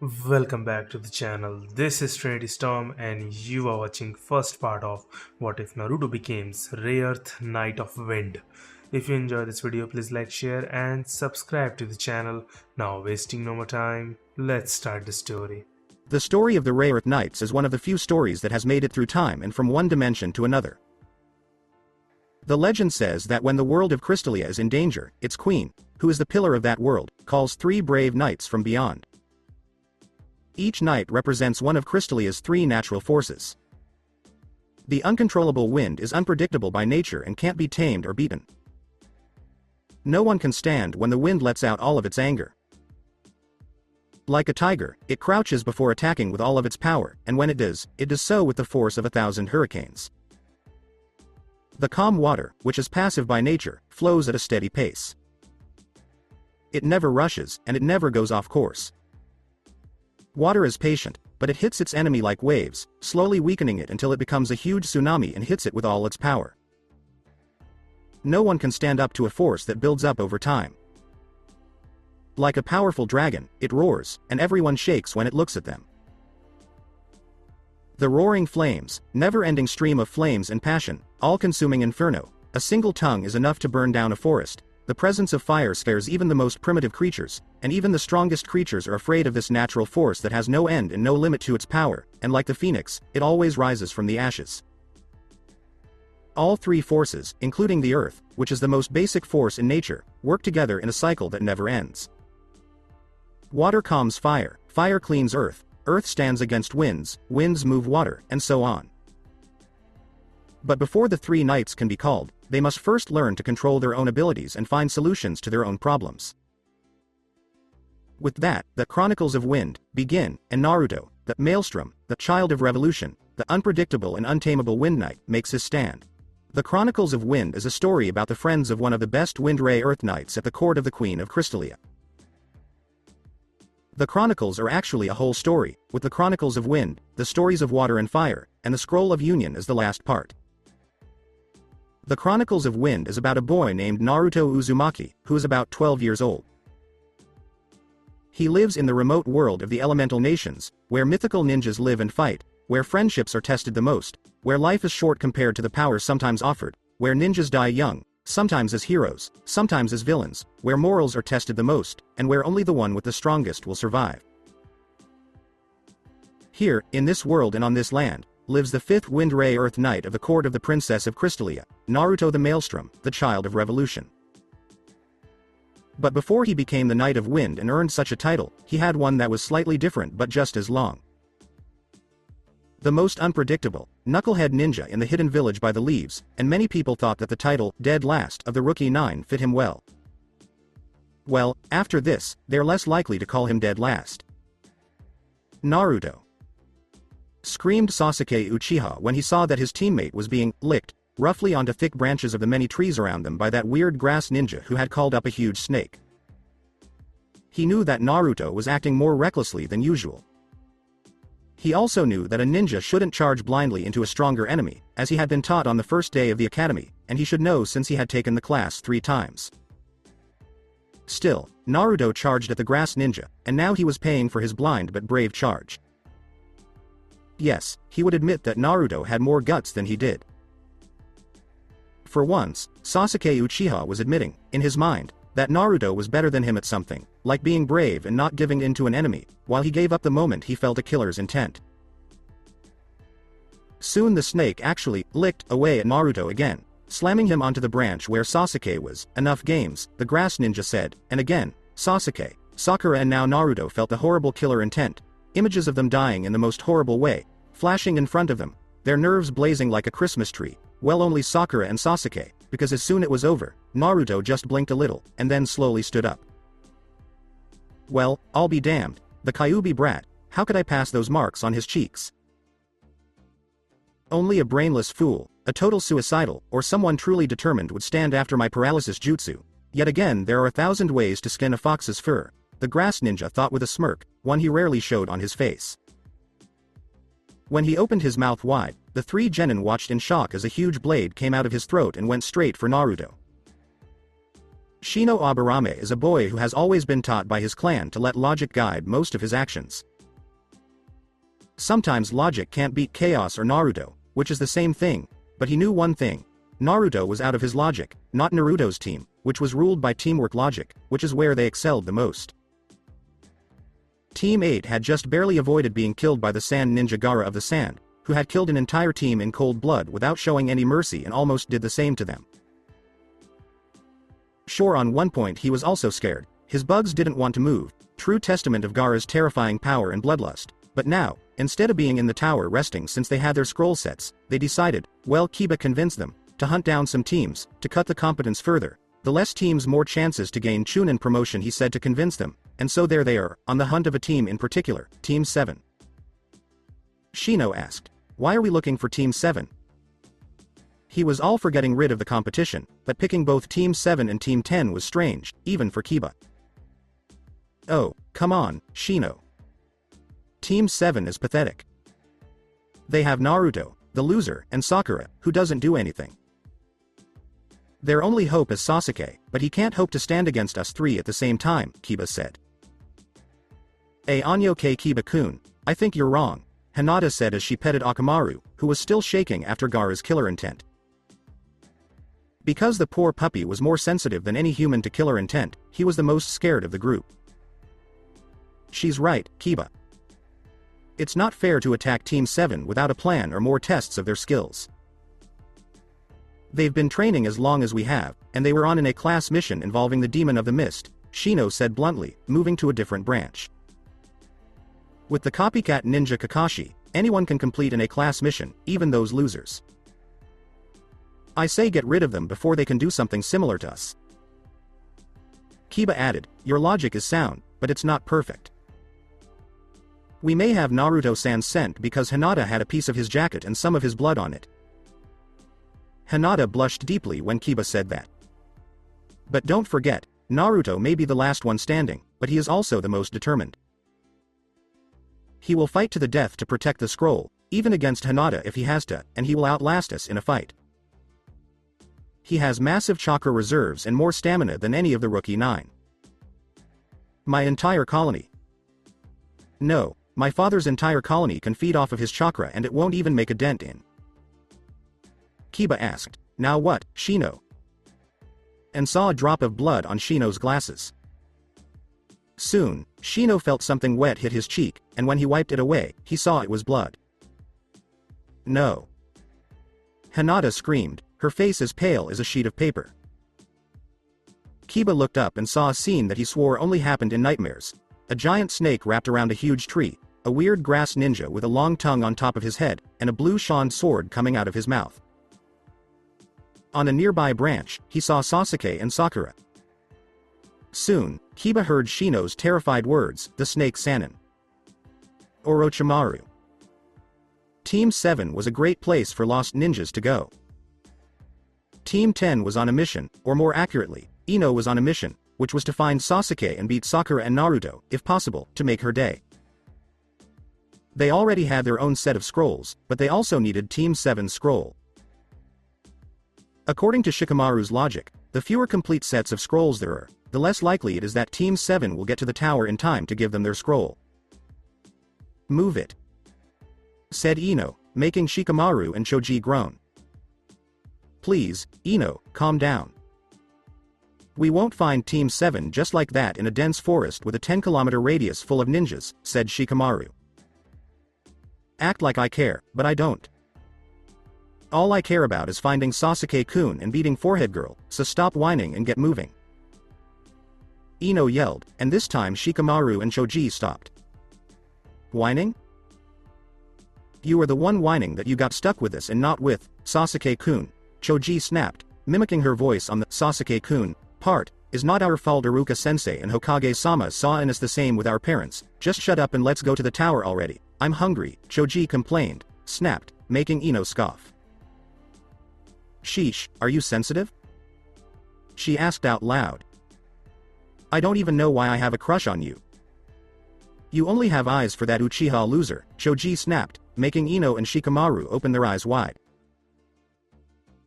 Welcome back to the channel. This is Trinity Storm and you are watching first part of What If Naruto Becomes Rayearth Knight of Wind. If you enjoy this video, please like, share and subscribe to the channel. Now wasting no more time, let's start the story. The story of the Rayearth Knights is one of the few stories that has made it through time and from one dimension to another. The legend says that when the world of Crystalia is in danger, its queen, who is the pillar of that world, calls three brave knights from beyond. Each knight represents one of Crystalia's three natural forces. The uncontrollable wind is unpredictable by nature and can't be tamed or beaten. No one can stand when the wind lets out all of its anger. Like a tiger, it crouches before attacking with all of its power, and when it does so with the force of 1,000 hurricanes. The calm water, which is passive by nature, flows at a steady pace. It never rushes, and it never goes off course. Water is patient, but it hits its enemy like waves, slowly weakening it until it becomes a huge tsunami and hits it with all its power. No one can stand up to a force that builds up over time. Like a powerful dragon, it roars, and everyone shakes when it looks at them. The roaring flames, never-ending stream of flames and passion, all-consuming inferno, a single tongue is enough to burn down a forest. The presence of fire scares even the most primitive creatures, and even the strongest creatures are afraid of this natural force that has no end and no limit to its power, and like the phoenix, it always rises from the ashes. All three forces, including the earth, which is the most basic force in nature, work together in a cycle that never ends. Water calms fire, fire cleans earth, earth stands against winds, winds move water, and so on. But before the three knights can be called, they must first learn to control their own abilities and find solutions to their own problems. With that, the Chronicles of Wind begin, and Naruto, the Maelstrom, the child of revolution, the unpredictable and untamable Wind Knight, makes his stand. The Chronicles of Wind is a story about the friends of one of the best Wind Ray Earth Knights at the court of the Queen of Crystalia. The Chronicles are actually a whole story, with the Chronicles of Wind, the stories of water and fire, and the Scroll of Union as the last part. The Chronicles of Wind is about a boy named Naruto Uzumaki, who is about 12 years old. He lives in the remote world of the elemental nations, where mythical ninjas live and fight, where friendships are tested the most, where life is short compared to the powers sometimes offered, where ninjas die young, sometimes as heroes, sometimes as villains, where morals are tested the most, and where only the one with the strongest will survive. Here, in this world and on this land, lives the fifth Wind Ray Earth Knight of the court of the Princess of Crystalia, Naruto the Maelstrom, the child of revolution. But before he became the Knight of Wind and earned such a title, he had one that was slightly different but just as long. The most unpredictable, knucklehead ninja in the hidden village by the leaves, and many people thought that the title, Dead Last, of the Rookie 9 fit him well. Well, after this, they're less likely to call him Dead Last. Naruto! Screamed Sasuke Uchiha when he saw that his teammate was being licked roughly onto thick branches of the many trees around them by that weird grass ninja who had called up a huge snake. He knew that Naruto was acting more recklessly than usual. He also knew that a ninja shouldn't charge blindly into a stronger enemy, as he had been taught on the first day of the academy, and he should know since he had taken the class 3 times. Still, Naruto charged at the grass ninja, and now he was paying for his blind but brave charge. Yes, he would admit that Naruto had more guts than he did. For once, Sasuke Uchiha was admitting, in his mind, that Naruto was better than him at something, like being brave and not giving in to an enemy, while he gave up the moment he felt a killer's intent. Soon the snake actually licked away at Naruto again, slamming him onto the branch where Sasuke was. Enough games, the grass ninja said, and again, Sasuke, Sakura and now Naruto felt the horrible killer intent, images of them dying in the most horrible way, flashing in front of them, their nerves blazing like a Christmas tree. Well, only Sakura and Sasuke, because as soon it was over, Naruto just blinked a little, and then slowly stood up. Well, I'll be damned, the Kyuubi brat, how could I pass those marks on his cheeks? Only a brainless fool, a total suicidal, or someone truly determined would stand after my paralysis jutsu. Yet again there are 1,000 ways to skin a fox's fur, the grass ninja thought with a smirk, one he rarely showed on his face. When he opened his mouth wide, the 3 genin watched in shock as a huge blade came out of his throat and went straight for Naruto. Shino Aburame is a boy who has always been taught by his clan to let logic guide most of his actions. Sometimes logic can't beat chaos or Naruto, which is the same thing, but he knew one thing. Naruto was out of his logic, not Naruto's team, which was ruled by teamwork logic, which is where they excelled the most. Team 8 had just barely avoided being killed by the Sand Ninja Gaara of the Sand, who had killed an entire team in cold blood without showing any mercy and almost did the same to them. Sure, on one point he was also scared, his bugs didn't want to move, true testament of Gaara's terrifying power and bloodlust, but now, instead of being in the tower resting since they had their scroll sets, they decided, well, Kiba convinced them, to hunt down some teams, to cut the competence further. The less teams more chances to gain Chunin promotion, he said, to convince them, and so there they are, on the hunt of a team in particular, Team 7. Shino asked, why are we looking for Team 7? He was all for getting rid of the competition, but picking both Team 7 and Team 10 was strange, even for Kiba. Oh, come on, Shino. Team 7 is pathetic. They have Naruto, the loser, and Sakura, who doesn't do anything. Their only hope is Sasuke, but he can't hope to stand against us three at the same time, Kiba said. Anyo-ke Kiba-kun, I think you're wrong, Hinata said as she petted Akamaru, who was still shaking after Gaara's killer intent. Because the poor puppy was more sensitive than any human to killer intent, he was the most scared of the group. She's right, Kiba. It's not fair to attack Team 7 without a plan or more tests of their skills. They've been training as long as we have, and they were on an A-class mission involving the Demon of the Mist, Shino said bluntly, moving to a different branch. With the copycat ninja Kakashi, anyone can complete an A-class mission, even those losers. I say get rid of them before they can do something similar to us. Kiba added, your logic is sound, but it's not perfect. We may have Naruto-san's scent because Hinata had a piece of his jacket and some of his blood on it. Hinata blushed deeply when Kiba said that. But don't forget, Naruto may be the last one standing, but he is also the most determined. He will fight to the death to protect the scroll, even against Hinata if he has to, and he will outlast us in a fight. He has massive chakra reserves and more stamina than any of the rookie 9. My entire colony. No, my father's entire colony can feed off of his chakra and it won't even make a dent in. Kiba asked, now what, Shino? And saw a drop of blood on Shino's glasses. Soon, Shino felt something wet hit his cheek, and when he wiped it away, he saw it was blood. No. Hinata screamed, her face as pale as a sheet of paper. Kiba looked up and saw a scene that he swore only happened in nightmares. A giant snake wrapped around a huge tree, a weird grass ninja with a long tongue on top of his head, and a blue shone sword coming out of his mouth. On a nearby branch, he saw Sasuke and Sakura. Soon, Kiba heard Shino's terrified words, the snake Sannin. Orochimaru. Team 7 was a great place for lost ninjas to go. Team 10 was on a mission, or more accurately, Ino was on a mission, which was to find Sasuke and beat Sakura and Naruto, if possible, to make her day. They already had their own set of scrolls, but they also needed Team 7's scroll. According to Shikamaru's logic, the fewer complete sets of scrolls there are, the less likely it is that Team 7 will get to the tower in time to give them their scroll. Move it, said Ino, making Shikamaru and Choji groan. Please, Ino, calm down. We won't find Team 7 just like that in a dense forest with a 10-kilometer radius full of ninjas, said Shikamaru. Act like I care, but I don't. All I care about is finding Sasuke-kun and beating Forehead Girl, so stop whining and get moving. Ino yelled, and this time Shikamaru and Choji stopped. Whining? You are the one whining that you got stuck with us and not with Sasuke-kun, Choji snapped, mimicking her voice on the Sasuke-kun part. Is not our fault Iruka-sensei and Hokage-sama saw in us the same with our parents, just shut up and let's go to the tower already. I'm hungry, Choji complained, snapped, making Ino scoff. Sheesh, are you sensitive? She asked out loud. I don't even know why I have a crush on you. You only have eyes for that Uchiha loser, Choji snapped, making Ino and Shikamaru open their eyes wide.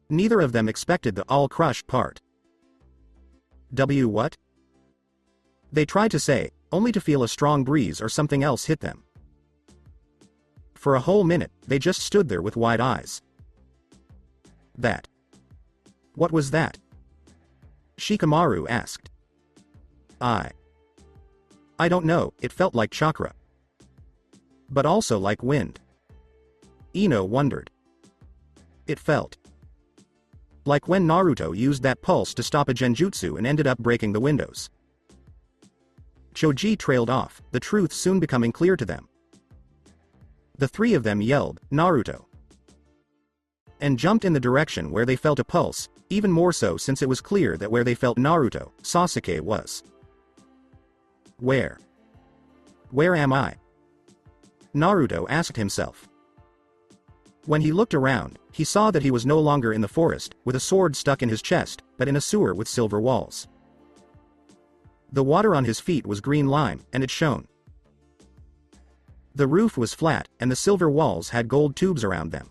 Neither of them expected the all crush part. What? They tried to say, only to feel a strong breeze or something else hit them. For a whole minute, they just stood there with wide eyes. That. What was that? Shikamaru asked. I don't know, it felt like chakra. But also like wind. Ino wondered. It felt like when Naruto used that pulse to stop a genjutsu and ended up breaking the windows. Choji trailed off, the truth soon becoming clear to them. The three of them yelled, "Naruto!" and jumped in the direction where they felt a pulse, even more so since it was clear that where they felt Naruto, Sasuke was. Where am I? Naruto asked himself. When he looked around, he saw that he was no longer in the forest, with a sword stuck in his chest, but in a sewer with silver walls. The water on his feet was green lime, and it shone. The roof was flat, and the silver walls had gold tubes around them.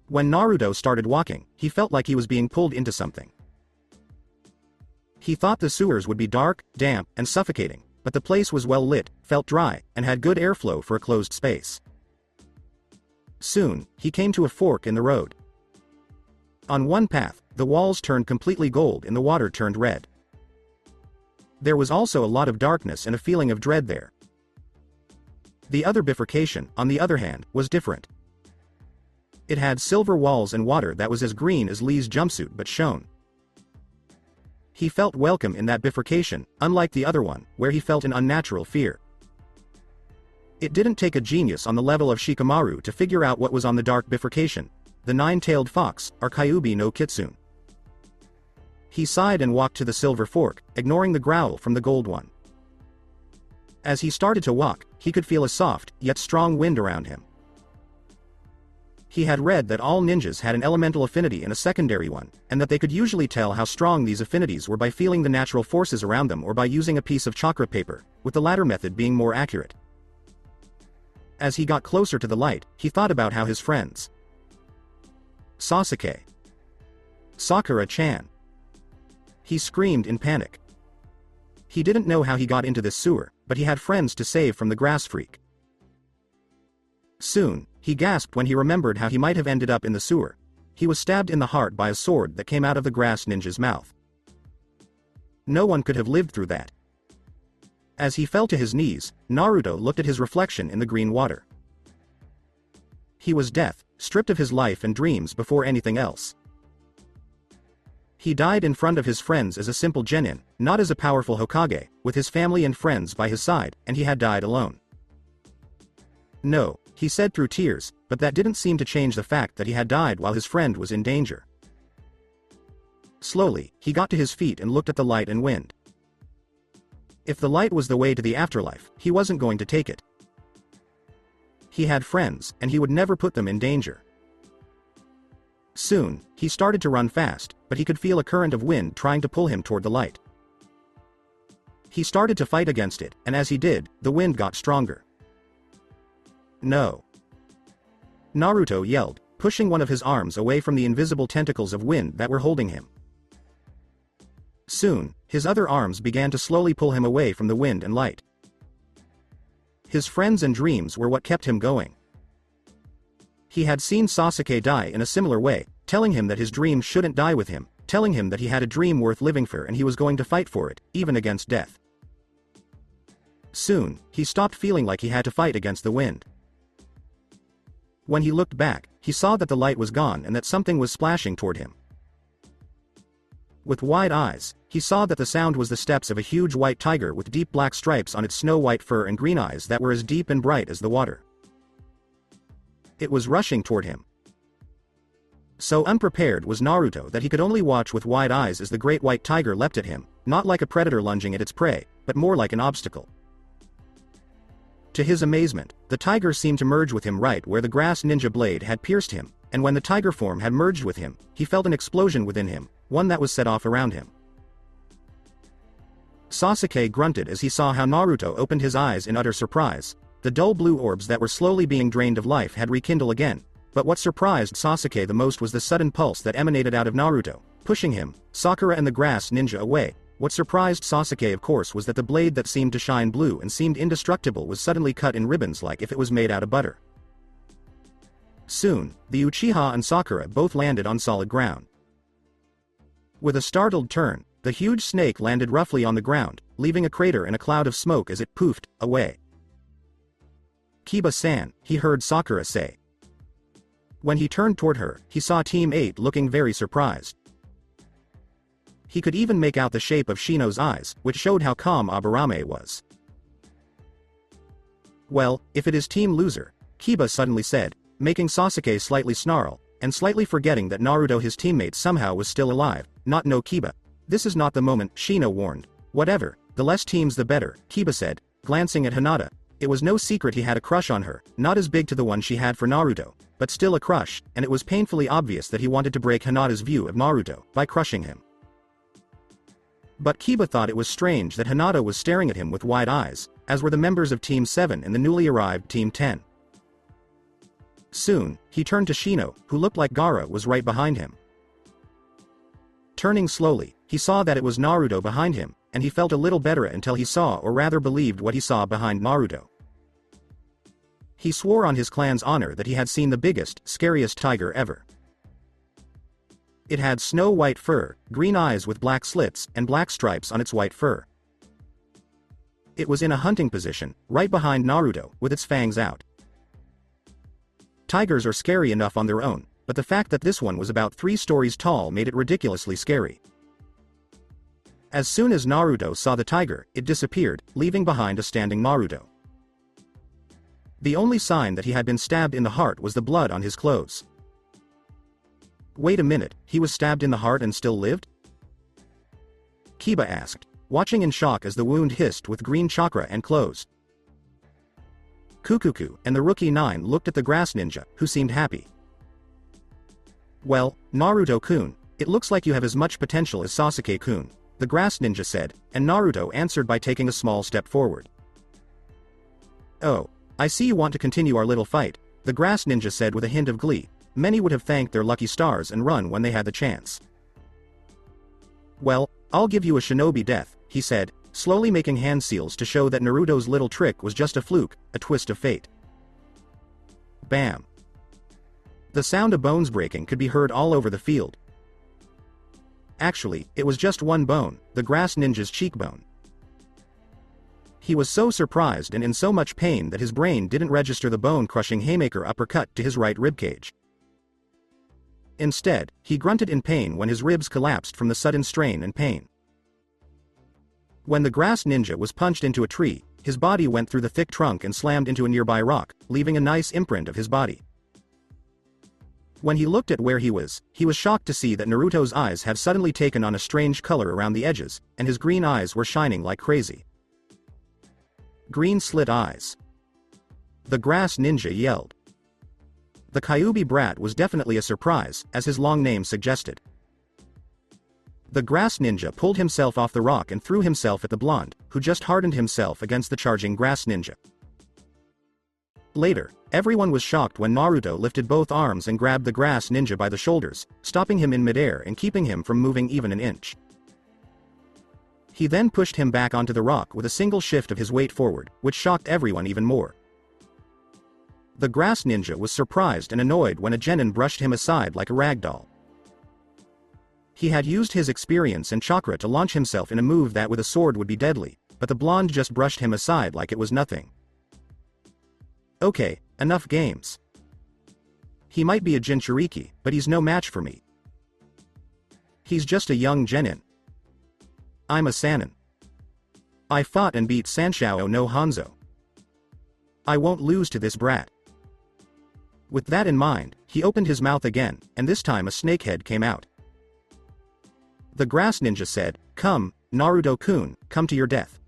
When Naruto started walking, he felt like he was being pulled into something. He thought the sewers would be dark, damp, and suffocating, but the place was well lit, felt dry, and had good airflow for a closed space. Soon, he came to a fork in the road. On one path, the walls turned completely gold and the water turned red. There was also a lot of darkness and a feeling of dread there. The other bifurcation, on the other hand, was different. It had silver walls and water that was as green as Lee's jumpsuit but shone. He felt welcome in that bifurcation, unlike the other one, where he felt an unnatural fear. It didn't take a genius on the level of Shikamaru to figure out what was on the dark bifurcation, the nine-tailed fox, or Kyuubi no Kitsune. He sighed and walked to the silver fork, ignoring the growl from the gold one. As he started to walk, he could feel a soft, yet strong wind around him. He had read that all ninjas had an elemental affinity and a secondary one, and that they could usually tell how strong these affinities were by feeling the natural forces around them or by using a piece of chakra paper, with the latter method being more accurate. As he got closer to the light, he thought about how his friends. Sasuke. Sakura-chan. He screamed in panic. He didn't know how he got into this sewer, but he had friends to save from the grass freak. Soon, he gasped when he remembered how he might have ended up in the sewer. He was stabbed in the heart by a sword that came out of the grass ninja's mouth. No one could have lived through that. As he fell to his knees, Naruto looked at his reflection in the green water. He was death, stripped of his life and dreams before anything else. He died in front of his friends as a simple genin, not as a powerful Hokage, with his family and friends by his side, and he had died alone. No, he said through tears, but that didn't seem to change the fact that he had died while his friend was in danger. Slowly, he got to his feet and looked at the light and wind. If the light was the way to the afterlife, he wasn't going to take it. He had friends, and he would never put them in danger. Soon, he started to run fast, but he could feel a current of wind trying to pull him toward the light. He started to fight against it, and as he did, the wind got stronger. No! Naruto yelled, pushing one of his arms away from the invisible tentacles of wind that were holding him. Soon, his other arms began to slowly pull him away from the wind and light. His friends and dreams were what kept him going. He had seen Sasuke die in a similar way, telling him that his dream shouldn't die with him, telling him that he had a dream worth living for and he was going to fight for it, even against death. Soon, he stopped feeling like he had to fight against the wind. When he looked back, he saw that the light was gone and that something was splashing toward him. With wide eyes, he saw that the sound was the steps of a huge white tiger with deep black stripes on its snow-white fur and green eyes that were as deep and bright as the water. It was rushing toward him. So unprepared was Naruto that he could only watch with wide eyes as the great white tiger leapt at him, not like a predator lunging at its prey, but more like an obstacle. To his amazement, the tiger seemed to merge with him right where the grass ninja blade had pierced him, and when the tiger form had merged with him, he felt an explosion within him, one that was set off around him. Sasuke grunted as he saw how Naruto opened his eyes in utter surprise. The dull blue orbs that were slowly being drained of life had rekindled again, but what surprised Sasuke the most was the sudden pulse that emanated out of Naruto, pushing him, Sakura and the grass ninja away, What surprised Sasuke of course was that the blade that seemed to shine blue and seemed indestructible was suddenly cut in ribbons like if it was made out of butter. Soon, the Uchiha and Sakura both landed on solid ground. With a startled turn, the huge snake landed roughly on the ground, leaving a crater and a cloud of smoke as it poofed away. "Kiba-san," he heard Sakura say. When he turned toward her, he saw Team 8 looking very surprised. He could even make out the shape of Shino's eyes, which showed how calm Aburame was. "Well, if it is Team Loser," Kiba suddenly said, making Sasuke slightly snarl, and slightly forgetting that Naruto his teammate somehow was still alive. "Not no Kiba. This is not the moment," Shino warned. "Whatever, the less teams the better," Kiba said, glancing at Hinata. It was no secret he had a crush on her, not as big to the one she had for Naruto, but still a crush, and it was painfully obvious that he wanted to break Hinata's view of Naruto by crushing him. But Kiba thought it was strange that Hinata was staring at him with wide eyes, as were the members of Team 7 and the newly arrived Team 10. Soon, he turned to Shino, who looked like Gaara was right behind him. Turning slowly, he saw that it was Naruto behind him, and he felt a little better until he saw or rather believed what he saw behind Naruto. He swore on his clan's honor that he had seen the biggest, scariest tiger ever. It had snow-white fur, green eyes with black slits, and black stripes on its white fur. It was in a hunting position, right behind Naruto, with its fangs out. Tigers are scary enough on their own, but the fact that this one was about 3 stories tall made it ridiculously scary. As soon as Naruto saw the tiger, it disappeared, leaving behind a standing Naruto. The only sign that he had been stabbed in the heart was the blood on his clothes. Wait a minute, he was stabbed in the heart and still lived? Kiba asked, watching in shock as the wound hissed with green chakra and closed. Kukuku and the Rookie 9 looked at the grass ninja, who seemed happy. "Well, Naruto-kun, it looks like you have as much potential as Sasuke-kun," the grass ninja said, and Naruto answered by taking a small step forward. "Oh, I see you want to continue our little fight," the grass ninja said with a hint of glee. Many would have thanked their lucky stars and run when they had the chance. "Well, I'll give you a shinobi death," he said, slowly making hand seals to show that Naruto's little trick was just a fluke, a twist of fate. Bam! The sound of bones breaking could be heard all over the field. Actually, it was just one bone, the grass ninja's cheekbone. He was so surprised and in so much pain that his brain didn't register the bone-crushing haymaker uppercut to his right ribcage. Instead, he grunted in pain when his ribs collapsed from the sudden strain and pain. When the grass ninja was punched into a tree, his body went through the thick trunk and slammed into a nearby rock, leaving a nice imprint of his body. When he looked at where he was shocked to see that Naruto's eyes had suddenly taken on a strange color around the edges, and his green eyes were shining like crazy. Green slit eyes. The grass ninja yelled. The Kyuubi brat was definitely a surprise, as his long name suggested. The grass ninja pulled himself off the rock and threw himself at the blonde, who just hardened himself against the charging grass ninja. Later, everyone was shocked when Naruto lifted both arms and grabbed the grass ninja by the shoulders, stopping him in midair and keeping him from moving even an inch. He then pushed him back onto the rock with a single shift of his weight forward, which shocked everyone even more. The grass ninja was surprised and annoyed when a genin brushed him aside like a rag doll. He had used his experience and chakra to launch himself in a move that with a sword would be deadly, but the blonde just brushed him aside like it was nothing. Okay, enough games. He might be a Jinchuriki, but he's no match for me. He's just a young genin. I'm a Sannin. I fought and beat Sanshao no Hanzo. I won't lose to this brat. With that in mind, he opened his mouth again, and this time a snakehead came out. The grass ninja said, "Come, Naruto-kun, come to your death."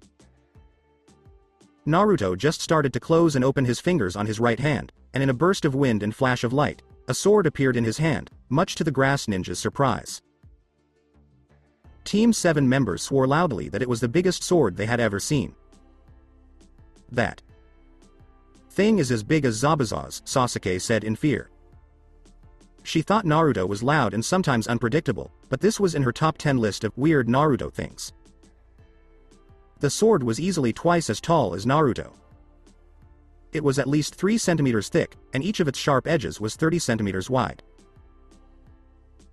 Naruto just started to close and open his fingers on his right hand, and in a burst of wind and flash of light, a sword appeared in his hand, much to the grass ninja's surprise. Team 7 members swore loudly that it was the biggest sword they had ever seen. That thing is as big as Zabuza's, Sasuke said in fear. She thought Naruto was loud and sometimes unpredictable, but this was in her top 10 list of weird Naruto things. The sword was easily twice as tall as Naruto. It was at least 3 centimeters thick, and each of its sharp edges was 30 centimeters wide.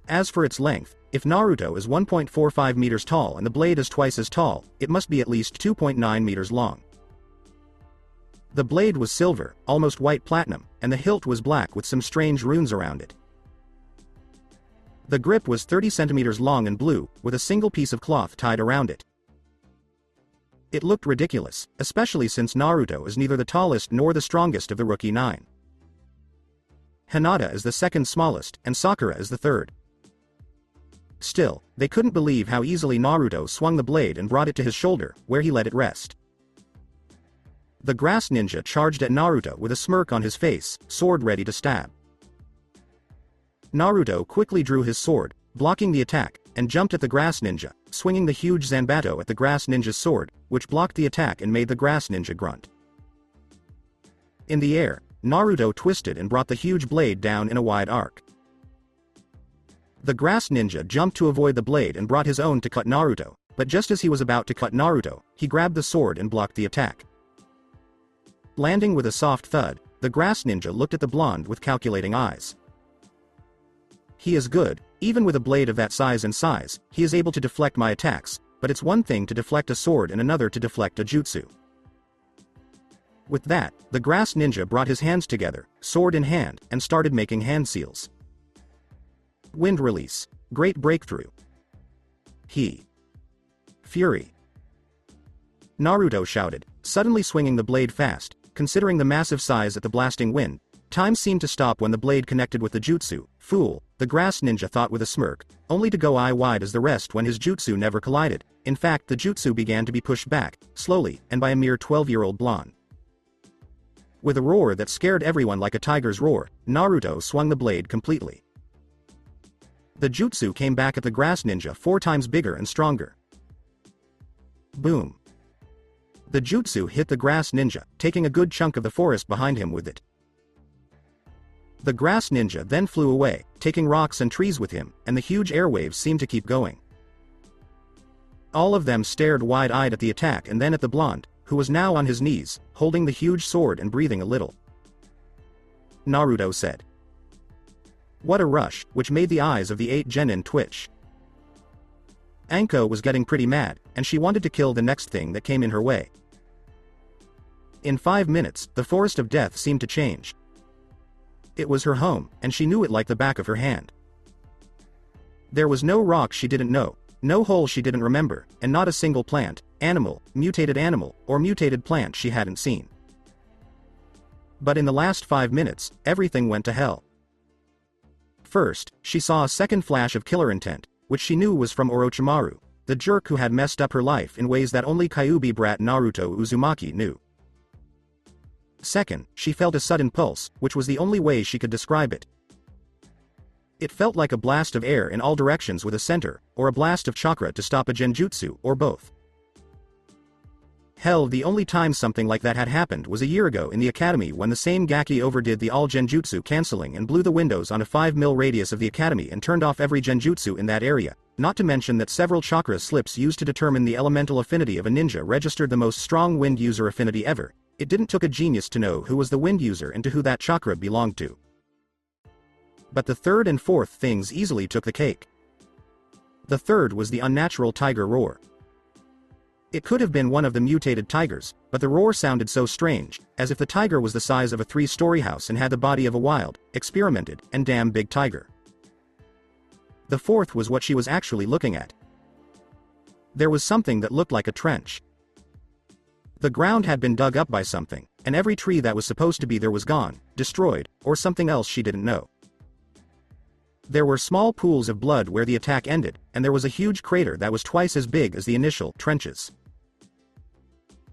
As for its length, if Naruto is 1.45 meters tall and the blade is twice as tall, it must be at least 2.9 meters long. The blade was silver, almost white platinum, and the hilt was black with some strange runes around it. The grip was 30 centimeters long and blue, with a single piece of cloth tied around it. It looked ridiculous, especially since Naruto is neither the tallest nor the strongest of the Rookie 9. Hinata is the second smallest, and Sakura is the third. Still, they couldn't believe how easily Naruto swung the blade and brought it to his shoulder, where he let it rest. The grass ninja charged at Naruto with a smirk on his face, sword ready to stab. Naruto quickly drew his sword, blocking the attack, and jumped at the grass ninja, swinging the huge Zanbato at the grass ninja's sword, which blocked the attack and made the grass ninja grunt. In the air, Naruto twisted and brought the huge blade down in a wide arc. The grass ninja jumped to avoid the blade and brought his own to cut Naruto, but just as he was about to cut Naruto, he grabbed the sword and blocked the attack. Landing with a soft thud, the grass ninja looked at the blonde with calculating eyes. He is good, even with a blade of that size and size, he is able to deflect my attacks, but it's one thing to deflect a sword and another to deflect a jutsu. With that, the grass ninja brought his hands together, sword in hand, and started making hand seals. Wind release. Great breakthrough. Fury. Naruto shouted, suddenly swinging the blade fast. Considering the massive size at the blasting wind, time seemed to stop when the blade connected with the jutsu. Fool, the grass ninja thought with a smirk, only to go eye wide as the rest when his jutsu never collided. In fact, the jutsu began to be pushed back, slowly, and by a mere 12-year-old blonde. With a roar that scared everyone like a tiger's roar, Naruto swung the blade completely. The jutsu came back at the grass ninja 4 times bigger and stronger. Boom. The jutsu hit the grass ninja, taking a good chunk of the forest behind him with it. The grass ninja then flew away, taking rocks and trees with him, and the huge airwaves seemed to keep going. All of them stared wide-eyed at the attack and then at the blonde, who was now on his knees, holding the huge sword and breathing a little. Naruto said. What a rush, which made the eyes of the 8 genin twitch. Anko was getting pretty mad, and she wanted to kill the next thing that came in her way. In 5 minutes, the forest of death seemed to change. It was her home, and she knew it like the back of her hand. There was no rock she didn't know, no hole she didn't remember, and not a single plant, animal, or mutated plant she hadn't seen. But in the last 5 minutes, everything went to hell. First, she saw a second flash of killer intent, which she knew was from Orochimaru, the jerk who had messed up her life in ways that only Kyuubi brat Naruto Uzumaki knew. Second, she felt a sudden pulse, which was the only way she could describe it. It felt like a blast of air in all directions with a center, or a blast of chakra to stop a genjutsu, or both. Hell, the only time something like that had happened was a year ago in the academy when the same Gaki overdid the all genjutsu cancelling and blew the windows on a 5 mil radius of the academy and turned off every genjutsu in that area, not to mention that several chakra slips used to determine the elemental affinity of a ninja registered the most strong wind user affinity ever. It didn't took a genius to know who was the wind user and to who that chakra belonged to. But the third and fourth things easily took the cake. The third was the unnatural tiger roar. It could have been one of the mutated tigers, but the roar sounded so strange, as if the tiger was the size of a 3-story house and had the body of a wild, experimented, and damn big tiger. The fourth was what she was actually looking at. There was something that looked like a trench. The ground had been dug up by something, and every tree that was supposed to be there was gone, destroyed, or something else she didn't know. There were small pools of blood where the attack ended, and there was a huge crater that was twice as big as the initial trenches.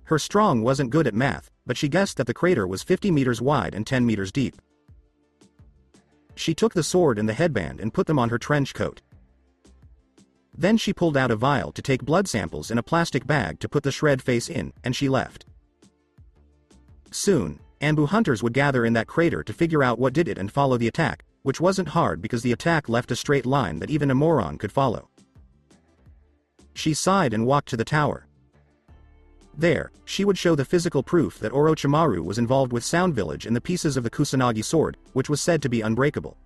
Her strong wasn't good at math, but she guessed that the crater was 50 meters wide and 10 meters deep. She took the sword and the headband and put them on her trench coat. Then she pulled out a vial to take blood samples in a plastic bag to put the shred face in, and she left. Soon, Ambu hunters would gather in that crater to figure out what did it and follow the attack, which wasn't hard because the attack left a straight line that even a moron could follow. She sighed and walked to the tower. There, she would show the physical proof that Orochimaru was involved with Sound Village and the pieces of the Kusanagi sword, which was said to be unbreakable.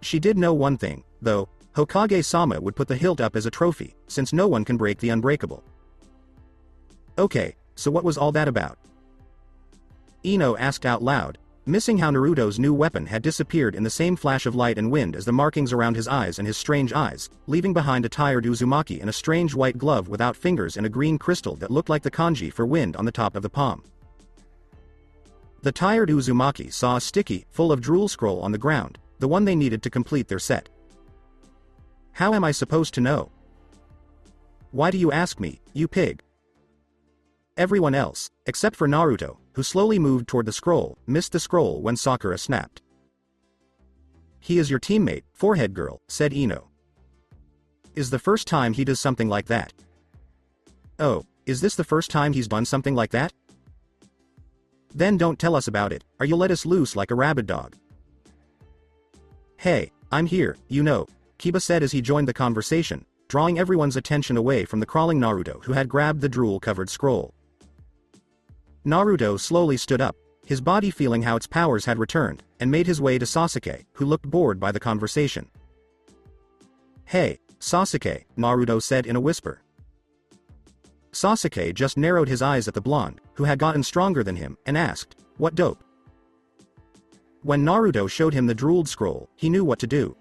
She did know one thing, though: Hokage-sama would put the hilt up as a trophy, since no one can break the unbreakable. Okay, so what was all that about? Ino asked out loud, missing how Naruto's new weapon had disappeared in the same flash of light and wind as the markings around his eyes and his strange eyes, leaving behind a tired Uzumaki and a strange white glove without fingers and a green crystal that looked like the kanji for wind on the top of the palm. The tired Uzumaki saw a sticky, full of drool scroll on the ground, the one they needed to complete their set. How am I supposed to know? Why do you ask me, you pig? Everyone else, except for Naruto, who slowly moved toward the scroll, missed the scroll when Sakura snapped. He is your teammate, forehead girl, said Ino. Is the first time he does something like that? Oh, is this the first time he's done something like that? Then don't tell us about it, or you'll let us loose like a rabid dog. Hey, I'm here, you know, Kiba said as he joined the conversation, drawing everyone's attention away from the crawling Naruto who had grabbed the drool-covered scroll. Naruto slowly stood up, his body feeling how its powers had returned, and made his way to Sasuke, who looked bored by the conversation. Hey, Sasuke, Naruto said in a whisper. Sasuke just narrowed his eyes at the blonde, who had gotten stronger than him, and asked, what dope? When Naruto showed him the drooled scroll, he knew what to do.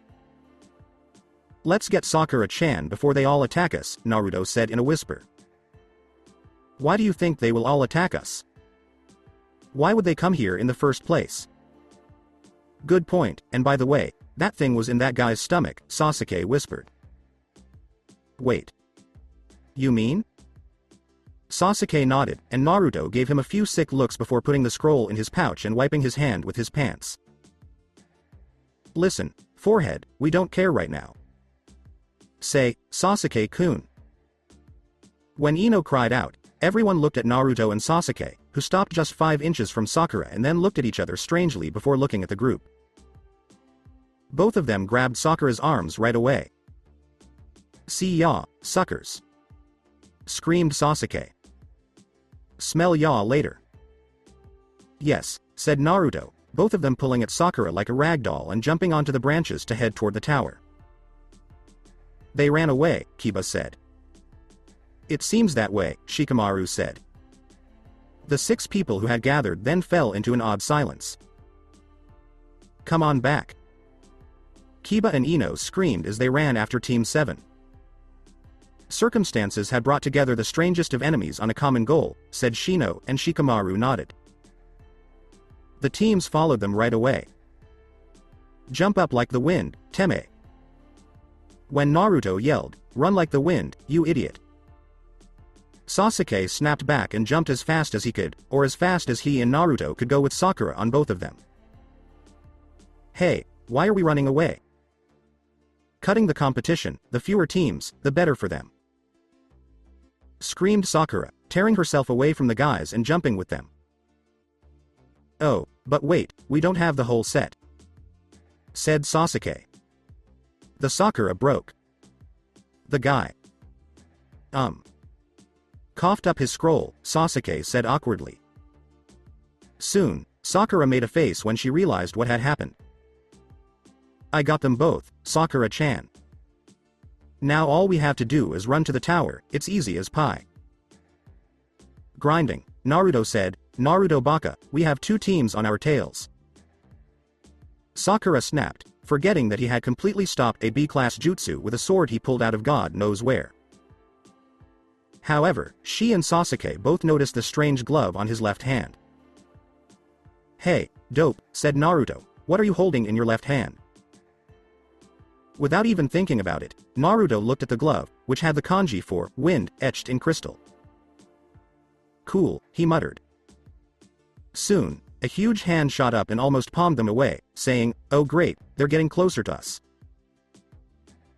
Let's get Sakura-chan before they all attack us, Naruto said in a whisper. Why do you think they will all attack us? Why would they come here in the first place? Good point, and by the way, that thing was in that guy's stomach, Sasuke whispered. Wait. You mean? Sasuke nodded, and Naruto gave him a few sick looks before putting the scroll in his pouch and wiping his hand with his pants. Listen, forehead, we don't care right now. Say, Sasuke-kun. When Ino cried out, everyone looked at Naruto and Sasuke, who stopped just 5 inches from Sakura and then looked at each other strangely before looking at the group. Both of them grabbed Sakura's arms right away. See ya, suckers! Screamed Sasuke. Smell ya later. Yes, said Naruto, both of them pulling at Sakura like a rag doll and jumping onto the branches to head toward the tower. They ran away, Kiba said. It seems that way, Shikamaru said. The 6 people who had gathered then fell into an odd silence. Come on back. Kiba and Ino screamed as they ran after Team 7. Circumstances had brought together the strangest of enemies on a common goal, said Shino, and Shikamaru nodded. The teams followed them right away. Jump up like the wind, Teme. When Naruto yelled, run like the wind, you idiot. Sasuke snapped back and jumped as fast as he could, or as fast as he and Naruto could go with Sakura on both of them. Hey, why are we running away? Cutting the competition, the fewer teams, the better for them. Screamed Sakura, tearing herself away from the guys and jumping with them. Oh, but wait, we don't have the whole set. Said Sasuke. The Sakura broke. The guy. Coughed up his scroll, Sasuke said awkwardly. Soon, Sakura made a face when she realized what had happened. I got them both, Sakura-chan. Now all we have to do is run to the tower, it's easy as pie. Grinding, Naruto said, Naruto Baka, we have 2 teams on our tails. Sakura snapped, forgetting that he had completely stopped a B-class jutsu with a sword he pulled out of God knows where. However, she and Sasuke both noticed the strange glove on his left hand. Hey, dope, said Naruto, what are you holding in your left hand? Without even thinking about it, Naruto looked at the glove, which had the kanji for wind etched in crystal. Cool, he muttered. Soon, a huge hand shot up and almost palmed them away, saying, oh great, they're getting closer to us.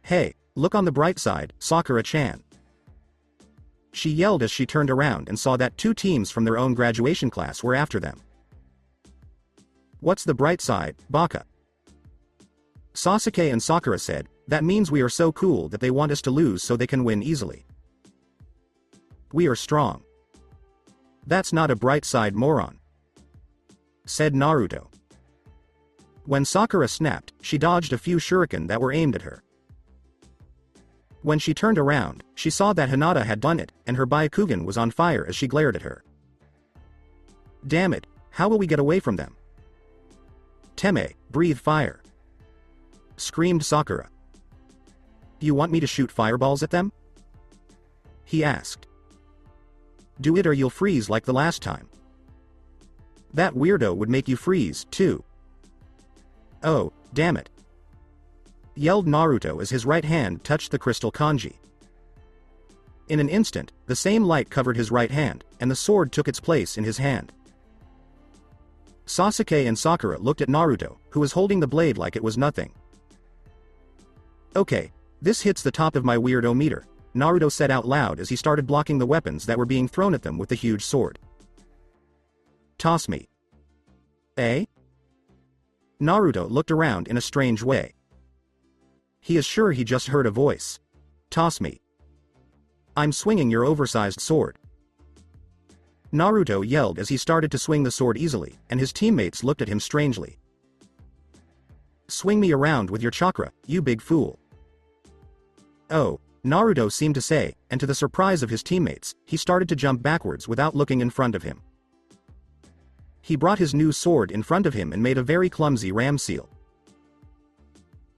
Hey, look on the bright side, Sakura-chan. She yelled as she turned around and saw that 2 teams from their own graduation class were after them. What's the bright side, Baka? Sasuke and Sakura said, that means we are so cool that they want us to lose so they can win easily. We are strong. That's not a bright side, moron, said Naruto. When Sakura snapped, she dodged a few shuriken that were aimed at her. When she turned around, she saw that Hinata had done it, and her Byakugan was on fire as she glared at her. Damn it, how will we get away from them? Teme, breathe fire, screamed Sakura. You want me to shoot fireballs at them? He asked. Do it or you'll freeze like the last time. That weirdo would make you freeze, too. Oh, damn it, yelled Naruto as his right hand touched the crystal kanji. In an instant, the same light covered his right hand, and the sword took its place in his hand. Sasuke and Sakura looked at Naruto, who was holding the blade like it was nothing. Okay, this hits the top of my weirdo meter, Naruto said out loud as he started blocking the weapons that were being thrown at them with the huge sword. Toss me. Eh? Naruto looked around in a strange way. He is sure he just heard a voice. Toss me. I'm swinging your oversized sword. Naruto yelled as he started to swing the sword easily, and his teammates looked at him strangely. Swing me around with your chakra, you big fool. Oh, Naruto seemed to say, and to the surprise of his teammates, he started to jump backwards without looking in front of him. He brought his new sword in front of him and made a very clumsy ram seal.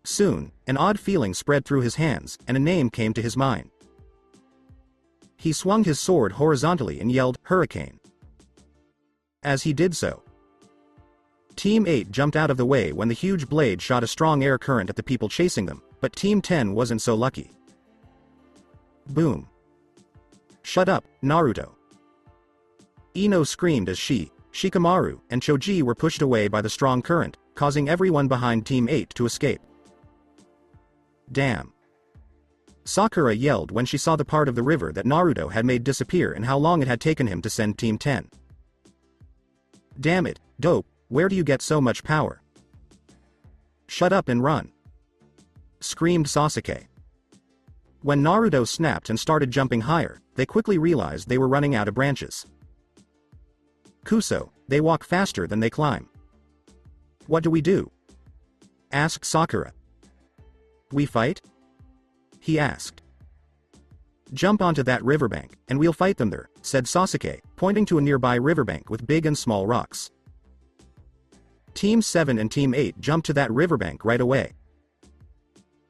Soon, an odd feeling spread through his hands, and a name came to his mind. He swung his sword horizontally and yelled, Hurricane. As he did so, Team 8 jumped out of the way when the huge blade shot a strong air current at the people chasing them, but Team 10 wasn't so lucky. Boom. Shut up, Naruto. Ino screamed as Shikamaru, and Choji were pushed away by the strong current, causing everyone behind Team 8 to escape. Damn. Sakura yelled when she saw the part of the river that Naruto had made disappear and how long it had taken him to send Team 10. Damn it, dope, where do you get so much power? Shut up and run, screamed Sasuke. When Naruto snapped and started jumping higher, they quickly realized they were running out of branches. Kuso, they walk faster than they climb. What do we do? Asked Sakura. We fight? He asked. Jump onto that riverbank, and we'll fight them there, said Sasuke, pointing to a nearby riverbank with big and small rocks. Team 7 and Team 8 jumped to that riverbank right away.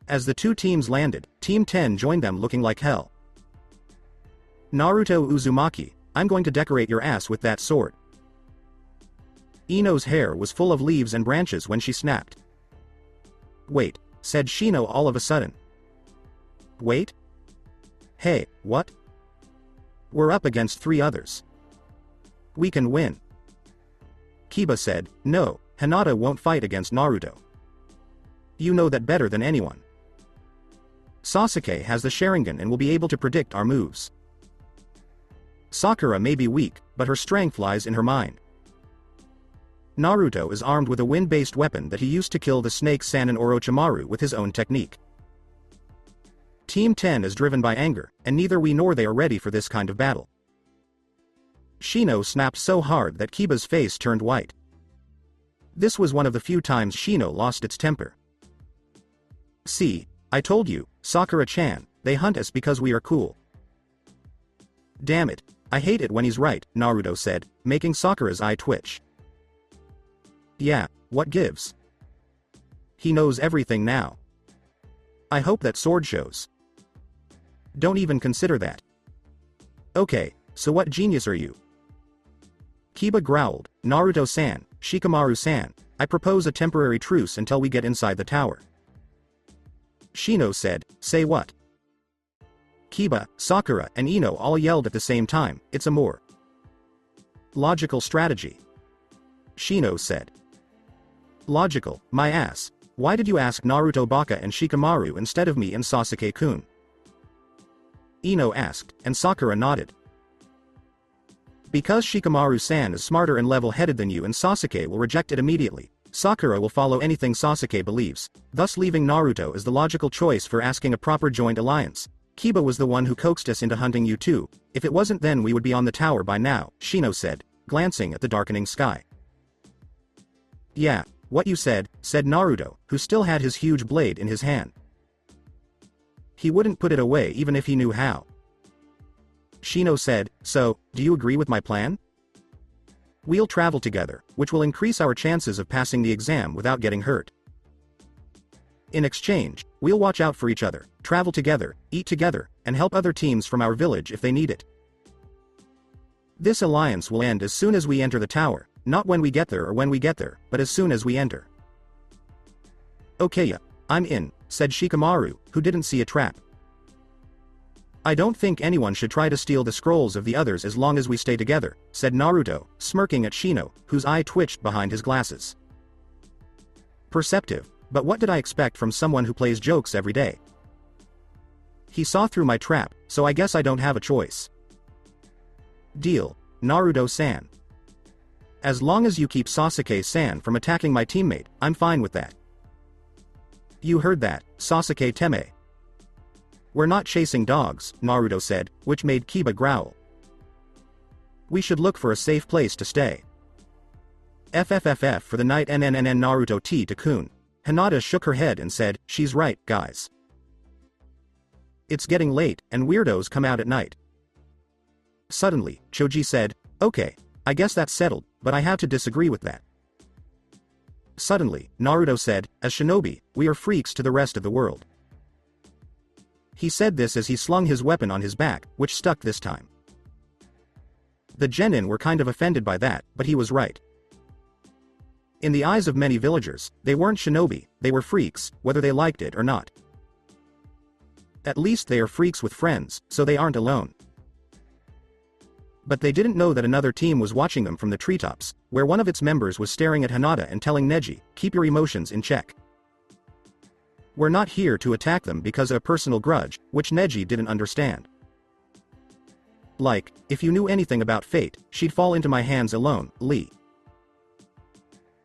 As the two teams landed, Team 10 joined them looking like hell. Naruto Uzumaki, I'm going to decorate your ass with that sword. Ino's hair was full of leaves and branches when she snapped. Wait, said Shino all of a sudden. Wait? Hey, what? We're up against 3 others. We can win. Kiba said, no, Hinata won't fight against Naruto. You know that better than anyone. Sasuke has the Sharingan and will be able to predict our moves. Sakura may be weak, but her strength lies in her mind. Naruto is armed with a wind-based weapon that he used to kill the snake Sannin Orochimaru with his own technique. Team 10 is driven by anger, and neither we nor they are ready for this kind of battle. Shino snapped so hard that Kiba's face turned white. This was one of the few times Shino lost its temper. See, I told you, Sakura-chan, they hunt us because we are cool. Damn it, I hate it when he's right, Naruto said, making Sakura's eye twitch. Yeah, what gives? He knows everything now. I hope that sword shows. Don't even consider that. Okay, so what genius are you? Kiba growled, Naruto-san, Shikamaru-san, I propose a temporary truce until we get inside the tower. Shino said, say what? Kiba, Sakura, and Ino all yelled at the same time, it's a more logical strategy. Shino said. Logical, my ass. Why did you ask Naruto Baka and Shikamaru instead of me and Sasuke-kun? Ino asked, and Sakura nodded. Because Shikamaru-san is smarter and level-headed than you and Sasuke will reject it immediately. Sakura will follow anything Sasuke believes, thus leaving Naruto as the logical choice for asking a proper joint alliance. Kiba was the one who coaxed us into hunting you too. If it wasn't then we would be on the tower by now, Shino said, glancing at the darkening sky. Yeah, what you said Naruto, who still had his huge blade in his hand. He wouldn't put it away even if he knew how. Shino said, so, do you agree with my plan? We'll travel together, which will increase our chances of passing the exam without getting hurt. In exchange, we'll watch out for each other, travel together, eat together, and help other teams from our village if they need it. This alliance will end as soon as we enter the tower, not when we get there or when we get there, but as soon as we enter. Okay, I'm in, said Shikamaru, who didn't see a trap. I don't think anyone should try to steal the scrolls of the others as long as we stay together, said Naruto, smirking at Shino, whose eye twitched behind his glasses. Perceptive, but what did I expect from someone who plays jokes every day? He saw through my trap, so I guess I don't have a choice. Deal, Naruto-san. As long as you keep Sasuke-san from attacking my teammate, I'm fine with that. You heard that, Sasuke-teme. We're not chasing dogs, Naruto said, which made Kiba growl. We should look for a safe place to stay. FFFF for the night NNNN Naruto T to Kun. Hinata shook her head and said, she's right, guys. It's getting late, and weirdos come out at night. Suddenly, Choji said, okay, I guess that's settled, but I have to disagree with that. Suddenly, Naruto said, as shinobi, we are freaks to the rest of the world. He said this as he slung his weapon on his back, which stuck this time. The genin were kind of offended by that, but he was right. In the eyes of many villagers, they weren't shinobi, they were freaks, whether they liked it or not. At least they are freaks with friends, so they aren't alone. But they didn't know that another team was watching them from the treetops, where one of its members was staring at Hinata and telling Neji, keep your emotions in check. We're not here to attack them because of a personal grudge, which Neji didn't understand. Like, if you knew anything about fate, she'd fall into my hands alone, Lee.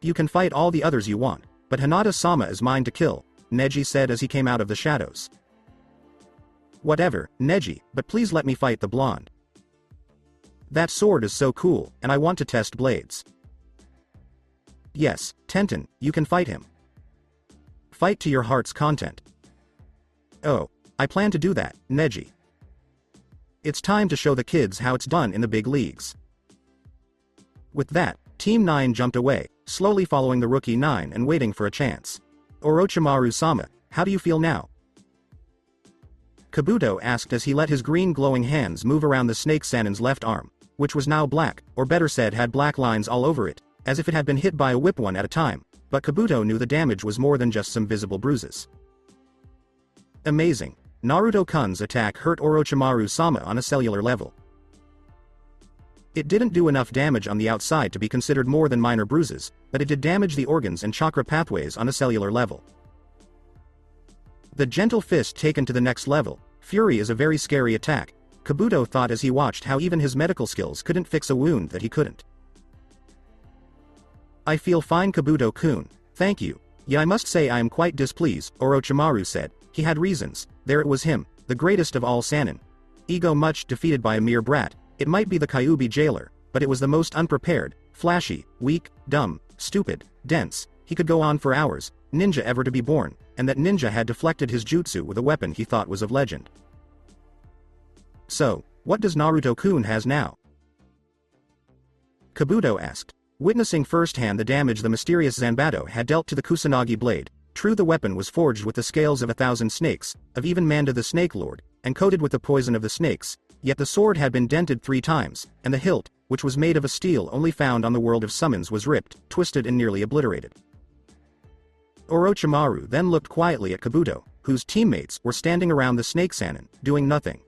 You can fight all the others you want, but Hinata-sama is mine to kill, Neji said as he came out of the shadows. Whatever, Neji, but please let me fight the blonde. That sword is so cool, and I want to test blades. Yes, Tenten, you can fight him. Fight to your heart's content. Oh, I plan to do that, Neji. It's time to show the kids how it's done in the big leagues. With that, Team 9 jumped away, slowly following the rookie 9 and waiting for a chance. Orochimaru-sama, how do you feel now? Kabuto asked as he let his green glowing hands move around the snake Sanin's left arm, which was now black, or better said had black lines all over it, as if it had been hit by a whip one at a time, but Kabuto knew the damage was more than just some visible bruises. Amazing. Naruto-kun's attack hurt Orochimaru-sama on a cellular level. It didn't do enough damage on the outside to be considered more than minor bruises, but it did damage the organs and chakra pathways on a cellular level. The gentle fist taken to the next level, Fury is a very scary attack, Kabuto thought as he watched how even his medical skills couldn't fix a wound that he couldn't. I feel fine Kabuto-kun, thank you. Yeah, I must say I am quite displeased, Orochimaru said. He had reasons. There it was him, the greatest of all Sanin. Ego much defeated by a mere brat. It might be the Kyuubi jailer, but it was the most unprepared, flashy, weak, dumb, stupid, dense, he could go on for hours, ninja ever to be born, and that ninja had deflected his jutsu with a weapon he thought was of legend. So, what does Naruto-kun has now? Kabuto asked, witnessing firsthand the damage the mysterious Zanbato had dealt to the Kusanagi blade. True, the weapon was forged with the scales of 1,000 snakes, of even Manda the Snake Lord, and coated with the poison of the snakes, yet the sword had been dented 3 times, and the hilt, which was made of a steel only found on the world of summons, was ripped, twisted and nearly obliterated. Orochimaru then looked quietly at Kabuto, whose teammates were standing around the Snake Sanin, doing nothing.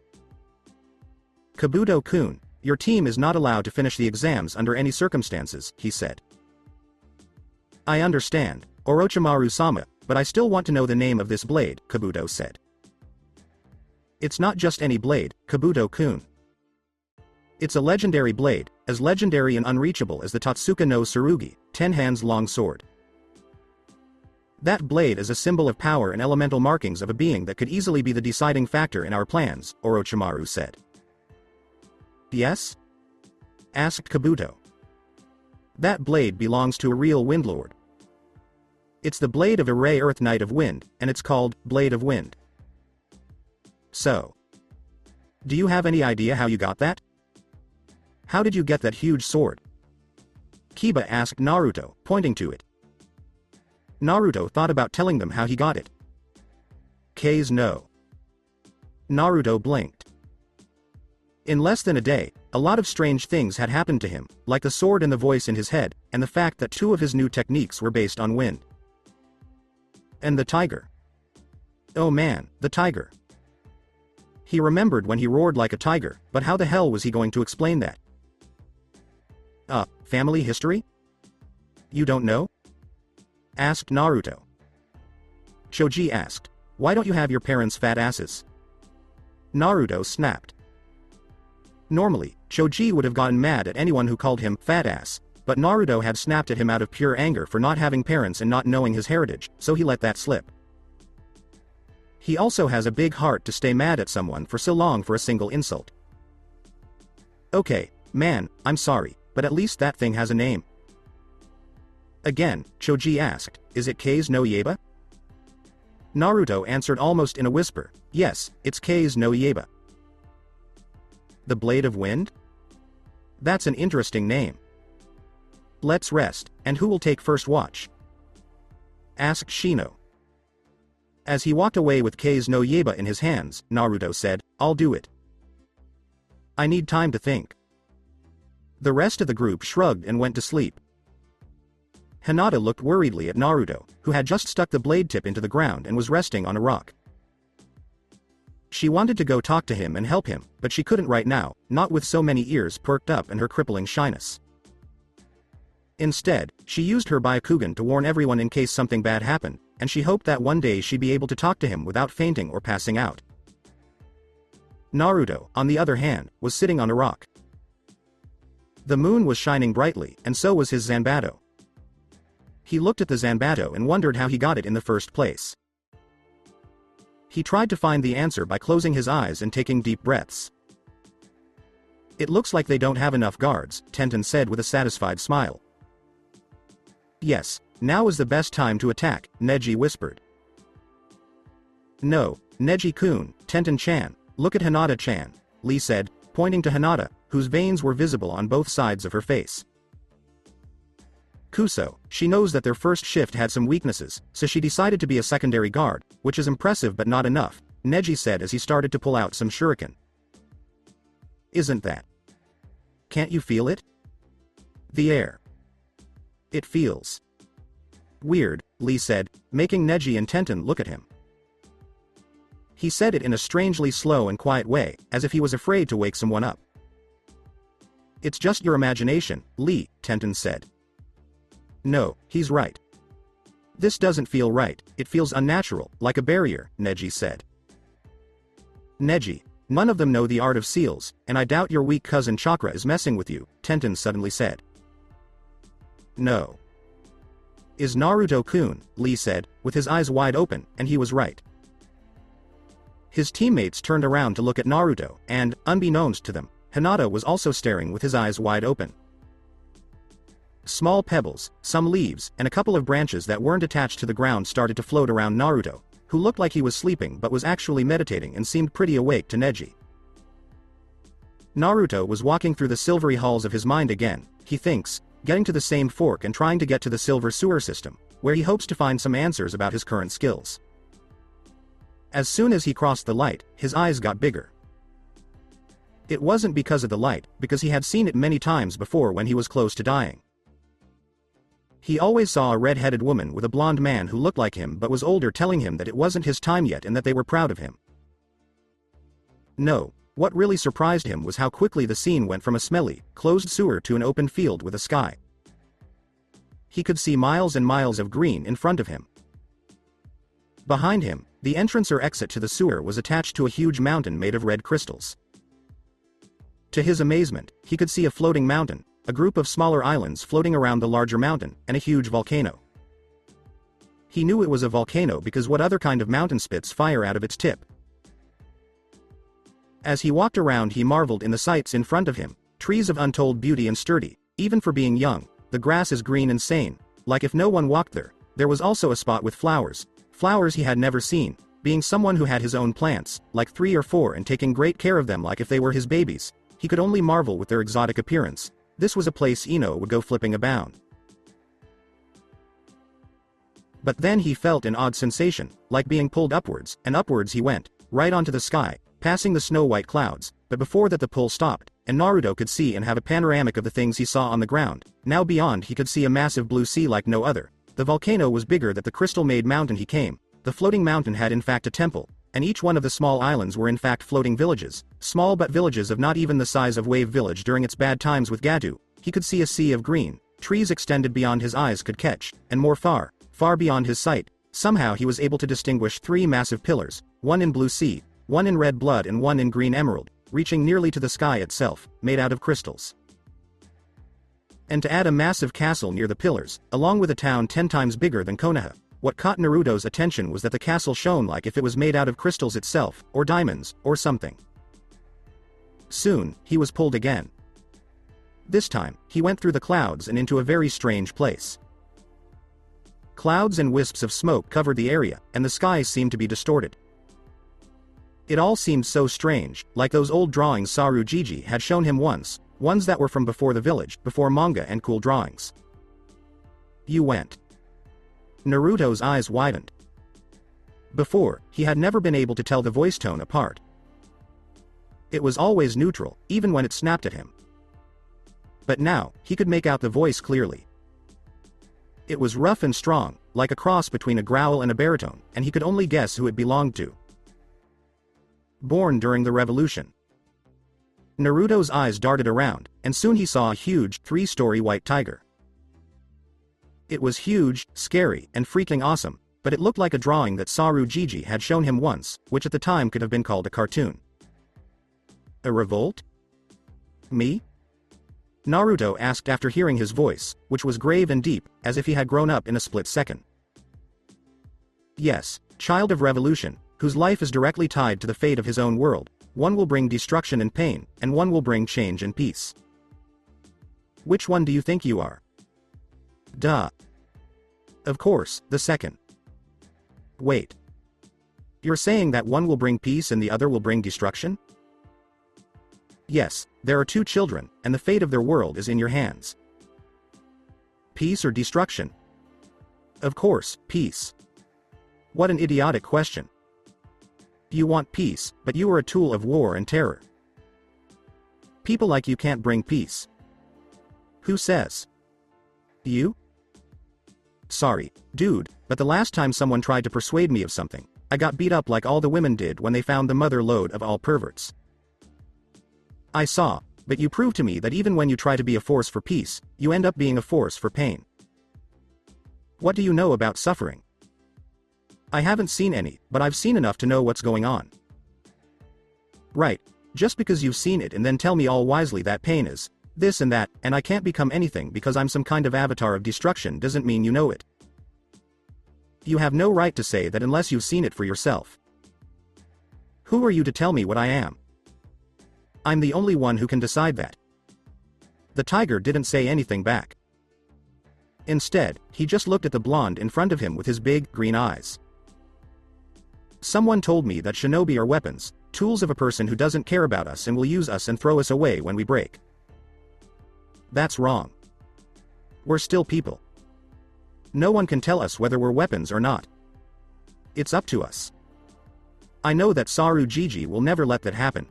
Kabuto-kun, your team is not allowed to finish the exams under any circumstances, he said. I understand, Orochimaru-sama, but I still want to know the name of this blade, Kabuto said. It's not just any blade, Kabuto-kun. It's a legendary blade, as legendary and unreachable as the Totsuka no Tsurugi, 10 hands long sword. That blade is a symbol of power and elemental markings of a being that could easily be the deciding factor in our plans, Orochimaru said. Yes? Asked Kabuto. That blade belongs to a real Windlord. It's the blade of a Rayearth Knight of Wind, and it's called Blade of Wind. So. Do you have any idea how you got that? How did you get that huge sword? Kiba asked Naruto, pointing to it. Naruto thought about telling them how he got it. K's no. Naruto blinked. In less than a day, a lot of strange things had happened to him, like the sword and the voice in his head, and the fact that 2 of his new techniques were based on wind. And the tiger. Oh man, the tiger. He remembered when he roared like a tiger, but how the hell was he going to explain that? Family history? You don't know? Asked Naruto. Choji asked, why don't you have your parents' fat asses? Naruto snapped. Normally, Choji would have gotten mad at anyone who called him fat ass, but Naruto had snapped at him out of pure anger for not having parents and not knowing his heritage, so he let that slip. He also has a big heart to stay mad at someone for so long for a single insult. Okay, man, I'm sorry, but at least that thing has a name. Again, Choji asked, is it K's no Yaiba? Naruto answered almost in a whisper, yes, it's K's no Yaiba. The Blade of Wind? That's an interesting name. Let's rest, and who will take first watch? Asked Shino. As he walked away with K's no Yaiba in his hands, Naruto said, I'll do it. I need time to think. The rest of the group shrugged and went to sleep. Hinata looked worriedly at Naruto, who had just stuck the blade tip into the ground and was resting on a rock. She wanted to go talk to him and help him, but she couldn't right now, not with so many ears perked up and her crippling shyness. Instead, she used her Byakugan to warn everyone in case something bad happened, and she hoped that one day she'd be able to talk to him without fainting or passing out. Naruto, on the other hand, was sitting on a rock. The moon was shining brightly, and so was his Zanbato. He looked at the Zanbato and wondered how he got it in the first place. He tried to find the answer by closing his eyes and taking deep breaths. It looks like they don't have enough guards, Tenten said with a satisfied smile. Yes, now is the best time to attack, Neji whispered. No, Neji-kun, Tenten-chan, look at Hinata-chan, Lee said, pointing to Hinata, whose veins were visible on both sides of her face. Kuso, she knows that their first shift had some weaknesses, so she decided to be a secondary guard, which is impressive but not enough, Neji said as he started to pull out some shuriken. Isn't that? Can't you feel it? The air. It feels weird, Lee said, making Neji and Tenten look at him. He said it in a strangely slow and quiet way, as if he was afraid to wake someone up. It's just your imagination, Lee, Tenten said. No, he's right. This doesn't feel right, it feels unnatural, like a barrier, Neji said. Neji, none of them know the art of seals, and I doubt your weak cousin Chakra is messing with you, Tenten suddenly said. No. Is Naruto-kun, Lee said, with his eyes wide open, and he was right. His teammates turned around to look at Naruto, and, unbeknownst to them, Hinata was also staring with his eyes wide open. Small pebbles, some leaves, and a couple of branches that weren't attached to the ground started to float around Naruto, who looked like he was sleeping but was actually meditating and seemed pretty awake to Neji. Naruto was walking through the silvery halls of his mind again, he thinks, getting to the same fork and trying to get to the silver sewer system, where he hopes to find some answers about his current skills. As soon as he crossed the light, his eyes got bigger. It wasn't because of the light, because he had seen it many times before when he was close to dying. He always saw a red-headed woman with a blonde man who looked like him but was older telling him that it wasn't his time yet and that they were proud of him. No, what really surprised him was how quickly the scene went from a smelly, closed sewer to an open field with a sky. He could see miles and miles of green in front of him. Behind him, the entrance or exit to the sewer was attached to a huge mountain made of red crystals. To his amazement, he could see a floating mountain, a group of smaller islands floating around the larger mountain, and a huge volcano. He knew it was a volcano because what other kind of mountain spits fire out of its tip? As he walked around he marveled in the sights in front of him, trees of untold beauty and sturdy, even for being young, the grass is green and sane, like if no one walked there. There was also a spot with flowers he had never seen, being someone who had his own plants, like 3 or 4 and taking great care of them like if they were his babies. He could only marvel with their exotic appearance. This was a place Ino would go flipping about. But then he felt an odd sensation, like being pulled upwards, and upwards he went, right onto the sky, passing the snow-white clouds, but before that the pull stopped, and Naruto could see and have a panoramic of the things he saw on the ground. Now beyond he could see a massive blue sea like no other. The volcano was bigger than the crystal-made mountain he came. The floating mountain had in fact a temple, and each one of the small islands were in fact floating villages, small but villages of not even the size of Wave Village during its bad times with Gadu. He could see a sea of green, trees extended beyond his eyes could catch, and more far beyond his sight. Somehow he was able to distinguish 3 massive pillars, one in blue sea, one in red blood and one in green emerald, reaching nearly to the sky itself, made out of crystals. And to add a massive castle near the pillars, along with a town 10 times bigger than Konoha. What caught Naruto's attention was that the castle shone like if it was made out of crystals itself, or diamonds, or something. Soon, he was pulled again. This time, he went through the clouds and into a very strange place. Clouds and wisps of smoke covered the area, and the skies seemed to be distorted. It all seemed so strange, like those old drawings Saru-Jiji had shown him once, ones that were from before the village, before manga and cool drawings. You went. Naruto's eyes widened. Before, he had never been able to tell the voice tone apart. It was always neutral, even when it snapped at him. But now, he could make out the voice clearly. It was rough and strong, like a cross between a growl and a baritone, and he could only guess who it belonged to. Born during the revolution. Naruto's eyes darted around, and soon he saw a huge, 3-story white tiger. It was huge, scary, and freaking awesome, but it looked like a drawing that Saru-Jiji had shown him once, which at the time could have been called a cartoon. A revolt? Me? Naruto asked after hearing his voice, which was grave and deep, as if he had grown up in a split second. Yes, child of revolution, whose life is directly tied to the fate of his own world. One will bring destruction and pain, and one will bring change and peace. Which one do you think you are? Duh. Of course, the second. Wait. You're saying that one will bring peace and the other will bring destruction? Yes, there are 2 children, and the fate of their world is in your hands. Peace or destruction? Of course, peace. What an idiotic question. You want peace, but you are a tool of war and terror. People like you can't bring peace. Who says? You? Sorry, dude, but the last time someone tried to persuade me of something, I got beat up like all the women did when they found the mother lode of all perverts. I saw, but you proved to me that even when you try to be a force for peace, you end up being a force for pain. What do you know about suffering? I haven't seen any, but I've seen enough to know what's going on. Right, just because you've seen it and then tell me all wisely that pain is this and that, and I can't become anything because I'm some kind of avatar of destruction doesn't mean you know it. You have no right to say that unless you've seen it for yourself. Who are you to tell me what I am? I'm the only one who can decide that. The tiger didn't say anything back. Instead, he just looked at the blonde in front of him with his big, green eyes. Someone told me that shinobi are weapons, tools of a person who doesn't care about us and will use us and throw us away when we break. That's wrong. We're still people. No one can tell us whether we're weapons or not. It's up to us. I know that Saru-Jiji will never let that happen.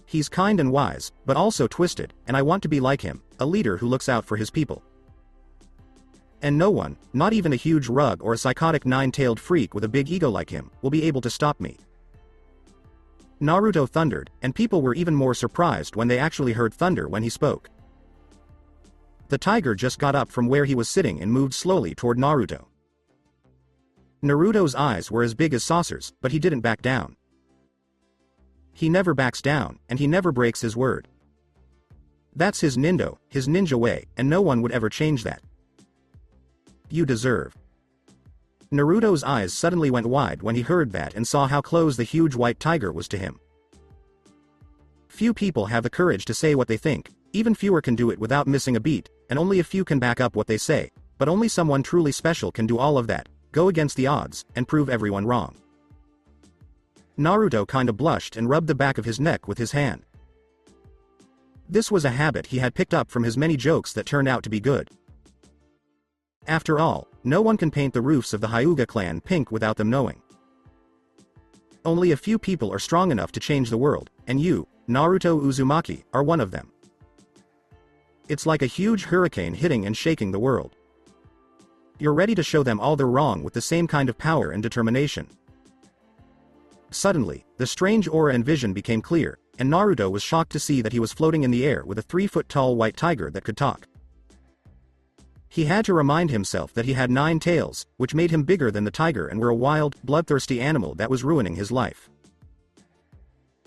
He's kind and wise, but also twisted, and I want to be like him, a leader who looks out for his people. And no one, not even a huge rug or a psychotic 9-tailed freak with a big ego like him, will be able to stop me. Naruto thundered, and people were even more surprised when they actually heard thunder when he spoke. The tiger just got up from where he was sitting and moved slowly toward Naruto. Naruto's eyes were as big as saucers, but he didn't back down. He never backs down, and he never breaks his word. That's his ninja way, and no one would ever change that. You deserve. Naruto's eyes suddenly went wide when he heard that and saw how close the huge white tiger was to him. Few people have the courage to say what they think, even fewer can do it without missing a beat, and only a few can back up what they say, but only someone truly special can do all of that, go against the odds, and prove everyone wrong. Naruto kinda blushed and rubbed the back of his neck with his hand. This was a habit he had picked up from his many jokes that turned out to be good. After all, no one can paint the roofs of the Hyuga clan pink without them knowing. Only a few people are strong enough to change the world, and you, Naruto Uzumaki, are one of them. It's like a huge hurricane hitting and shaking the world. You're ready to show them all they're wrong with the same kind of power and determination. Suddenly, the strange aura and vision became clear, and Naruto was shocked to see that he was floating in the air with a 3-foot-tall white tiger that could talk. He had to remind himself that he had 9 tails, which made him bigger than the tiger and were a wild, bloodthirsty animal that was ruining his life.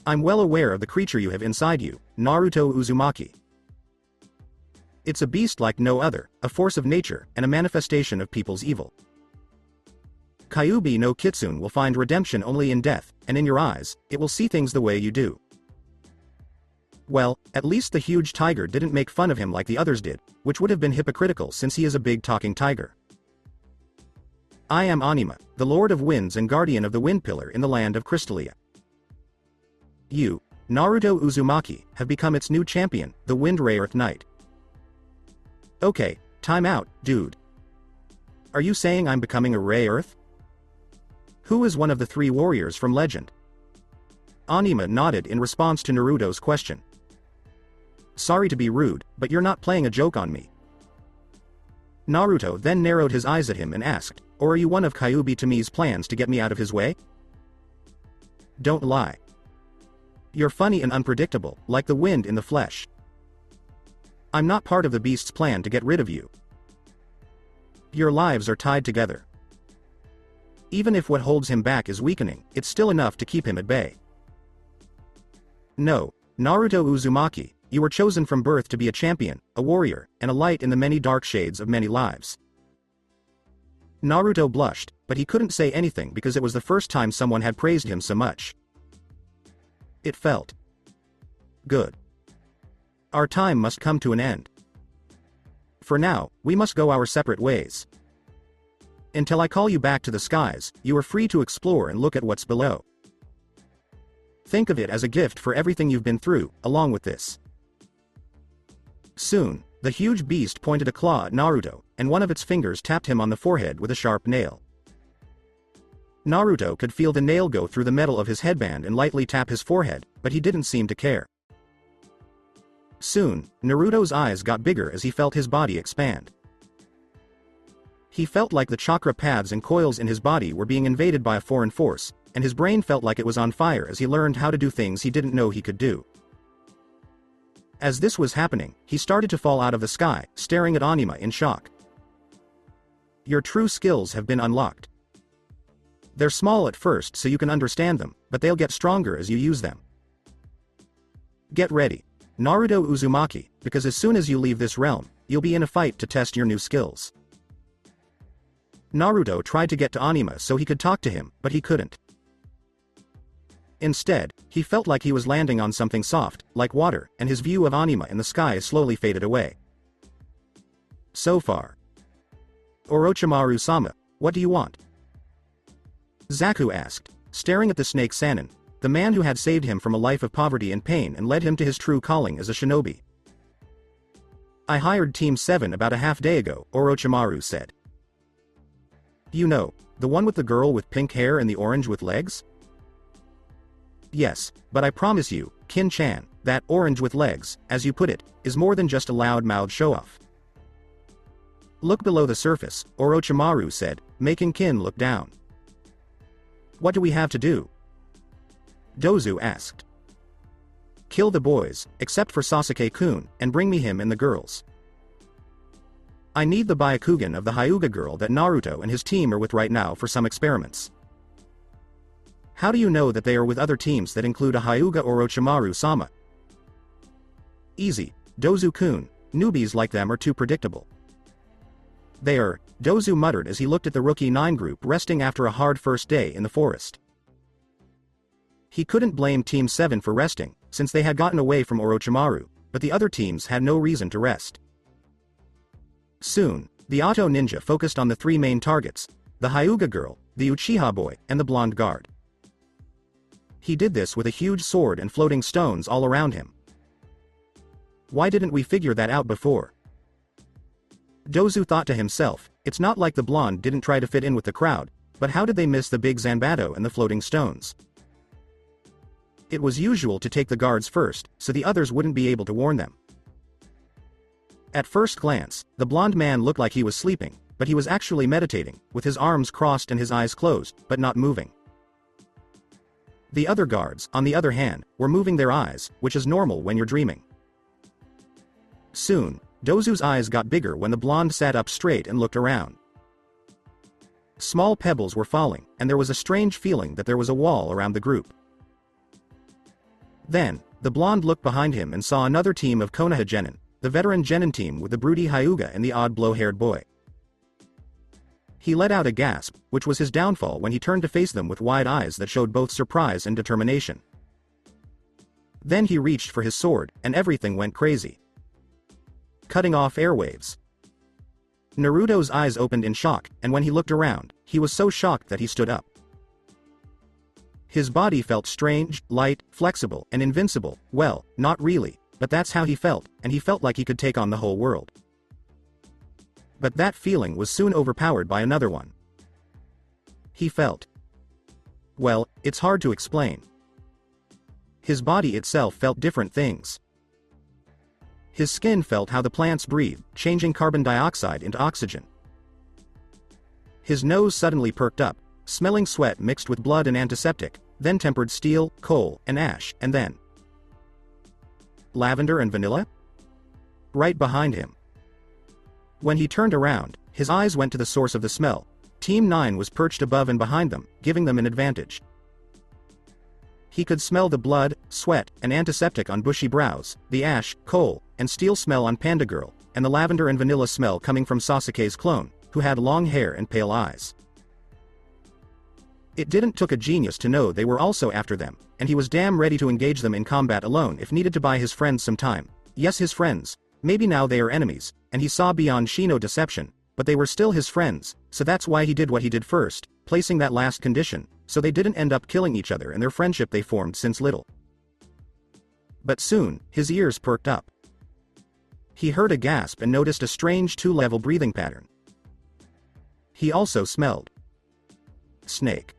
I'm well aware of the creature you have inside you, Naruto Uzumaki. It's a beast like no other, a force of nature, and a manifestation of people's evil. Kyuubi no Kitsune will find redemption only in death, and in your eyes, it will see things the way you do. Well, at least the huge tiger didn't make fun of him like the others did, which would have been hypocritical since he is a big talking tiger. I am Anima, the Lord of Winds and Guardian of the Wind Pillar in the land of Crystalia. You, Naruto Uzumaki, have become its new champion, the Wind Rayearth Knight. Okay, time out, dude. Are you saying I'm becoming a Rayearth? Who is one of the 3 warriors from legend? Anima nodded in response to Naruto's question. Sorry to be rude, but you're not playing a joke on me. Naruto then narrowed his eyes at him and asked, or are you one of Kyuubi Tomi's plans to get me out of his way? Don't lie. You're funny and unpredictable, like the wind in the flesh. I'm not part of the beast's plan to get rid of you. Your lives are tied together. Even if what holds him back is weakening, it's still enough to keep him at bay. No, Naruto Uzumaki, you were chosen from birth to be a champion, a warrior, and a light in the many dark shades of many lives. Naruto blushed, but he couldn't say anything because it was the first time someone had praised him so much. It felt good. Our time must come to an end. For now, we must go our separate ways. Until I call you back to the skies, you are free to explore and look at what's below. Think of it as a gift for everything you've been through, along with this. Soon, the huge beast pointed a claw at Naruto, and one of its fingers tapped him on the forehead with a sharp nail. Naruto could feel the nail go through the metal of his headband and lightly tap his forehead, but he didn't seem to care. Soon, Naruto's eyes got bigger as he felt his body expand. He felt like the chakra paths and coils in his body were being invaded by a foreign force, and his brain felt like it was on fire as he learned how to do things he didn't know he could do. As this was happening, he started to fall out of the sky, staring at Anima in shock. Your true skills have been unlocked. They're small at first so you can understand them, but they'll get stronger as you use them. Get ready, Naruto Uzumaki, because as soon as you leave this realm, you'll be in a fight to test your new skills. Naruto tried to get to Anima so he could talk to him, but he couldn't. Instead, he felt like he was landing on something soft, like water, and his view of Anima in the sky slowly faded away. So far. Orochimaru-sama, what do you want? Zaku asked, staring at the snake Sannin, the man who had saved him from a life of poverty and pain and led him to his true calling as a shinobi. I hired Team 7 about a half day ago, Orochimaru said. You know, the one with the girl with pink hair and the orange with legs? Yes, but I promise you, Kin-chan, that orange with legs, as you put it, is more than just a loud-mouthed show-off. Look below the surface, Orochimaru said, making Kin look down. What do we have to do? Dozu asked. Kill the boys, except for Sasuke-kun, and bring me him and the girls. I need the Byakugan of the Hyuga girl that Naruto and his team are with right now for some experiments. How do you know that they are with other teams that include a Hyuga Orochimaru-sama? Easy, Dozu-kun, newbies like them are too predictable. There, Dozu muttered as he looked at the Rookie 9 group resting after a hard first day in the forest. He couldn't blame Team 7 for resting, since they had gotten away from Orochimaru, but the other teams had no reason to rest. Soon, the Auto Ninja focused on the three main targets: the Hyuga girl, the Uchiha boy, and the blonde guard. He did this with a huge sword and floating stones all around him. Why didn't we figure that out before? Dozu thought to himself, it's not like the blonde didn't try to fit in with the crowd, but how did they miss the big Zanbato and the floating stones? It was usual to take the guards first, so the others wouldn't be able to warn them. At first glance, the blonde man looked like he was sleeping, but he was actually meditating, with his arms crossed and his eyes closed, but not moving. The other guards, on the other hand, were moving their eyes, which is normal when you're dreaming. Soon, Dozu's eyes got bigger when the blonde sat up straight and looked around. Small pebbles were falling, and there was a strange feeling that there was a wall around the group. Then, the blonde looked behind him and saw another team of Konoha Genin, the veteran Genin team with the broody Hyuga and the odd blow-haired boy. He let out a gasp, which was his downfall when he turned to face them with wide eyes that showed both surprise and determination. Then he reached for his sword, and everything went crazy. Cutting off airwaves. Naruto's eyes opened in shock, and when he looked around, he was so shocked that he stood up. His body felt strange, light, flexible, and invincible. Well, not really, but that's how he felt, and he felt like he could take on the whole world. But that feeling was soon overpowered by another one. He felt. Well, it's hard to explain. His body itself felt different things. His skin felt how the plants breathe, changing carbon dioxide into oxygen. His nose suddenly perked up, smelling sweat mixed with blood and antiseptic, then tempered steel, coal, and ash, and then lavender and vanilla? Right behind him. When he turned around, his eyes went to the source of the smell. Team 9 was perched above and behind them, giving them an advantage. He could smell the blood, sweat, and antiseptic on bushy brows, the ash, coal, and steel smell on Panda Girl, and the lavender and vanilla smell coming from Sasuke's clone, who had long hair and pale eyes. It didn't took a genius to know they were also after them, and he was damn ready to engage them in combat alone if needed to buy his friends some time. Yes, his friends. Maybe now they are enemies, and he saw beyond Shino deception, but they were still his friends, so that's why he did what he did first, placing that last condition, so they didn't end up killing each other in their friendship they formed since little. But soon, his ears perked up. He heard a gasp and noticed a strange two-level breathing pattern. He also smelled snake.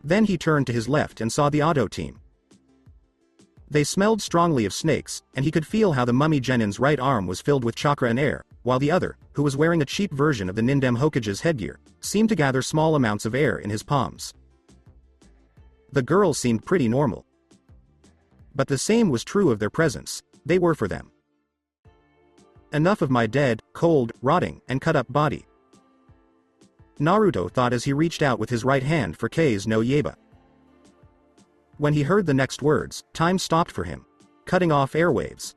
Then he turned to his left and saw the Auto team. They smelled strongly of snakes, and he could feel how the mummy Genin's right arm was filled with chakra and air, while the other, who was wearing a cheap version of the Nindem Hokage's headgear, seemed to gather small amounts of air in his palms. The girls seemed pretty normal. But the same was true of their presence. They were for them. Enough of my dead, cold, rotting, and cut-up body. Naruto thought as he reached out with his right hand for Kei's no Yaiba. When he heard the next words, time stopped for him, cutting off airwaves.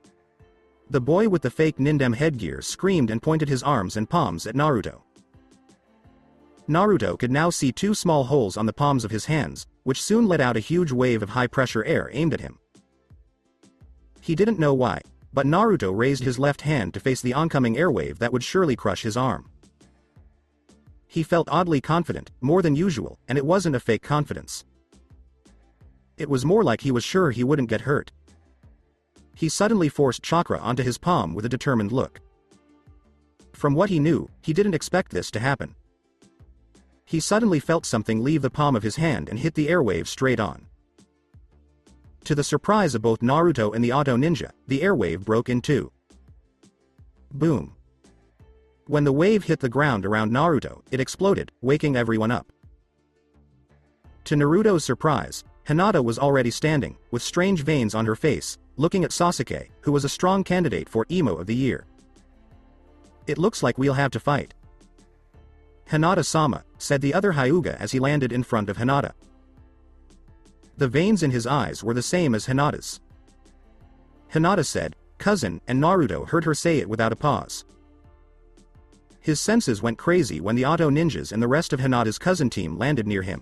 The boy with the fake Nindem headgear screamed and pointed his arms and palms at Naruto. Naruto could now see two small holes on the palms of his hands, which soon let out a huge wave of high-pressure air aimed at him. He didn't know why, but Naruto raised his left hand to face the oncoming airwave that would surely crush his arm. He felt oddly confident, more than usual, and it wasn't a fake confidence. It was more like he was sure he wouldn't get hurt. He suddenly forced chakra onto his palm with a determined look. From what he knew, he didn't expect this to happen. He suddenly felt something leave the palm of his hand and hit the airwave straight on. To the surprise of both Naruto and the Auto Ninja, the airwave broke in two. Boom. When the wave hit the ground around Naruto, it exploded, waking everyone up. To Naruto's surprise, Hinata was already standing, with strange veins on her face, looking at Sasuke, who was a strong candidate for Emo of the Year. It looks like we'll have to fight. Hinata-sama, said the other Hyuga as he landed in front of Hinata. The veins in his eyes were the same as Hinata's. Hinata said, "Cousin," and Naruto heard her say it without a pause. His senses went crazy when the Auto Ninjas and the rest of Hinata's cousin team landed near him.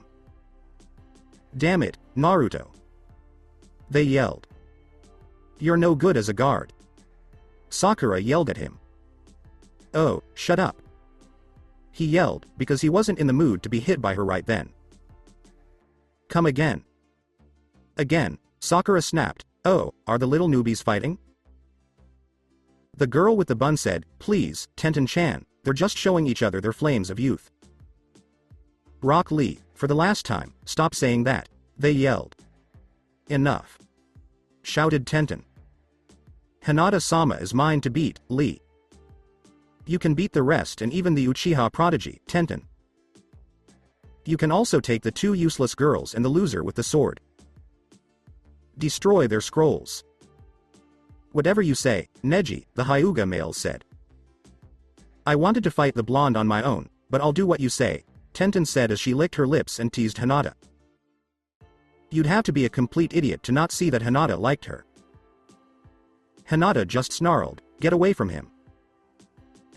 "Damn it, Naruto!" they yelled. "You're no good as a guard." Sakura yelled at him. "Oh, shut up," he yelled, because he wasn't in the mood to be hit by her right then. "Come again." Again, Sakura snapped. "Oh, are the little newbies fighting?" The girl with the bun said, "Please, Tenten-chan, they're just showing each other their flames of youth." "Rock Lee, for the last time, stop saying that," they yelled. "Enough," shouted Tenten. "Hinata-sama is mine to beat, Lee. You can beat the rest and even the Uchiha prodigy, Tenten. You can also take the two useless girls and the loser with the sword. Destroy their scrolls." "Whatever you say, Neji," the Hyuga male said. "I wanted to fight the blonde on my own, but I'll do what you say," Tenten said as she licked her lips and teased Hinata. You'd have to be a complete idiot to not see that Hinata liked her. Hinata just snarled, "Get away from him."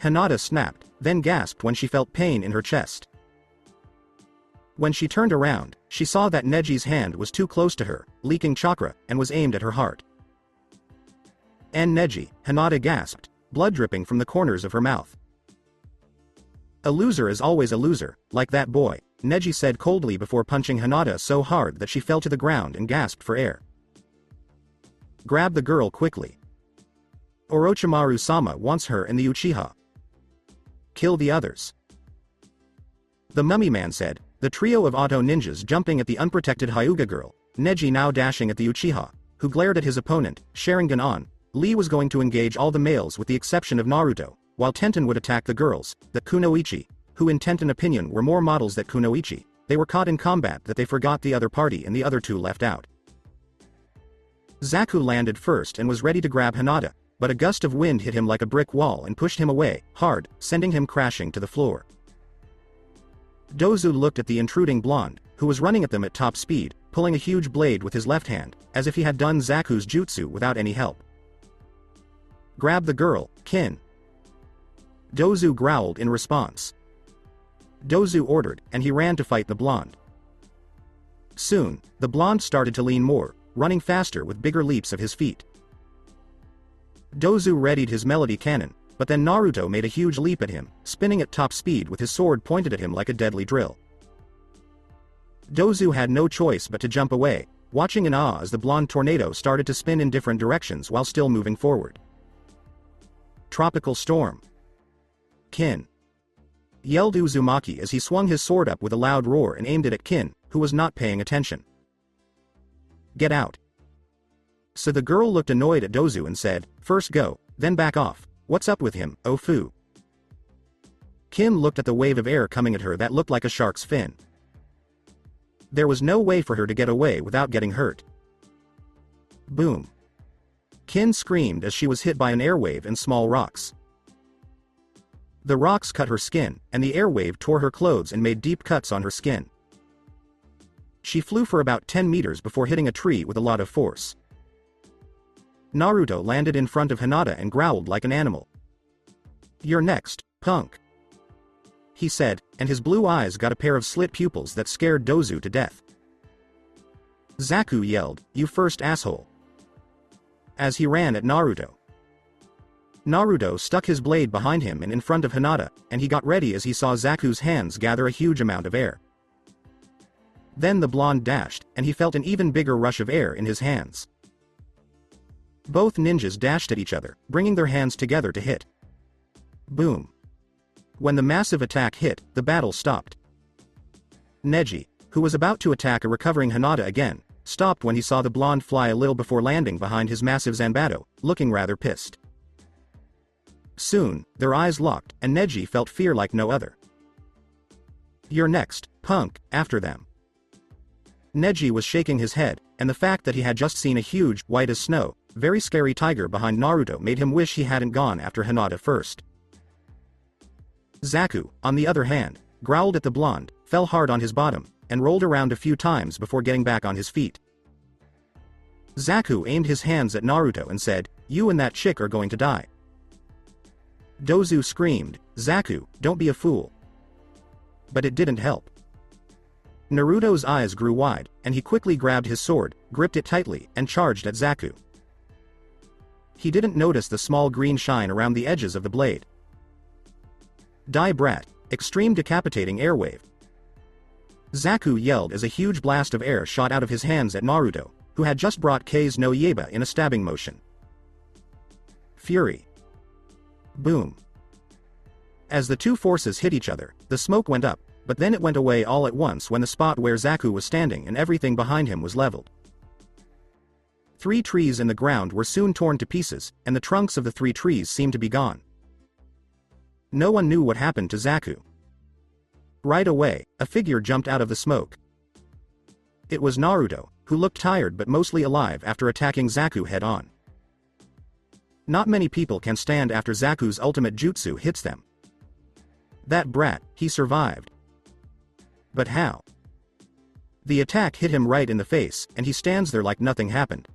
Hinata snapped, then gasped when she felt pain in her chest. When she turned around, she saw that Neji's hand was too close to her, leaking chakra, and was aimed at her heart. "And Neji," Hinata gasped, blood dripping from the corners of her mouth. "A loser is always a loser, like that boy," Neji said coldly before punching Hinata so hard that she fell to the ground and gasped for air. "Grab the girl quickly. Orochimaru-sama wants her and the Uchiha. Kill the others." The mummy man said, the trio of Auto Ninjas jumping at the unprotected Hyuga girl, Neji now dashing at the Uchiha, who glared at his opponent, Sharingan on. Lee was going to engage all the males with the exception of Naruto, while Tenten would attack the girls, the Kunoichi, who in Tenten opinion were more models than Kunoichi. They were caught in combat that they forgot the other party and the other two left out. Zaku landed first and was ready to grab Hinata, but a gust of wind hit him like a brick wall and pushed him away, hard, sending him crashing to the floor. Dozu looked at the intruding blonde, who was running at them at top speed, pulling a huge blade with his left hand, as if he had done Zaku's jutsu without any help. "Grab the girl, Kin." Dozu growled in response. Dozu ordered, and he ran to fight the blonde. Soon, the blonde started to lean more, running faster with bigger leaps of his feet. Dozu readied his melody cannon, but then Naruto made a huge leap at him, spinning at top speed with his sword pointed at him like a deadly drill. Dozu had no choice but to jump away, watching in awe as the blonde tornado started to spin in different directions while still moving forward. "Tropical storm. Kin!" yelled Uzumaki as he swung his sword up with a loud roar and aimed it at Kin, who was not paying attention. "Get out." So the girl looked annoyed at Dozu and said, "First go, then back off. What's up with him, oh fu?" Kin looked at the wave of air coming at her that looked like a shark's fin. There was no way for her to get away without getting hurt. Boom. Kin screamed as she was hit by an airwave and small rocks. The rocks cut her skin, and the airwave tore her clothes and made deep cuts on her skin. She flew for about 10 meters before hitting a tree with a lot of force. Naruto landed in front of Hinata and growled like an animal. "You're next, punk," he said, and his blue eyes got a pair of slit pupils that scared Dozu to death. Zaku yelled, "You first, asshole," as he ran at Naruto. Naruto stuck his blade behind him and in front of Hinata, and he got ready as he saw Zaku's hands gather a huge amount of air. Then the blonde dashed, and he felt an even bigger rush of air in his hands. Both ninjas dashed at each other, bringing their hands together to hit. Boom. When the massive attack hit, the battle stopped. Neji, who was about to attack a recovering Hinata again, stopped when he saw the blonde fly a little before landing behind his massive Zanbato, looking rather pissed. Soon, their eyes locked, and Neji felt fear like no other. "You're next, punk," after them. Neji was shaking his head, and the fact that he had just seen a huge, white as snow, very scary tiger behind Naruto made him wish he hadn't gone after Hinata first. Zaku, on the other hand, growled at the blonde, fell hard on his bottom, and rolled around a few times before getting back on his feet. Zaku aimed his hands at Naruto and said, "You and that chick are going to die." Dozu screamed, "Zaku, don't be a fool." But it didn't help. Naruto's eyes grew wide, and he quickly grabbed his sword, gripped it tightly, and charged at Zaku. He didn't notice the small green shine around the edges of the blade. Die Brat, extreme decapitating airwave. Zaku yelled as a huge blast of air shot out of his hands at Naruto, who had just brought Kei's no Yaiba in a stabbing motion. Fury. Boom. As the two forces hit each other, the smoke went up, but then it went away all at once when the spot where Zaku was standing and everything behind him was leveled. 3 trees in the ground were soon torn to pieces, and the trunks of the 3 trees seemed to be gone. No one knew what happened to Zaku. Right away, a figure jumped out of the smoke. It was Naruto, who looked tired but mostly alive after attacking Zaku head-on. Not many people can stand after Zaku's ultimate jutsu hits them. That brat, he survived. But how? The attack hit him right in the face, and he stands there like nothing happened.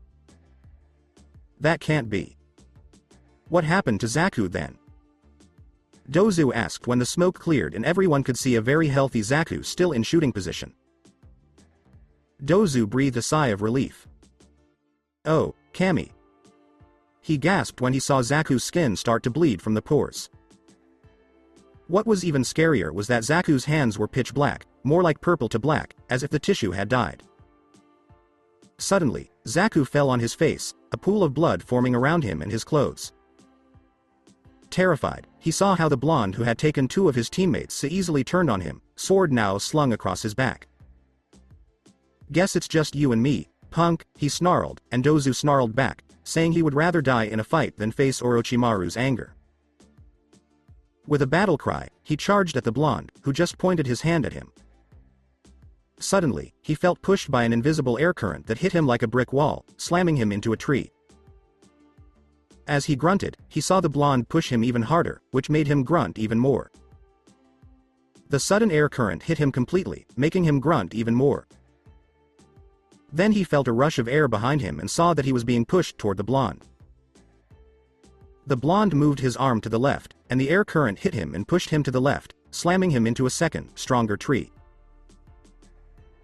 That can't be. What happened to Zaku then? Dozu asked when the smoke cleared and everyone could see a very healthy Zaku still in shooting position. Dozu breathed a sigh of relief. "Oh, Kami." He gasped when he saw Zaku's skin start to bleed from the pores. What was even scarier was that Zaku's hands were pitch black, more like purple to black, as if the tissue had died. Suddenly, Zaku fell on his face, a pool of blood forming around him and his clothes. Terrified, he saw how the blonde who had taken 2 of his teammates so easily turned on him, sword now slung across his back. "Guess it's just you and me, punk," he snarled, and Dozu snarled back, saying he would rather die in a fight than face Orochimaru's anger. With a battle cry, he charged at the blonde, who just pointed his hand at him. Suddenly, he felt pushed by an invisible air current that hit him like a brick wall, slamming him into a tree. As he grunted, he saw the blonde push him even harder, which made him grunt even more. The sudden air current hit him completely, making him grunt even more. Then he felt a rush of air behind him and saw that he was being pushed toward the blonde. The blonde moved his arm to the left, and the air current hit him and pushed him to the left, slamming him into a second, stronger tree.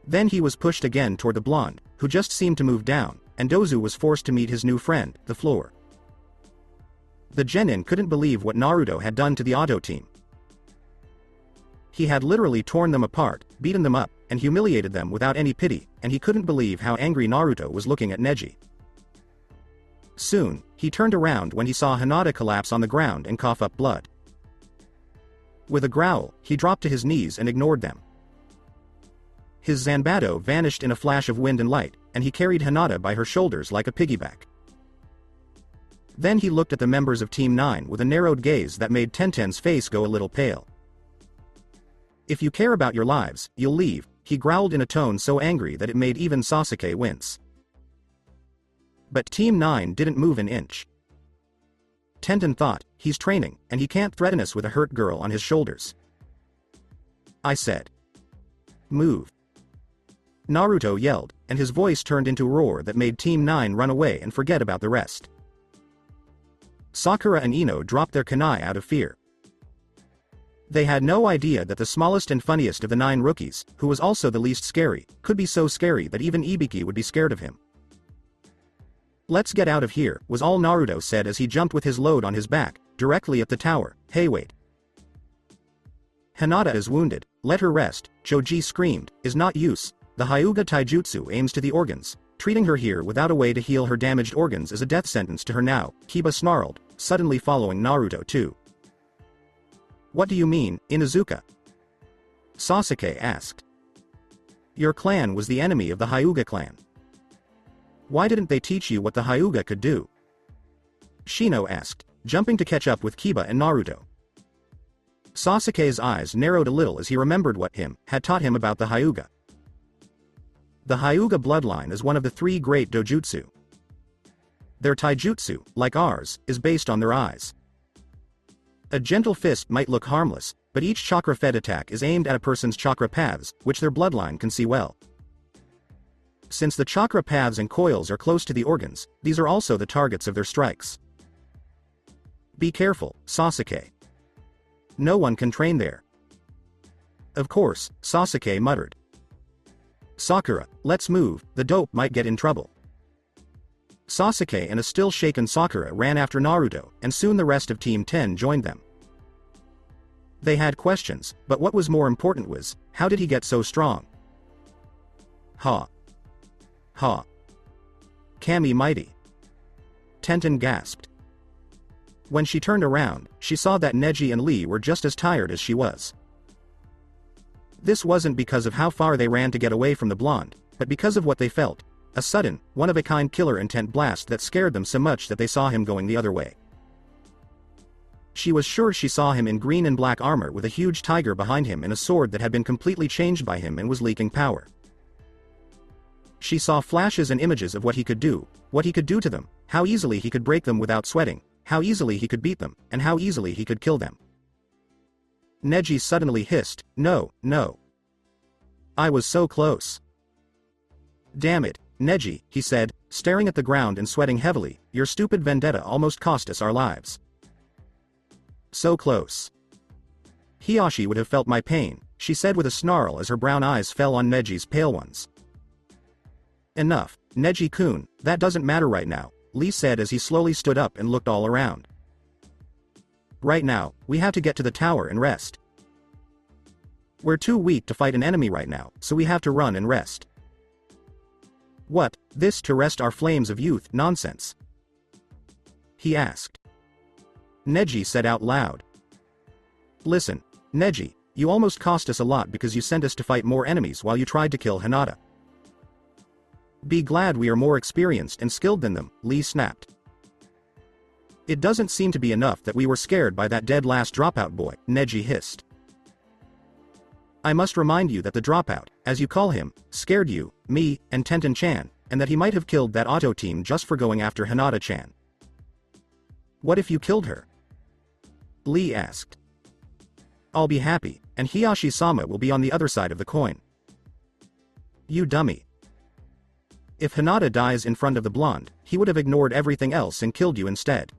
Then he was pushed again toward the blonde, who just seemed to move down, and Dozu was forced to meet his new friend, the floor. The genin couldn't believe what Naruto had done to the Auto team. He had literally torn them apart, beaten them up, and humiliated them without any pity, and he couldn't believe how angry Naruto was looking at Neji. Soon, he turned around when he saw Hinata collapse on the ground and cough up blood. With a growl, he dropped to his knees and ignored them. His Zanbato vanished in a flash of wind and light, and he carried Hinata by her shoulders like a piggyback. Then he looked at the members of Team 9 with a narrowed gaze that made Tenten's face go a little pale. "If you care about your lives, you'll leave," he growled in a tone so angry that it made even Sasuke wince. But Team 9 didn't move an inch. Tenten thought, "He's training, and he can't threaten us with a hurt girl on his shoulders." I said, "Move." Naruto yelled, and his voice turned into a roar that made Team 9 run away and forget about the rest. Sakura and Ino dropped their kunai out of fear. They had no idea that the smallest and funniest of the 9 rookies, who was also the least scary, could be so scary that even Ibiki would be scared of him. "Let's get out of here," was all Naruto said as he jumped with his load on his back, directly at the tower. "Hey, wait. Hinata is wounded, let her rest," Choji screamed, "is not use. The Hyuga Taijutsu aims to the organs. Treating her here without a way to heal her damaged organs is a death sentence to her now," Kiba snarled, suddenly following Naruto too. "What do you mean, Inuzuka?" Sasuke asked. "Your clan was the enemy of the Hyuga clan. Why didn't they teach you what the Hyuga could do?" Shino asked, jumping to catch up with Kiba and Naruto. Sasuke's eyes narrowed a little as he remembered what him had taught him about the Hyuga. The Hyuga bloodline is one of the 3 great dojutsu. Their taijutsu, like ours, is based on their eyes. A gentle fist might look harmless, but each chakra-fed attack is aimed at a person's chakra paths, which their bloodline can see well. Since the chakra paths and coils are close to the organs, these are also the targets of their strikes. Be careful, Sasuke. No one can train there. Of course, Sasuke muttered. Sakura, let's move, the dope might get in trouble. Sasuke and a still shaken Sakura ran after Naruto, and soon the rest of Team 10 joined them. They had questions, but what was more important was, how did he get so strong? Ha. Ha. Kami mighty. Tenten gasped. When she turned around, she saw that Neji and Lee were just as tired as she was. This wasn't because of how far they ran to get away from the blonde, but because of what they felt, a sudden, one-of-a-kind killer intent blast that scared them so much that they saw him going the other way. She was sure she saw him in green and black armor with a huge tiger behind him and a sword that had been completely changed by him and was leaking power. She saw flashes and images of what he could do to them, how easily he could break them without sweating, how easily he could beat them, and how easily he could kill them. Neji suddenly hissed, "No, no. I was so close." "Damn it, Neji," he said, staring at the ground and sweating heavily, "your stupid vendetta almost cost us our lives." So close. Hiyashi would have felt my pain, she said with a snarl as her brown eyes fell on Neji's pale ones. Enough, Neji-kun, that doesn't matter right now, Lee said as he slowly stood up and looked all around. Right now, we have to get to the tower and rest. We're too weak to fight an enemy right now, so we have to run and rest. What, this to rest our flames of youth nonsense? He asked. Neji said out loud. Listen, Neji, you almost cost us a lot because you sent us to fight more enemies while you tried to kill Hinata. Be glad we are more experienced and skilled than them, Lee snapped. It doesn't seem to be enough that we were scared by that dead last dropout boy, Neji hissed. I must remind you that the dropout, as you call him, scared you, me, and Tenten-chan, and that he might have killed that auto team just for going after Hinata-chan. What if you killed her? Lee asked. I'll be happy, and Hiyashi-sama will be on the other side of the coin. You dummy. If Hinata dies in front of the blonde, he would have ignored everything else and killed you instead.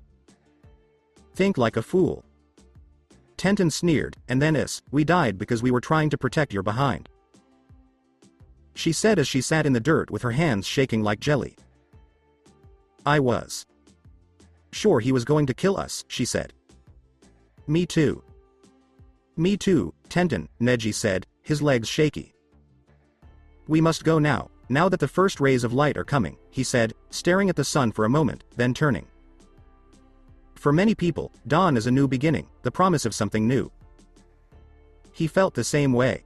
Think like a fool. Tenten sneered, and then we died because we were trying to protect your behind. She said as she sat in the dirt with her hands shaking like jelly. I was. Sure he was going to kill us, she said. Me too. Me too, Tenten, Neji said, his legs shaky. We must go now that the first rays of light are coming, he said, staring at the sun for a moment, then turning. For many people, dawn is a new beginning, the promise of something new. He felt the same way.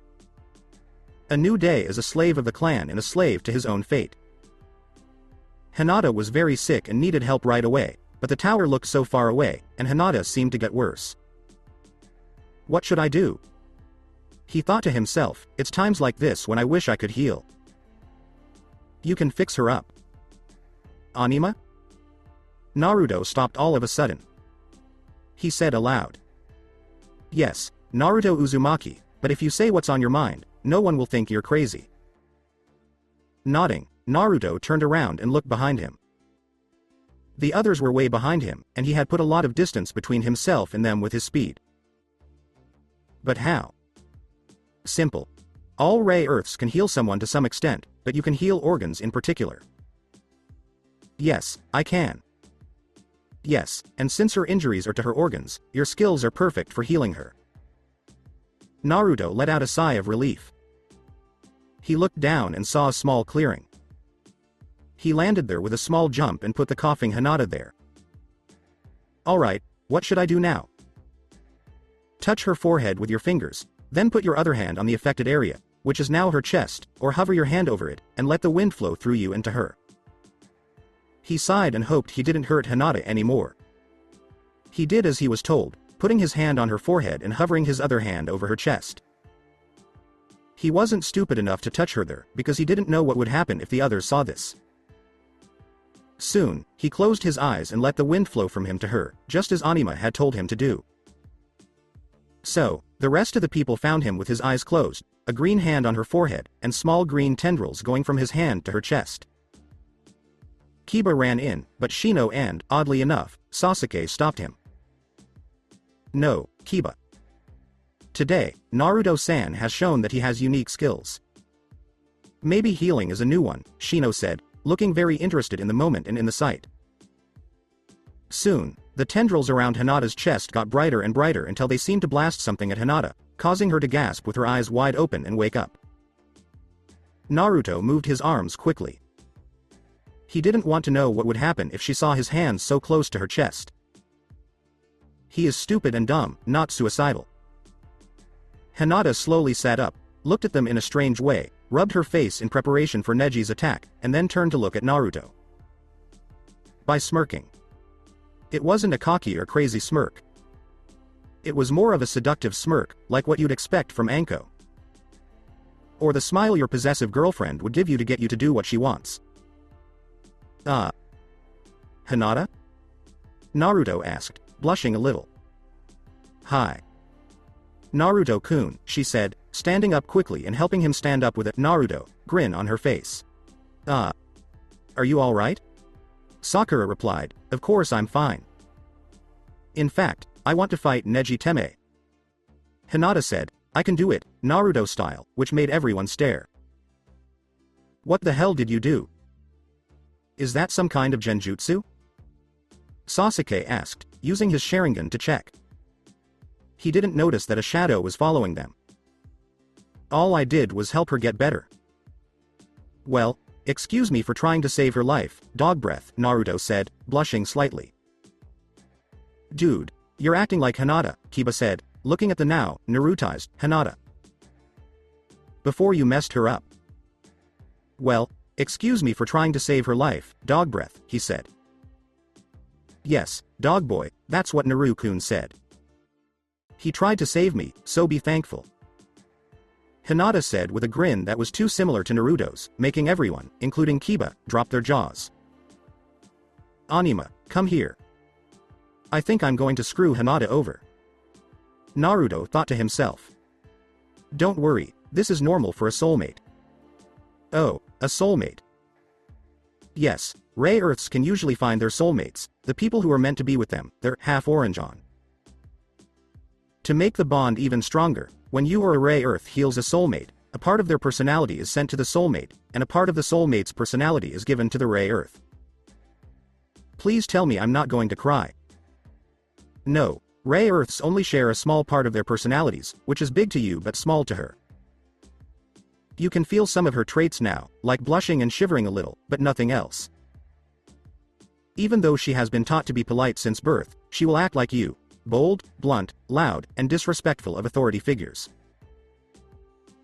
A new day as a slave of the clan and a slave to his own fate. Hinata was very sick and needed help right away, but the tower looked so far away, and Hinata seemed to get worse. What should I do? He thought to himself, it's times like this when I wish I could heal. You can fix her up. Anima? Naruto stopped all of a sudden. He said aloud. Yes, Naruto Uzumaki, but if you say what's on your mind, no one will think you're crazy. Nodding, Naruto turned around and looked behind him. The others were way behind him, and he had put a lot of distance between himself and them with his speed. But how? Simple. All Rayearths can heal someone to some extent, but you can heal organs in particular. Yes, I can. Yes, and since her injuries are to her organs, your skills are perfect for healing her. Naruto let out a sigh of relief. He looked down and saw a small clearing. He landed there with a small jump and put the coughing Hinata there. Alright, what should I do now? Touch her forehead with your fingers, then put your other hand on the affected area, which is now her chest, or hover your hand over it, and let the wind flow through you into her. He sighed and hoped he didn't hurt Hinata anymore. He did as he was told, putting his hand on her forehead and hovering his other hand over her chest. He wasn't stupid enough to touch her there, because he didn't know what would happen if the others saw this. Soon, he closed his eyes and let the wind flow from him to her, just as Anima had told him to do. So, the rest of the people found him with his eyes closed, a green hand on her forehead, and small green tendrils going from his hand to her chest. Kiba ran in, but Shino and, oddly enough, Sasuke stopped him. No, Kiba. Today, Naruto-san has shown that he has unique skills. Maybe healing is a new one, Shino said, looking very interested in the moment and in the sight. Soon, the tendrils around Hinata's chest got brighter and brighter until they seemed to blast something at Hinata, causing her to gasp with her eyes wide open and wake up. Naruto moved his arms quickly. He didn't want to know what would happen if she saw his hands so close to her chest. He is stupid and dumb, not suicidal. Hinata slowly sat up, looked at them in a strange way, rubbed her face in preparation for Neji's attack, and then turned to look at Naruto. By smirking. It wasn't a cocky or crazy smirk. It was more of a seductive smirk, like what you'd expect from Anko. Or the smile your possessive girlfriend would give you to get you to do what she wants. Hinata? Naruto asked, blushing a little. Hi. Naruto-kun, she said, standing up quickly and helping him stand up with a Naruto grin on her face. Are you alright? Sakura replied, of course I'm fine. In fact, I want to fight Neji Teme. Hinata said, I can do it, Naruto style, which made everyone stare. What the hell did you do? Is that some kind of genjutsu? Sasuke asked, using his Sharingan to check. He didn't notice that a shadow was following them. All I did was help her get better. Well, excuse me for trying to save her life, dog breath, Naruto said, blushing slightly. Dude, you're acting like Hinata, Kiba said, looking at the now Narutized Hinata. Before you messed her up. Well, excuse me for trying to save her life, dog breath, he said. Yes, dog boy, that's what Naru-kun said. He tried to save me, so be thankful. Hinata said with a grin that was too similar to Naruto's, making everyone, including Kiba, drop their jaws. Anima, come here. I think I'm going to screw Hinata over. Naruto thought to himself. Don't worry, this is normal for a soulmate. Oh, a soulmate. Yes, Rayearths can usually find their soulmates, the people who are meant to be with them, they're half orange on. To make the bond even stronger, when you or a Rayearth heals a soulmate, a part of their personality is sent to the soulmate, and a part of the soulmate's personality is given to the Rayearth. Please tell me I'm not going to cry. No, Rayearths only share a small part of their personalities, which is big to you but small to her. You can feel some of her traits now, like blushing and shivering a little, but nothing else. Even though she has been taught to be polite since birth, she will act like you, bold, blunt, loud, and disrespectful of authority figures.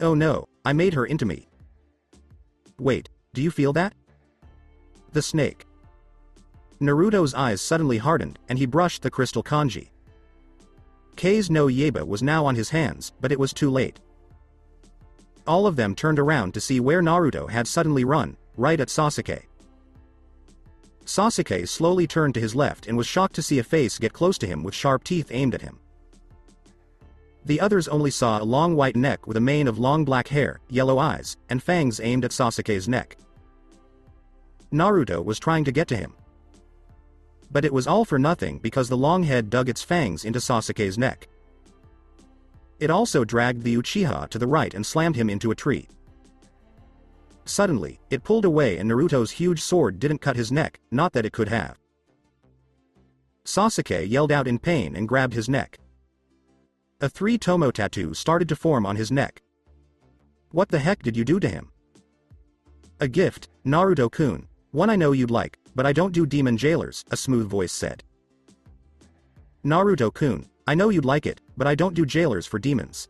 Oh no, I made her into me. Wait, do you feel that? The snake. Naruto's eyes suddenly hardened, and he brushed the crystal kanji. Kei's no Yaiba was now on his hands, but it was too late. All of them turned around to see where Naruto had suddenly run, right at Sasuke. Sasuke slowly turned to his left and was shocked to see a face get close to him with sharp teeth aimed at him. The others only saw a long white neck with a mane of long black hair, yellow eyes, and fangs aimed at Sasuke's neck. Naruto was trying to get to him. But it was all for nothing because the long head dug its fangs into Sasuke's neck. It also dragged the Uchiha to the right and slammed him into a tree. Suddenly, it pulled away and Naruto's huge sword didn't cut his neck, not that it could have. Sasuke yelled out in pain and grabbed his neck. A 3-tomo tattoo started to form on his neck. What the heck did you do to him? A gift, Naruto-kun, one I know you'd like, but I don't do demon jailers, a smooth voice said. Naruto-kun, I know you'd like it, but I don't do jailers for demons.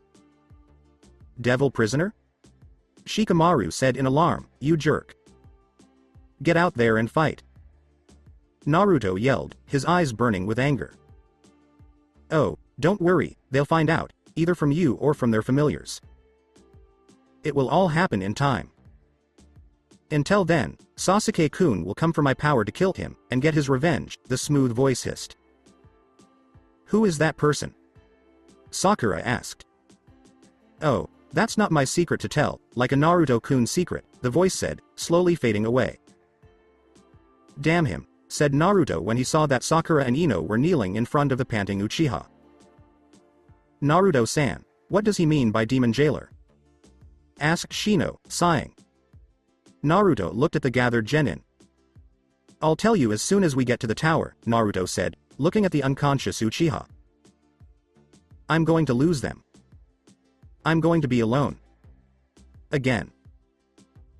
Devil prisoner? Shikamaru said in alarm, you jerk. Get out there and fight. Naruto yelled, his eyes burning with anger. Oh, don't worry, they'll find out, either from you or from their familiars. It will all happen in time. Until then, Sasuke-kun will come for my power to kill him, and get his revenge, the smooth voice hissed. Who is that person? Sakura asked. Oh, that's not my secret to tell, like a Naruto-kun secret, the voice said, slowly fading away. Damn him, said Naruto when he saw that Sakura and Ino were kneeling in front of the panting Uchiha. Naruto-san, what does he mean by demon jailer? Asked Shino, sighing. Naruto looked at the gathered genin. I'll tell you as soon as we get to the tower, Naruto said, looking at the unconscious Uchiha. I'm going to lose them. I'm going to be alone. Again.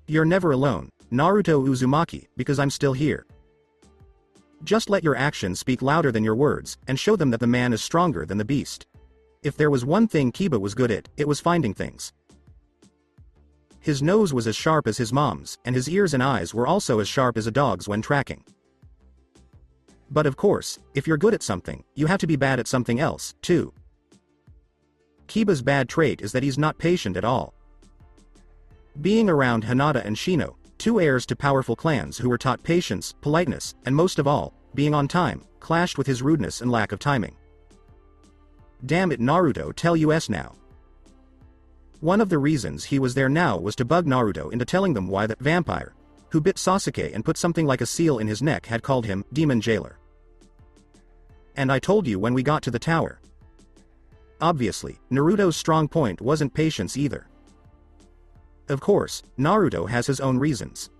You're never alone, Naruto Uzumaki, because I'm still here. Just let your actions speak louder than your words, and show them that the man is stronger than the beast. If there was one thing Kiba was good at, it was finding things. His nose was as sharp as his mom's, and his ears and eyes were also as sharp as a dog's when tracking. But of course, if you're good at something, you have to be bad at something else, too. Kiba's bad trait is that he's not patient at all. Being around Hinata and Shino, two heirs to powerful clans who were taught patience, politeness, and most of all, being on time, clashed with his rudeness and lack of timing. Damn it, Naruto, tell us now. One of the reasons he was there now was to bug Naruto into telling them why that vampire, who bit Sasuke and put something like a seal in his neck, had called him demon jailer. And I told you when we got to the tower. Obviously, Naruto's strong point wasn't patience either. Of course, Naruto has his own reasons.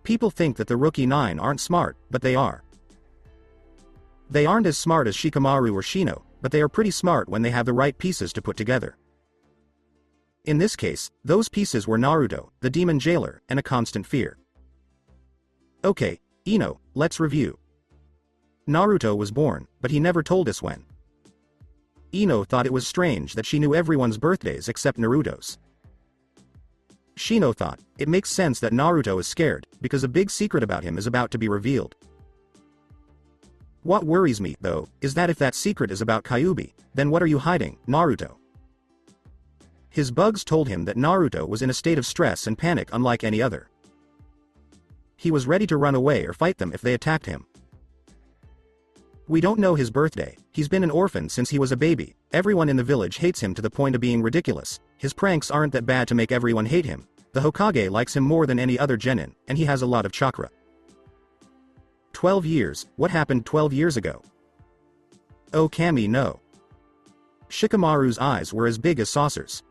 People think that the Rookie 9 aren't smart, but they are. They aren't as smart as Shikamaru or Shino, but they are pretty smart when they have the right pieces to put together. In this case, those pieces were Naruto, the demon jailer, and a constant fear. Okay, Ino, let's review. Naruto was born, but he never told us when. Ino thought it was strange that she knew everyone's birthdays except Naruto's. Shino thought, it makes sense that Naruto is scared, because a big secret about him is about to be revealed. What worries me, though, is that if that secret is about Kyuubi, then what are you hiding, Naruto? His bugs told him that Naruto was in a state of stress and panic unlike any other. He was ready to run away or fight them if they attacked him. We don't know his birthday, he's been an orphan since he was a baby, everyone in the village hates him to the point of being ridiculous, his pranks aren't that bad to make everyone hate him, the Hokage likes him more than any other genin, and he has a lot of chakra. 12 years, what happened 12 years ago? Oh Kami, no. Shikamaru's eyes were as big as saucers.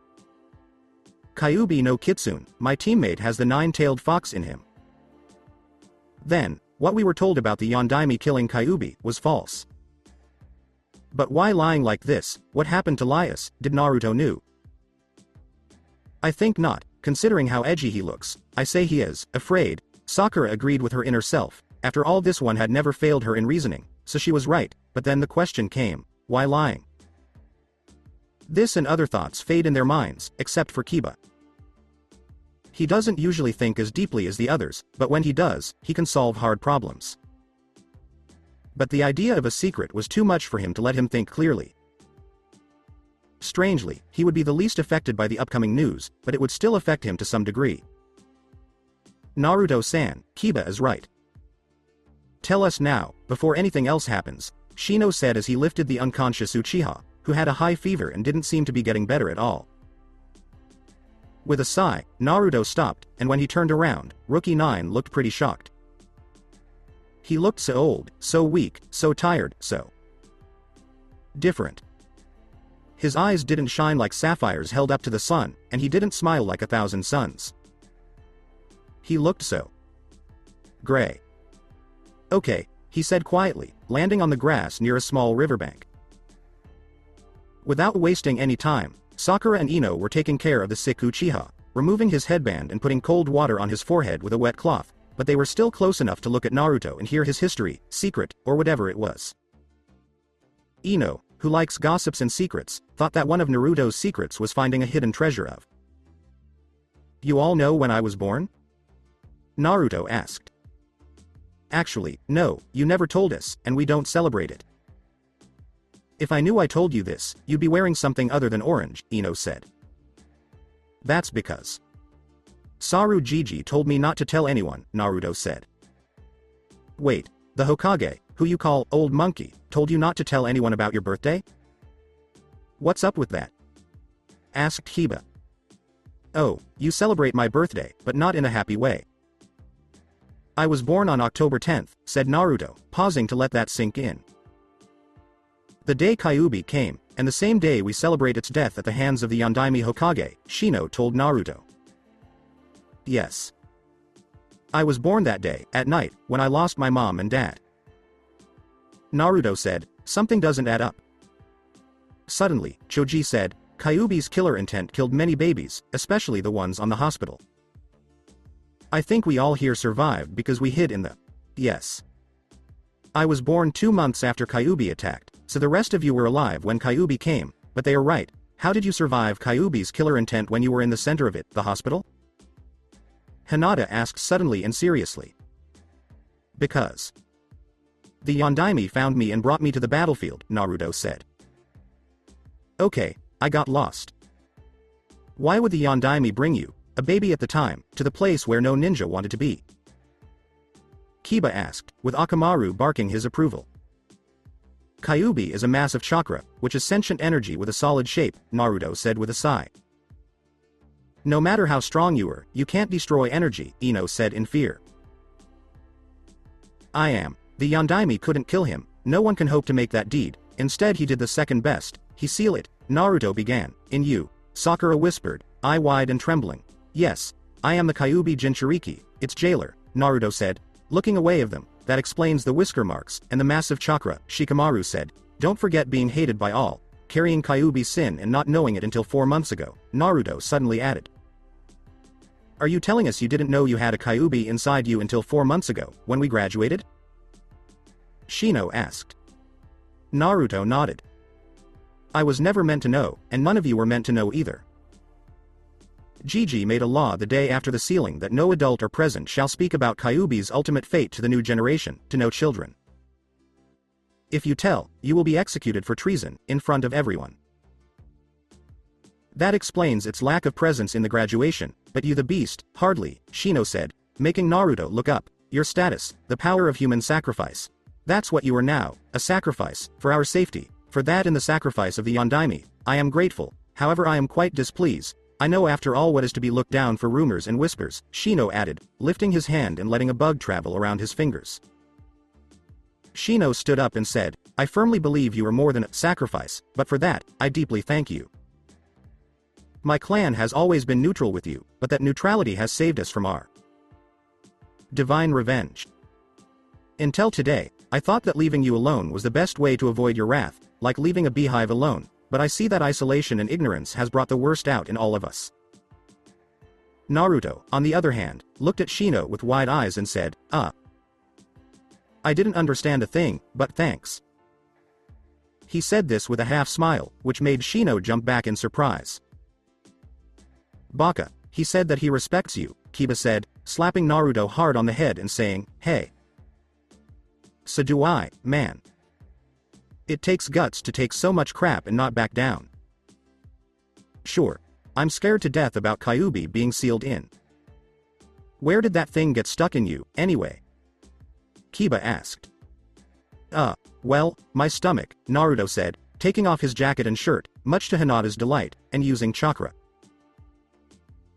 Kyuubi no Kitsune, my teammate has the nine-tailed fox in him. Then, what we were told about the Yondaime killing Kyuubi was false. But why lying like this? What happened to Lias? Did Naruto knew? I think not, considering how edgy he looks. I say he is afraid. Sakura agreed with her inner self. After all, this one had never failed her in reasoning, so she was right, but then the question came, why lying? This and other thoughts fade in their minds, except for Kiba. He doesn't usually think as deeply as the others, but when he does, he can solve hard problems. But the idea of a secret was too much for him to let him think clearly. Strangely, he would be the least affected by the upcoming news, but it would still affect him to some degree. Naruto-san, Kiba is right. Tell us now, before anything else happens, Shino said as he lifted the unconscious Uchiha, who had a high fever and didn't seem to be getting better at all. With a sigh, Naruto stopped, and when he turned around, Rookie 9 looked pretty shocked. He looked so old, so weak, so tired, so different. His eyes didn't shine like sapphires held up to the sun, and he didn't smile like 1,000 suns. He looked so gray. Okay, he said quietly, landing on the grass near a small riverbank. Without wasting any time, Sakura and Ino were taking care of the sick Uchiha, removing his headband and putting cold water on his forehead with a wet cloth, but they were still close enough to look at Naruto and hear his history, secret, or whatever it was. Ino, who likes gossips and secrets, thought that one of Naruto's secrets was finding a hidden treasure of. You all know when I was born? Naruto asked. Actually, no, you never told us, and we don't celebrate it. If I knew I told you this, you'd be wearing something other than orange, Ino said. That's because Saru Jiji told me not to tell anyone, Naruto said. Wait, the Hokage, who you call Old Monkey, told you not to tell anyone about your birthday? What's up with that? Asked Kiba. Oh, you celebrate my birthday, but not in a happy way. I was born on October 10th, said Naruto, pausing to let that sink in. The day Kyuubi came, and the same day we celebrate its death at the hands of the Yondaime Hokage, Shino told Naruto. Yes. I was born that day, at night, when I lost my mom and dad. Naruto said, something doesn't add up. Suddenly, Choji said, Kyuubi's killer intent killed many babies, especially the ones on the hospital. I think we all here survived because we hid in the... Yes. I was born 2 months after Kyuubi attacked, so the rest of you were alive when Kyuubi came, but they are right. How did you survive Kyuubi's killer intent when you were in the center of it, the hospital? Hinata asked suddenly and seriously. Because. The Yondaime found me and brought me to the battlefield, Naruto said. Okay, I got lost. Why would the Yondaime bring you, a baby at the time, to the place where no ninja wanted to be? Kiba asked, with Akamaru barking his approval. Kyuubi is a mass of chakra, which is sentient energy with a solid shape, Naruto said with a sigh. No matter how strong you are, you can't destroy energy, Ino said in fear. I am. The Yondaime couldn't kill him, no one can hope to make that deed, instead he did the second best, he seal it, Naruto began, in you, Sakura whispered, eye wide and trembling. Yes, I am the Kyuubi Jinchuriki, its jailer, Naruto said, looking away of them, that explains the whisker marks, and the massive chakra, Shikamaru said, don't forget being hated by all, carrying Kyuubi's sin and not knowing it until 4 months ago, Naruto suddenly added. Are you telling us you didn't know you had a Kyuubi inside you until 4 months ago, when we graduated? Shino asked. Naruto nodded. I was never meant to know, and none of you were meant to know either. Gigi made a law the day after the sealing that no adult or present shall speak about Kyuubi's ultimate fate to the new generation, to no children. If you tell, you will be executed for treason, in front of everyone. That explains its lack of presence in the graduation, but you the beast, hardly, Shino said, making Naruto look up, your status, the power of human sacrifice. That's what you are now, a sacrifice, for our safety, for that and the sacrifice of the Yondaime, I am grateful, however I am quite displeased. I know after all what is to be looked down for rumors and whispers, Shino added, lifting his hand and letting a bug travel around his fingers. Shino stood up and said, I firmly believe you are more than a sacrifice, but for that, I deeply thank you. My clan has always been neutral with you, but that neutrality has saved us from our divine revenge. Until today, I thought that leaving you alone was the best way to avoid your wrath, like leaving a beehive alone, but I see that isolation and ignorance has brought the worst out in all of us. Naruto, on the other hand, looked at Shino with wide eyes and said, I didn't understand a thing, but thanks. He said this with a half smile, which made Shino jump back in surprise. Baka, he said that he respects you, Kiba said, slapping Naruto hard on the head and saying, hey. So do I, man. It takes guts to take so much crap and not back down. Sure. I'm scared to death about Kyuubi being sealed in. Where did that thing get stuck in you, anyway? Kiba asked. Well, my stomach, Naruto said, taking off his jacket and shirt, much to Hinata's delight, and using chakra.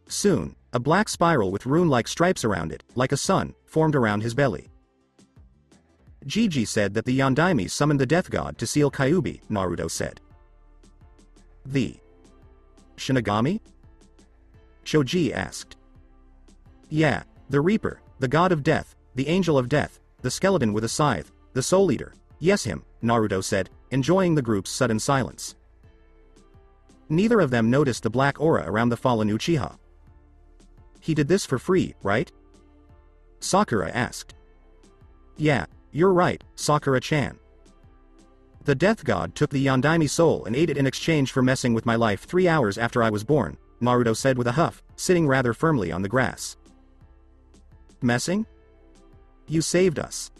Soon, a black spiral with rune-like stripes around it, like a sun, formed around his belly. Gigi said that the Yondaime summoned the death god to seal Kyuubi, Naruto said. The Shinigami? Choji asked. Yeah, the Reaper, the god of death, the angel of death, the skeleton with a scythe, the soul eater. Yes, him, Naruto said, enjoying the group's sudden silence. Neither of them noticed the black aura around the fallen Uchiha. He did this for free, right? Sakura asked. Yeah, you're right, Sakura-chan. The death god took the Yondaime soul and ate it in exchange for messing with my life 3 hours after I was born, Naruto said with a huff, sitting rather firmly on the grass. Messing? You saved us.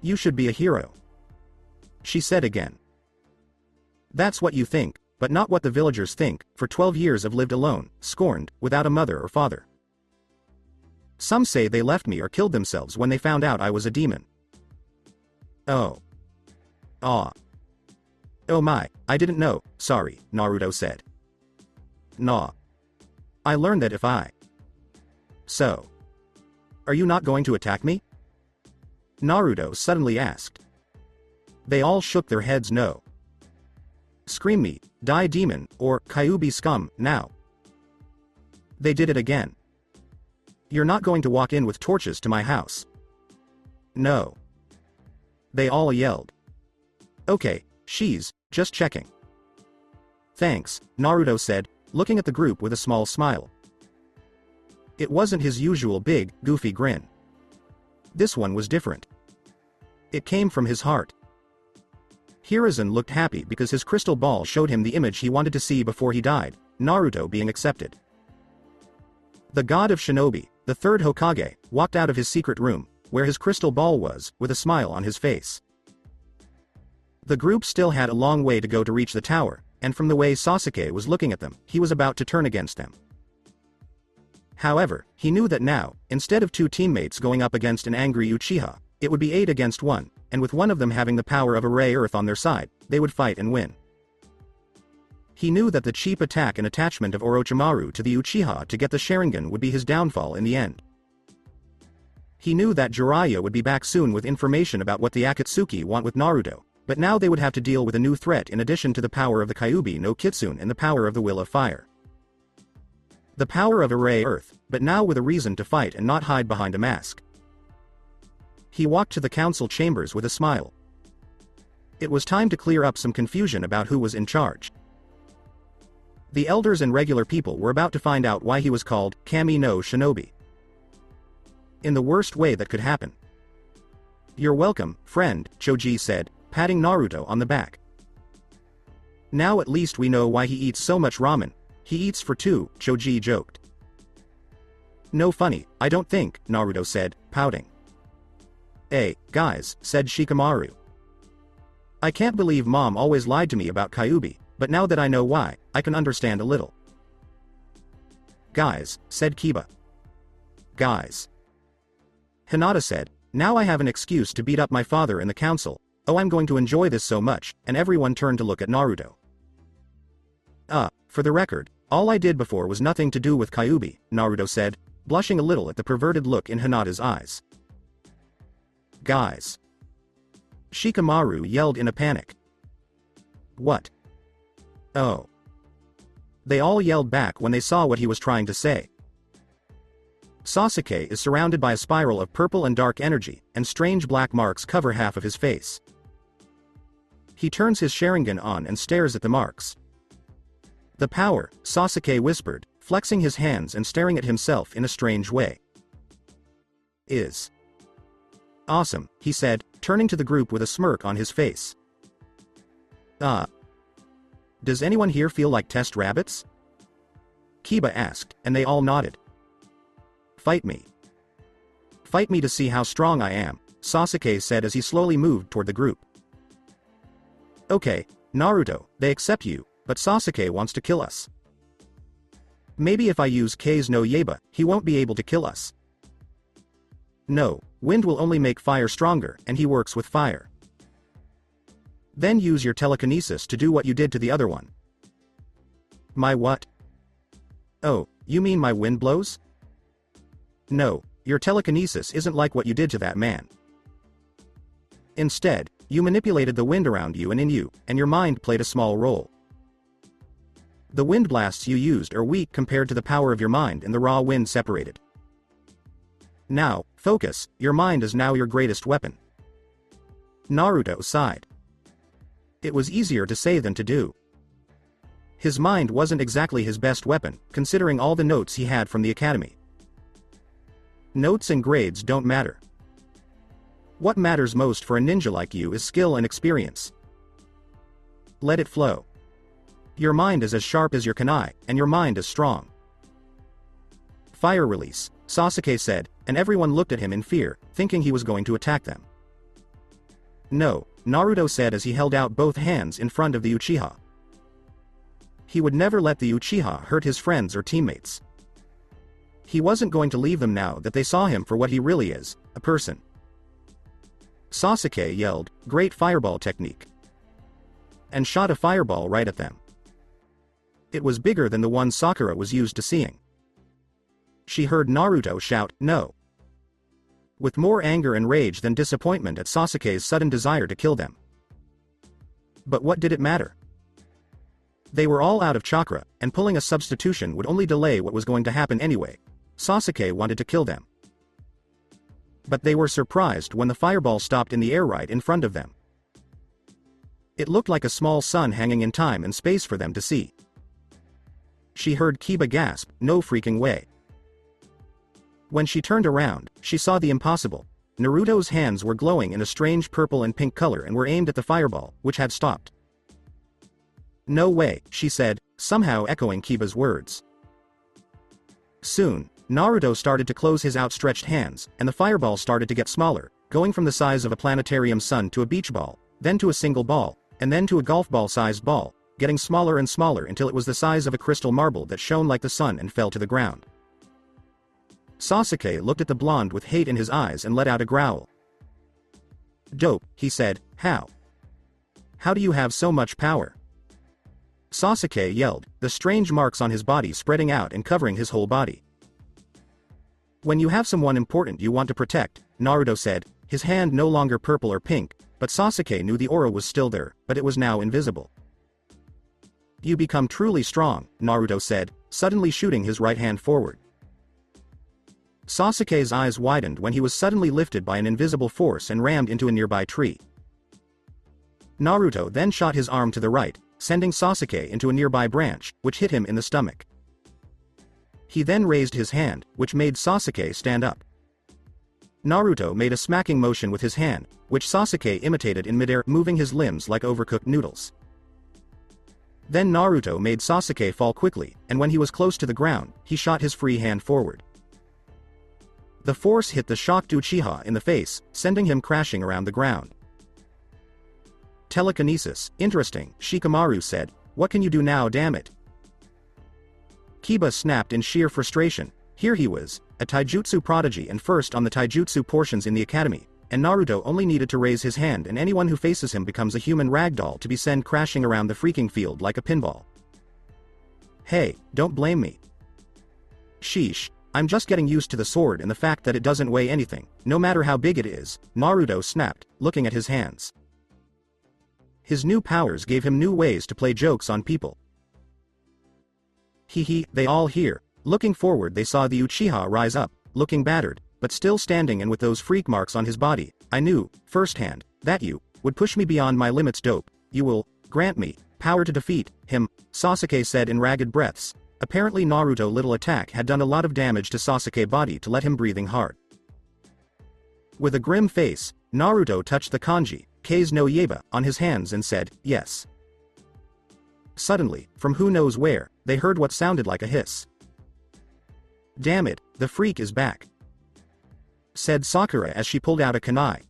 You should be a hero. She said again. That's what you think, but not what the villagers think. For 12 years I've lived alone, scorned, without a mother or father. Some say they left me or killed themselves when they found out I was a demon. Oh. Ah. Oh my, I didn't know, sorry, Naruto said. Nah. I learned that if I... So. Are you not going to attack me? Naruto suddenly asked. They all shook their heads no. scream me, die demon, or Kyuubi scum, now. They did it again. You're not going to walk in with torches to my house. No. They all yelled. Okay, she's just checking. Thanks, Naruto said, looking at the group with a small smile. It wasn't his usual big, goofy grin. This one was different. It came from his heart. Hiruzen looked happy because his crystal ball showed him the image he wanted to see before he died, Naruto being accepted. The god of shinobi, the third Hokage, walked out of his secret room, where his crystal ball was, with a smile on his face. The group still had a long way to go to reach the tower, and from the way Sasuke was looking at them, he was about to turn against them. However, he knew that now, instead of 2 teammates going up against an angry Uchiha, it would be 8 against 1, and with one of them having the power of a Rayearth on their side, they would fight and win. He knew that the cheap attack and attachment of Orochimaru to the Uchiha to get the Sharingan would be his downfall in the end. He knew that Jiraiya would be back soon with information about what the Akatsuki want with Naruto, but now they would have to deal with a new threat in addition to the power of the Kyuubi no Kitsune and the power of the Will of Fire. The power of a Rayearth, but now with a reason to fight and not hide behind a mask. He walked to the council chambers with a smile. It was time to clear up some confusion about who was in charge. The elders and regular people were about to find out why he was called Kami no Shinobi. In the worst way that could happen. You're welcome, friend, Choji said, patting Naruto on the back. Now at least we know why he eats so much ramen. He eats for 2, Choji joked. No funny, I don't think, Naruto said, pouting. Hey, guys, said Shikamaru. I can't believe Mom always lied to me about Kyuubi, but now that I know why, I can understand a little. Guys, said Kiba. Guys. Hinata said, now I have an excuse to beat up my father in the council. Oh, I'm going to enjoy this so much, and everyone turned to look at Naruto. For the record, all I did before was nothing to do with Kyuubi, Naruto said, blushing a little at the perverted look in Hinata's eyes. Guys. Shikamaru yelled in a panic. What? Oh. They all yelled back when they saw what he was trying to say. Sasuke is surrounded by a spiral of purple and dark energy, and strange black marks cover half of his face. He turns his Sharingan on and stares at the marks. The power, Sasuke whispered, flexing his hands and staring at himself in a strange way. Is awesome, he said, turning to the group with a smirk on his face. Does anyone here feel like test rabbits? Kiba asked, and they all nodded. Fight me. Fight me to see how strong I am, Sasuke said as he slowly moved toward the group. Okay, Naruto, they accept you, but Sasuke wants to kill us. Maybe if I use K's no Yaiba, he won't be able to kill us. No, wind will only make fire stronger, and he works with fire. Then use your telekinesis to do what you did to the other one. My what? Oh, you mean my wind blows? No, your telekinesis isn't like what you did to that man. Instead, you manipulated the wind around you and in you, and your mind played a small role. The wind blasts you used are weak compared to the power of your mind and the raw wind separated. Now, focus, your mind is now your greatest weapon. Naruto sighed. It was easier to say than to do. His mind wasn't exactly his best weapon, considering all the notes he had from the academy. Notes and grades don't matter. What matters most for a ninja like you is skill and experience. Let it flow. Your mind is as sharp as your kunai, and your mind is strong. Fire release, Sasuke said, and everyone looked at him in fear, thinking he was going to attack them. No, Naruto said as he held out both hands in front of the Uchiha. He would never let the Uchiha hurt his friends or teammates. He wasn't going to leave them now that they saw him for what he really is, a person. Sasuke yelled, "Great fireball technique," and shot a fireball right at them. It was bigger than the one Sakura was used to seeing. She heard Naruto shout, "No!" with more anger and rage than disappointment at Sasuke's sudden desire to kill them. But what did it matter? They were all out of chakra, and pulling a substitution would only delay what was going to happen anyway. Sasuke wanted to kill them. But they were surprised when the fireball stopped in the air right in front of them. It looked like a small sun hanging in time and space for them to see. She heard Kiba gasp, "No freaking way." When she turned around, she saw the impossible. Naruto's hands were glowing in a strange purple and pink color and were aimed at the fireball, which had stopped. "No way," she said, somehow echoing Kiba's words. Soon, Naruto started to close his outstretched hands, and the fireball started to get smaller, going from the size of a planetarium sun to a beach ball, then to a single ball, and then to a golf ball-sized ball, getting smaller and smaller until it was the size of a crystal marble that shone like the sun and fell to the ground. Sasuke looked at the blonde with hate in his eyes and let out a growl. "Dope," he said, "How? How do you have so much power?" Sasuke yelled, the strange marks on his body spreading out and covering his whole body. "When you have someone important you want to protect," Naruto said, his hand no longer purple or pink, but Sasuke knew the aura was still there, but it was now invisible. "You become truly strong," Naruto said, suddenly shooting his right hand forward. Sasuke's eyes widened when he was suddenly lifted by an invisible force and rammed into a nearby tree. Naruto then shot his arm to the right, sending Sasuke into a nearby branch, which hit him in the stomach. He then raised his hand, which made Sasuke stand up. Naruto made a smacking motion with his hand, which Sasuke imitated in midair, moving his limbs like overcooked noodles. Then Naruto made Sasuke fall quickly, and when he was close to the ground, he shot his free hand forward. The force hit the shocked Uchiha in the face, sending him crashing around the ground. "Telekinesis, interesting," Shikamaru said. "What can you do now, damn it?" Kiba snapped in sheer frustration. Here he was, a taijutsu prodigy and first on the taijutsu portions in the academy, and Naruto only needed to raise his hand and anyone who faces him becomes a human ragdoll to be sent crashing around the freaking field like a pinball. "Hey, don't blame me. Sheesh, I'm just getting used to the sword and the fact that it doesn't weigh anything, no matter how big it is," Naruto snapped, looking at his hands. His new powers gave him new ways to play jokes on people. They all here. Looking forward they saw the Uchiha rise up, looking battered, but still standing and with those freak marks on his body. "I knew, firsthand, that you would push me beyond my limits, dope. You will grant me power to defeat him," Sasuke said in ragged breaths. Apparently Naruto's little attack had done a lot of damage to Sasuke's body to let him breathing hard. With a grim face, Naruto touched the kanji, Kase no Yaiba, on his hands and said, "Yes." Suddenly, from who knows where, they heard what sounded like a hiss. "Damn it, the freak is back," said Sakura as she pulled out a kunai.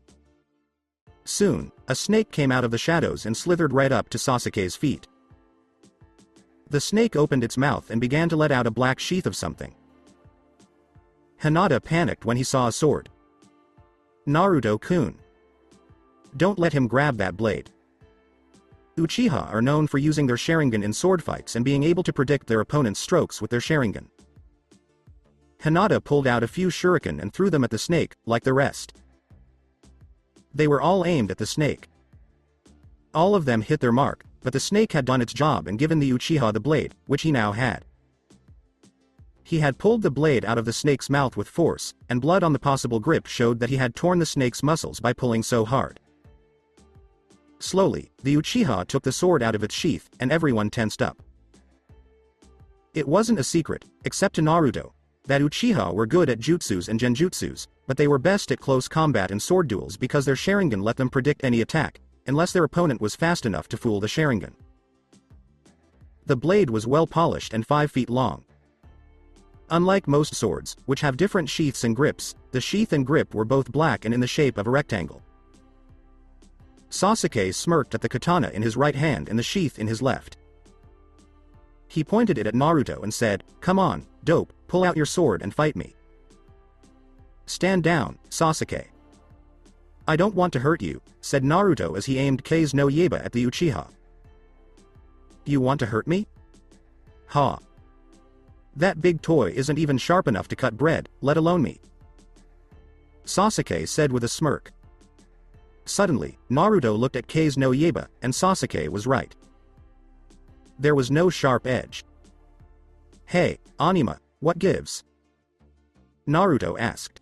Soon, a snake came out of the shadows and slithered right up to Sasuke's feet. The snake opened its mouth and began to let out a black sheath of something. Hinata panicked when he saw a sword. "Naruto-kun. Don't let him grab that blade." Uchiha are known for using their Sharingan in sword fights and being able to predict their opponent's strokes with their Sharingan. Hinata pulled out a few shuriken and threw them at the snake, like the rest. They were all aimed at the snake. All of them hit their mark, but the snake had done its job and given the Uchiha the blade, which he now had. He had pulled the blade out of the snake's mouth with force, and blood on the possible grip showed that he had torn the snake's muscles by pulling so hard. Slowly, the Uchiha took the sword out of its sheath, and everyone tensed up. It wasn't a secret, except to Naruto, that Uchiha were good at jutsus and genjutsus, but they were best at close combat and sword duels because their Sharingan let them predict any attack, unless their opponent was fast enough to fool the Sharingan. The blade was well polished and 5 feet long. Unlike most swords, which have different sheaths and grips, the sheath and grip were both black and in the shape of a rectangle. Sasuke smirked at the katana in his right hand and the sheath in his left. He pointed it at Naruto and said, "Come on, dope, pull out your sword and fight me." "Stand down, Sasuke. I don't want to hurt you," said Naruto as he aimed Kase no Yaiba at the Uchiha. "You want to hurt me? Ha. That big toy isn't even sharp enough to cut bread, let alone me," Sasuke said with a smirk. Suddenly, Naruto looked at Kase no Yaiba, and Sasuke was right. There was no sharp edge. "Hey, Anima, what gives?" Naruto asked.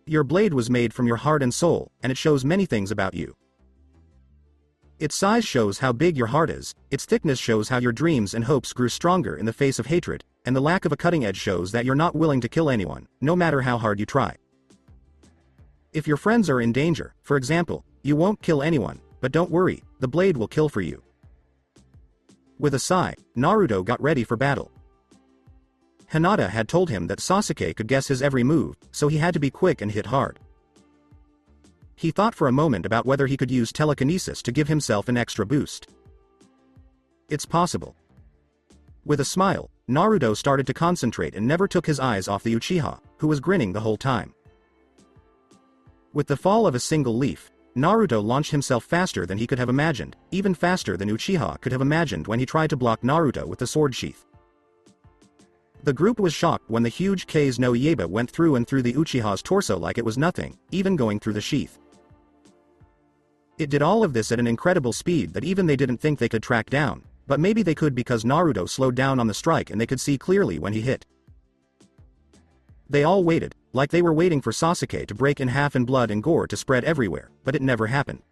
"Your blade was made from your heart and soul, and it shows many things about you. Its size shows how big your heart is, its thickness shows how your dreams and hopes grew stronger in the face of hatred, and the lack of a cutting edge shows that you're not willing to kill anyone, no matter how hard you try. If your friends are in danger, for example, you won't kill anyone, but don't worry, the blade will kill for you." With a sigh, Naruto got ready for battle. Hinata had told him that Sasuke could guess his every move, so he had to be quick and hit hard. He thought for a moment about whether he could use telekinesis to give himself an extra boost. It's possible. With a smile, Naruto started to concentrate and never took his eyes off the Uchiha, who was grinning the whole time. With the fall of a single leaf, Naruto launched himself faster than he could have imagined, even faster than Uchiha could have imagined when he tried to block Naruto with the sword sheath. The group was shocked when the huge Kase no Yaiba went through and through the Uchiha's torso like it was nothing, even going through the sheath. It did all of this at an incredible speed that even they didn't think they could track down, but maybe they could because Naruto slowed down on the strike and they could see clearly when he hit. They all waited, like they were waiting for Sasuke to break in half and blood and gore to spread everywhere, but it never happened.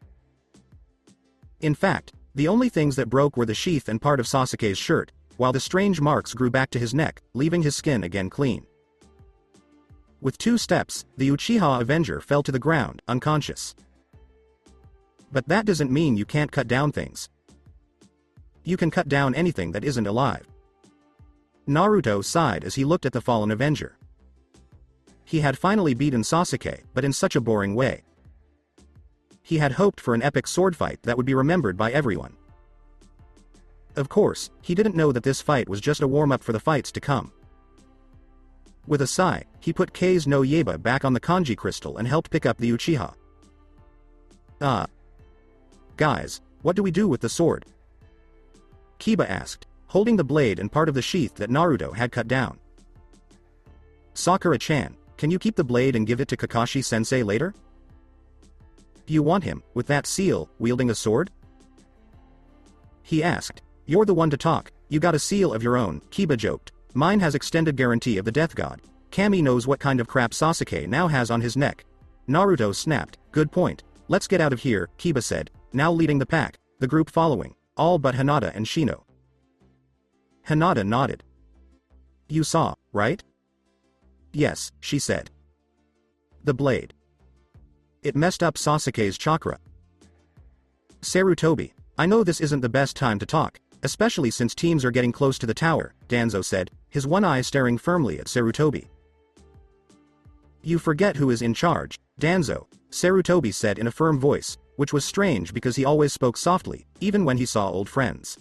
In fact, the only things that broke were the sheath and part of Sasuke's shirt, while the strange marks grew back to his neck, leaving his skin again clean. With 2 steps, the Uchiha Avenger fell to the ground, unconscious. But that doesn't mean you can't cut down things. You can cut down anything that isn't alive. Naruto sighed as he looked at the fallen Avenger. He had finally beaten Sasuke, but in such a boring way. He had hoped for an epic sword fight that would be remembered by everyone. Of course, he didn't know that this fight was just a warm-up for the fights to come. With a sigh, he put Kase no Yaiba back on the kanji crystal and helped pick up the Uchiha. Guys, what do we do with the sword?" Kiba asked, holding the blade and part of the sheath that Naruto had cut down. "Sakura-chan, can you keep the blade and give it to Kakashi-sensei later? You want him, with that seal, wielding a sword?" he asked. "You're the one to talk, you got a seal of your own," Kiba joked. "Mine has extended guarantee of the death god. Kami knows what kind of crap Sasuke now has on his neck." Naruto snapped, "Good point. Let's get out of here," Kiba said, now leading the pack, the group following, all but Hinata and Shino. Hinata nodded. "You saw, right?" "Yes," she said. "The blade. It messed up Sasuke's chakra." "Sarutobi, I know this isn't the best time to talk, especially since teams are getting close to the tower," Danzo said, his one eye staring firmly at Sarutobi. "You forget who is in charge, Danzo," Sarutobi said in a firm voice, which was strange because he always spoke softly, even when he saw old friends.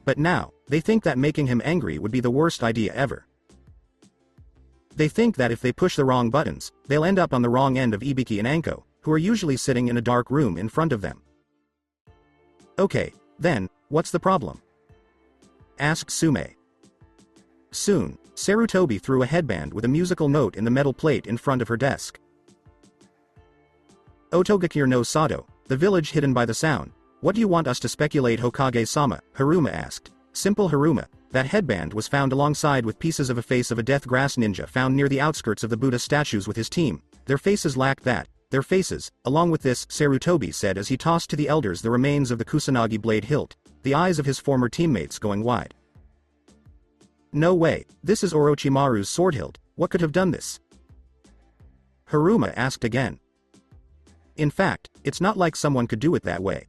But now, they think that making him angry would be the worst idea ever. They think that if they push the wrong buttons, they'll end up on the wrong end of Ibiki and Anko, who are usually sitting in a dark room in front of them. "Okay, then, what's the problem?" asked Sume. Soon, Sarutobi threw a headband with a musical note in the metal plate in front of her desk. "Otogakure no Sado, the village hidden by the sound. What do you want us to speculate, Hokage-sama?" Haruma asked. Simple Haruma. That headband was found alongside with pieces of a face of a death grass ninja found near the outskirts of the Buddha statues with his team. Their faces lacked that. Their faces, along with this, Sarutobi said as he tossed to the elders the remains of the Kusanagi blade hilt, the eyes of his former teammates going wide. "No way, this is Orochimaru's sword hilt, what could have done this?" Haruma asked again. "In fact, it's not like someone could do it that way."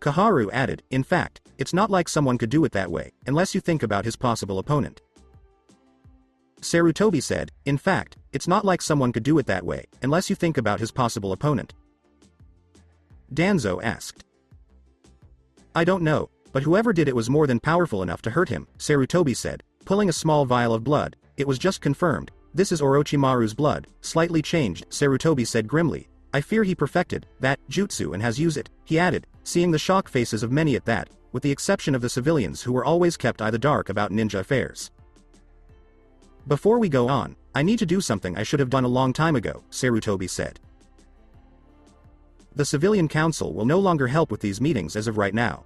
Kaharu added, "In fact, it's not like someone could do it that way, unless you think about his possible opponent." Sarutobi said, "In fact, it's not like someone could do it that way, unless you think about his possible opponent." Danzo asked. "I don't know, but whoever did it was more than powerful enough to hurt him," Sarutobi said, pulling a small vial of blood. "It was just confirmed. This is Orochimaru's blood, slightly changed," Sarutobi said grimly. "I fear he perfected that jutsu and has used it," he added, seeing the shock faces of many at that, with the exception of the civilians who were always kept in the dark about ninja affairs. "Before we go on, I need to do something I should have done a long time ago," Sarutobi said. "The civilian council will no longer help with these meetings as of right now.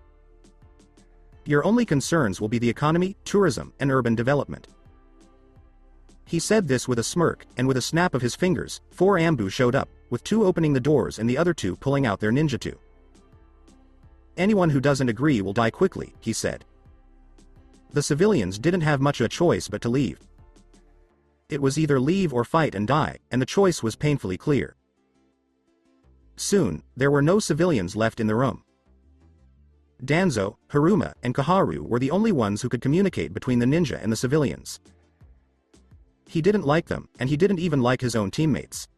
Your only concerns will be the economy, tourism, and urban development. He said this with a smirk, and with a snap of his fingers, 4 Ambu showed up, with 2 opening the doors and the other 2 pulling out their ninjutsu. Anyone who doesn't agree will die quickly, he said. The civilians didn't have much of a choice but to leave. It was either leave or fight and die, and the choice was painfully clear. Soon, there were no civilians left in the room. Danzo, Haruma, and Kaharu were the only ones who could communicate between the ninja and the civilians. He didn't like them, and he didn't even like his own teammates.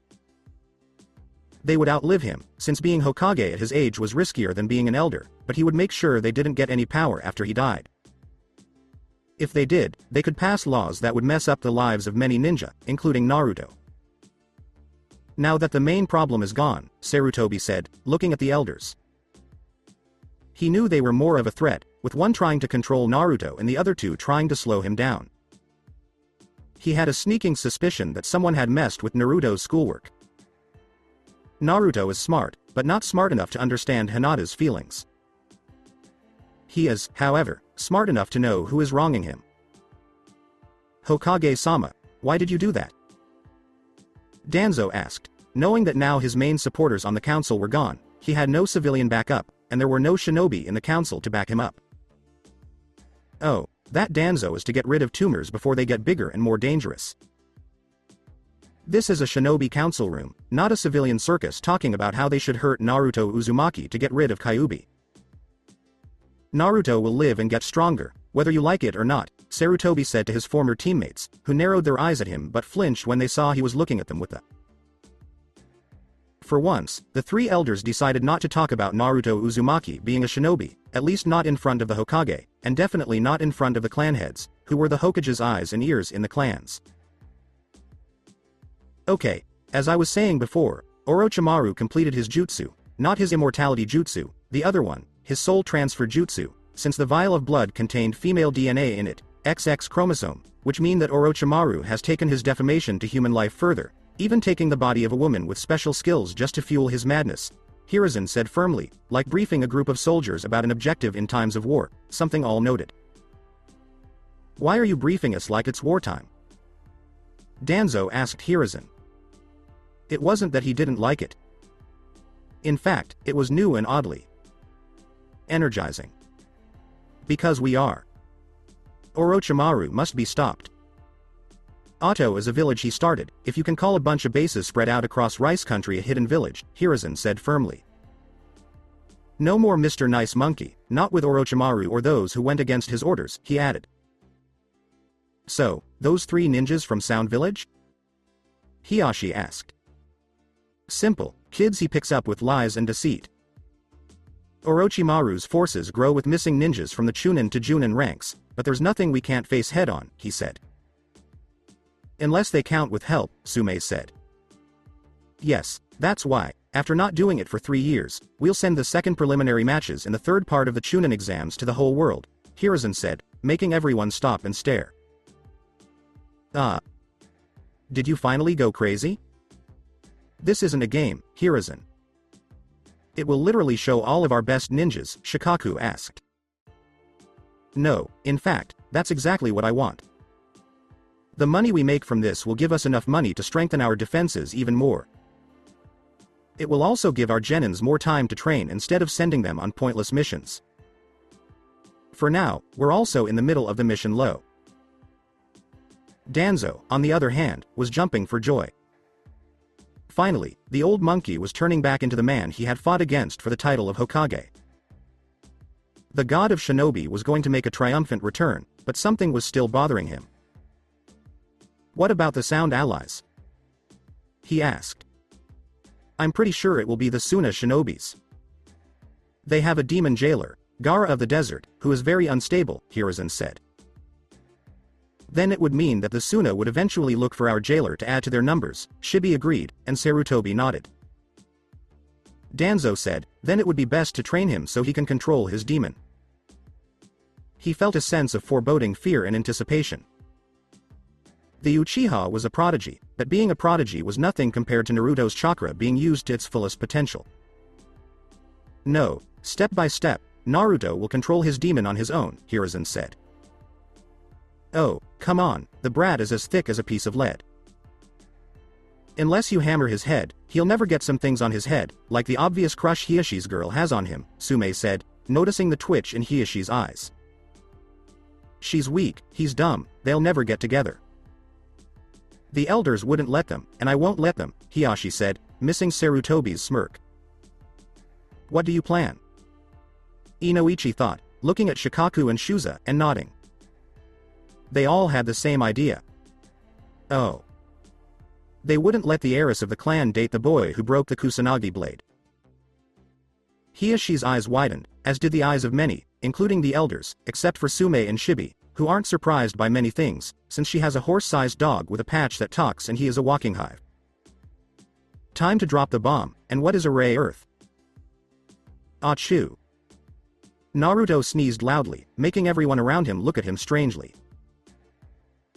They would outlive him, since being Hokage at his age was riskier than being an elder, but he would make sure they didn't get any power after he died. If they did, they could pass laws that would mess up the lives of many ninja, including Naruto. Now that the main problem is gone, Sarutobi said, looking at the elders. He knew they were more of a threat, with one trying to control Naruto and the other 2 trying to slow him down. He had a sneaking suspicion that someone had messed with Naruto's schoolwork. Naruto is smart, but not smart enough to understand Hinata's feelings. He is, however, smart enough to know who is wronging him. Hokage-sama, why did you do that? Danzo asked. Knowing that now his main supporters on the council were gone, he had no civilian backup, and there were no shinobi in the council to back him up. Oh, that Danzo is to get rid of tumors before they get bigger and more dangerous. This is a shinobi council room, not a civilian circus talking about how they should hurt Naruto Uzumaki to get rid of Kyuubi. Naruto will live and get stronger, whether you like it or not, Sarutobi said to his former teammates, who narrowed their eyes at him but flinched when they saw he was looking at them with a. For once, the 3 elders decided not to talk about Naruto Uzumaki being a shinobi, at least not in front of the Hokage, and definitely not in front of the clan heads, who were the Hokage's eyes and ears in the clans. Okay, as I was saying before, Orochimaru completed his jutsu, not his immortality jutsu, the other one, his soul transfer jutsu, since the vial of blood contained female DNA in it, XX chromosome, which mean that Orochimaru has taken his deformation to human life further, even taking the body of a woman with special skills just to fuel his madness, Hiruzen said firmly, like briefing a group of soldiers about an objective in times of war, something all noted. Why are you briefing us like it's wartime? Danzo asked Hiruzen. It wasn't that he didn't like it. In fact, it was new and oddly energizing. Because we are. Orochimaru must be stopped. Otto is a village he started, if you can call a bunch of bases spread out across Rice Country a hidden village, Hiruzen said firmly. No more Mr. Nice Monkey, not with Orochimaru or those who went against his orders, he added. So, those 3 ninjas from Sound Village? Hiyashi asked. Simple, kids he picks up with lies and deceit. Orochimaru's forces grow with missing ninjas from the Chunin to Junin ranks, but there's nothing we can't face head-on, he said. Unless they count with help, Sume said. Yes, that's why, after not doing it for 3 years, we'll send the second preliminary matches in the 3rd part of the Chunin exams to the whole world, Hiruzen said, making everyone stop and stare. Did you finally go crazy? This isn't a game, Hiruzen. It will literally show all of our best ninjas, Shikaku asked. No, in fact, that's exactly what I want. The money we make from this will give us enough money to strengthen our defenses even more. It will also give our genins more time to train instead of sending them on pointless missions. For now, we're also in the middle of the mission low. Danzo, on the other hand, was jumping for joy. Finally, the old monkey was turning back into the man he had fought against for the title of Hokage. The god of shinobi was going to make a triumphant return, but something was still bothering him. What about the Sound allies? He asked. I'm pretty sure it will be the Suna shinobis. They have a demon jailer, Gara of the Desert, who is very unstable, Hiruzen said. Then it would mean that the Suna would eventually look for our jailer to add to their numbers, Shibi agreed, and Sarutobi nodded. Danzo said, then it would be best to train him so he can control his demon. He felt a sense of foreboding fear and anticipation. The Uchiha was a prodigy, but being a prodigy was nothing compared to Naruto's chakra being used to its fullest potential. No, step by step, Naruto will control his demon on his own, Hiruzen said. Oh, come on, the brat is as thick as a piece of lead. Unless you hammer his head, he'll never get some things on his head, like the obvious crush Hiashi's girl has on him, Sume said, noticing the twitch in Hiashi's eyes. She's weak, he's dumb, they'll never get together. The elders wouldn't let them, and I won't let them, Hiashi said, missing Sarutobi's smirk. What do you plan? Inoichi thought, looking at Shikaku and Shuza and nodding. They all had the same idea. Oh. They wouldn't let the heiress of the clan date the boy who broke the Kusanagi blade. Hiashi's eyes widened, as did the eyes of many, including the elders, except for Sume and Shibi, who aren't surprised by many things, since she has a horse-sized dog with a patch that talks and he is a walking hive. Time to drop the bomb, and what is a Rayearth? Achoo. Naruto sneezed loudly, making everyone around him look at him strangely.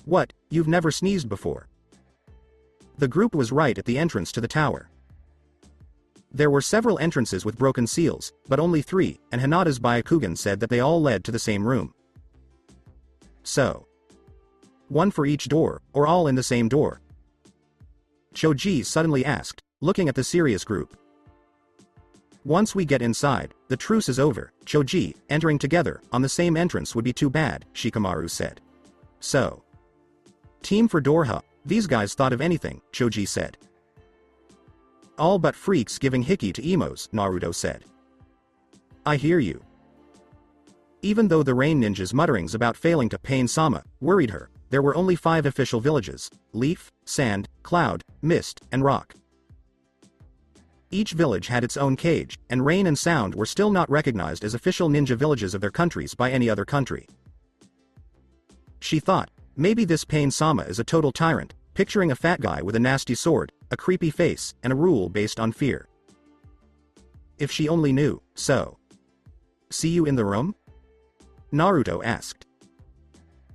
What, you've never sneezed before? The group was right at the entrance to the tower. There were several entrances with broken seals, but only 3, and Hinata's Byakugan said that they all led to the same room. So. One for each door, or all in the same door? Choji suddenly asked, looking at the serious group. Once we get inside, the truce is over, Choji, entering together, on the same entrance would be too bad, Shikamaru said. So. Team for Dorha, these guys thought of anything, Choji said. All but freaks giving Hiki to emos, Naruto said. I hear you. Even though the Rain Ninja's mutterings about failing to pain Sama worried her, there were only 5 official villages: Leaf, Sand, Cloud, Mist, and Rock. Each village had its own cage, and Rain and Sound were still not recognized as official ninja villages of their countries by any other country. She thought, maybe this Pain Sama is a total tyrant, picturing a fat guy with a nasty sword, a creepy face, and a rule based on fear. If she only knew, so. See you in the room? Naruto asked.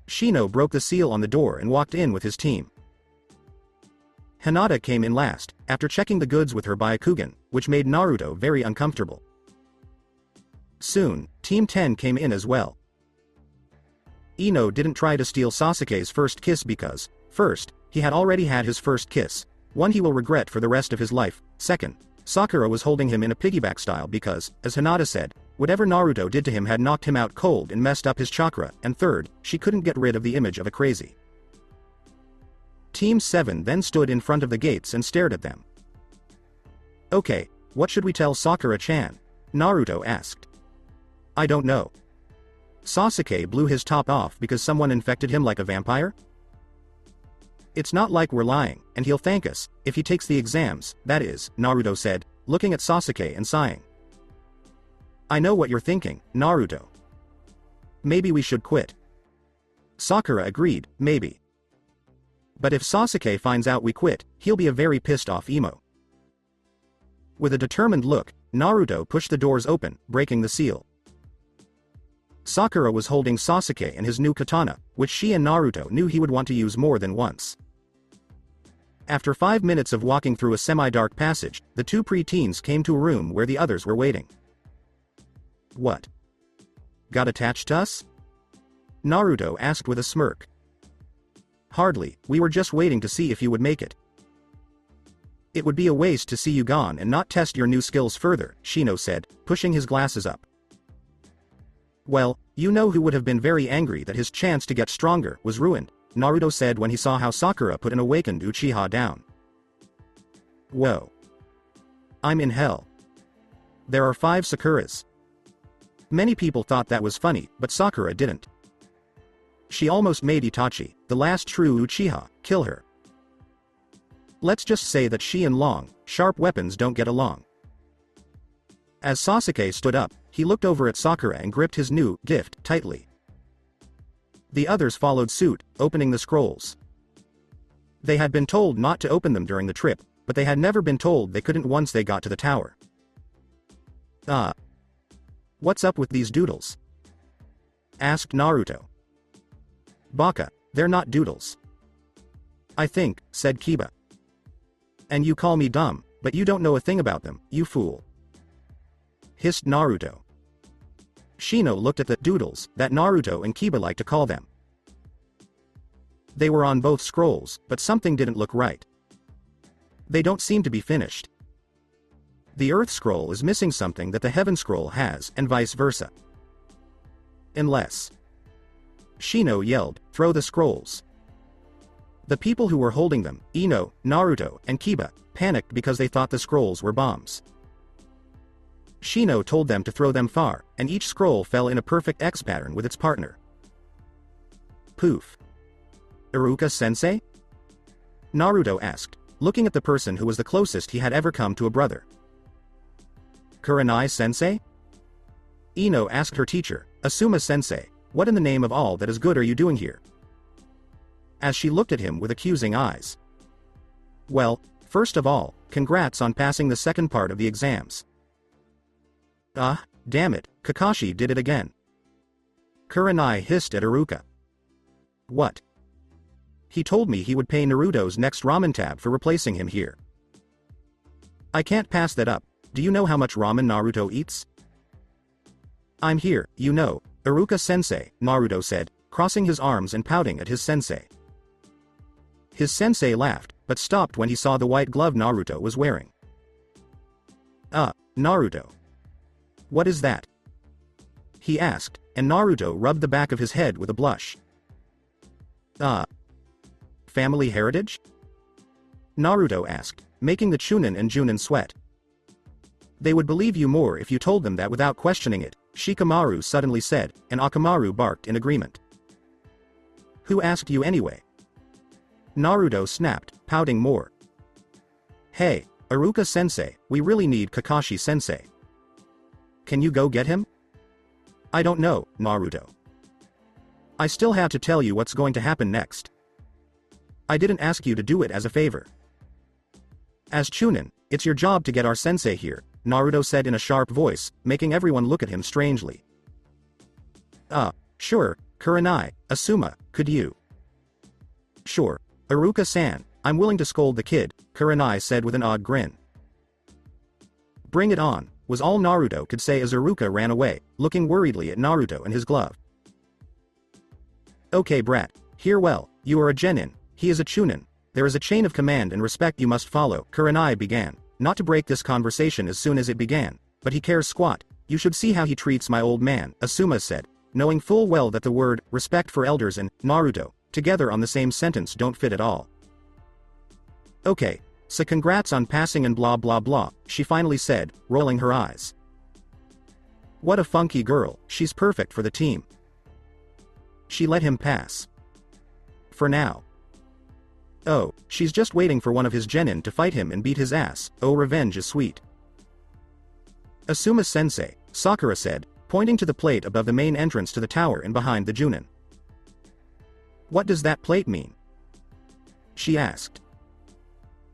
Shino broke the seal on the door and walked in with his team. Hinata came in last, after checking the goods with her Byakugan, which made Naruto very uncomfortable. Soon, Team 10 came in as well. Ino didn't try to steal Sasuke's first kiss because, first, he had already had his first kiss, one he will regret for the rest of his life. Second, Sakura was holding him in a piggyback style because, as Hinata said, whatever Naruto did to him had knocked him out cold and messed up his chakra, and third, she couldn't get rid of the image of a crazy. Team 7 then stood in front of the gates and stared at them. Okay, what should we tell Sakura-chan? Naruto asked. I don't know. Sasuke blew his top off because someone infected him like a vampire? It's not like we're lying, and he'll thank us, if he takes the exams, that is, Naruto said, looking at Sasuke and sighing. I know what you're thinking, Naruto. Maybe we should quit. Sakura agreed, maybe. But if Sasuke finds out we quit, he'll be a very pissed off emo. With a determined look, Naruto pushed the doors open, breaking the seal. Sakura was holding Sasuke and his new katana, which she and Naruto knew he would want to use more than once. After 5 minutes of walking through a semi-dark passage, the 2 pre-teens came to a room where the others were waiting. What? Got attached to us? Naruto asked with a smirk. Hardly, we were just waiting to see if you would make it. It would be a waste to see you gone and not test your new skills further, Shino said, pushing his glasses up. Well, you know who would have been very angry that his chance to get stronger was ruined, Naruto said when he saw how Sakura put an awakened Uchiha down. Whoa. I'm in hell. There are 5 Sakuras. Many people thought that was funny, but Sakura didn't. She almost made Itachi, the last true Uchiha, kill her. Let's just say that she and long, sharp weapons don't get along. As Sasuke stood up, he looked over at Sakura and gripped his new gift tightly. The others followed suit, opening the scrolls. They had been told not to open them during the trip, but they had never been told they couldn't once they got to the tower. What's up with these doodles? Asked Naruto. Baka, they're not doodles. I think, said Kiba. And you call me dumb, but you don't know a thing about them, you fool. Hissed Naruto. Shino looked at the doodles that Naruto and Kiba like to call them. They were on both scrolls, but something didn't look right. They don't seem to be finished. The Earth Scroll is missing something that the Heaven Scroll has, and vice versa. Unless... Shino yelled, "Throw the scrolls." The people who were holding them, Ino, Naruto, and Kiba, panicked because they thought the scrolls were bombs. Shino told them to throw them far, and each scroll fell in a perfect X pattern with its partner. Poof. Iruka-sensei? Naruto asked, looking at the person who was the closest he had ever come to a brother. Kurenai-sensei? Ino asked her teacher, Asuma-sensei, "What in the name of all that is good are you doing here?" As she looked at him with accusing eyes. Well, first of all, congrats on passing the second part of the exams. Damn it, Kakashi did it again. Kurenai hissed at Iruka. What? He told me he would pay Naruto's next ramen tab for replacing him here. I can't pass that up. Do you know how much ramen Naruto eats? I'm here, you know, Iruka-sensei, Naruto said, crossing his arms and pouting at his sensei. His sensei laughed, but stopped when he saw the white glove Naruto was wearing. Naruto. What is that? He asked, and Naruto rubbed the back of his head with a blush. Family heritage? Naruto asked, making the Chunin and Junin sweat. They would believe you more if you told them that without questioning it, Shikamaru suddenly said, and Akamaru barked in agreement. Who asked you anyway? Naruto snapped, pouting more. Hey, Iruka-sensei, we really need Kakashi-sensei. Can you go get him? I don't know, Naruto. I still have to tell you what's going to happen next. I didn't ask you to do it as a favor. As Chunin, it's your job to get our sensei here, Naruto said in a sharp voice, making everyone look at him strangely. Sure, Kurenai, Asuma, could you? Sure, Iruka-san, I'm willing to scold the kid, Kurenai said with an odd grin. Bring it on, was all Naruto could say as Iruka ran away, looking worriedly at Naruto and his glove. Okay brat, hear well, you are a genin, he is a chunin, there is a chain of command and respect you must follow, Kurenai began, not to break this conversation as soon as it began, but he cares squat, you should see how he treats my old man, Asuma said, knowing full well that the word, respect for elders and, Naruto, together on the same sentence don't fit at all. Okay, so congrats on passing and blah blah blah, she finally said, rolling her eyes. What a funky girl, she's perfect for the team. She let him pass. For now. Oh, she's just waiting for one of his genin to fight him and beat his ass, oh revenge is sweet. Asuma-sensei, Sakura said, pointing to the plate above the main entrance to the tower and behind the Junin. What does that plate mean? She asked.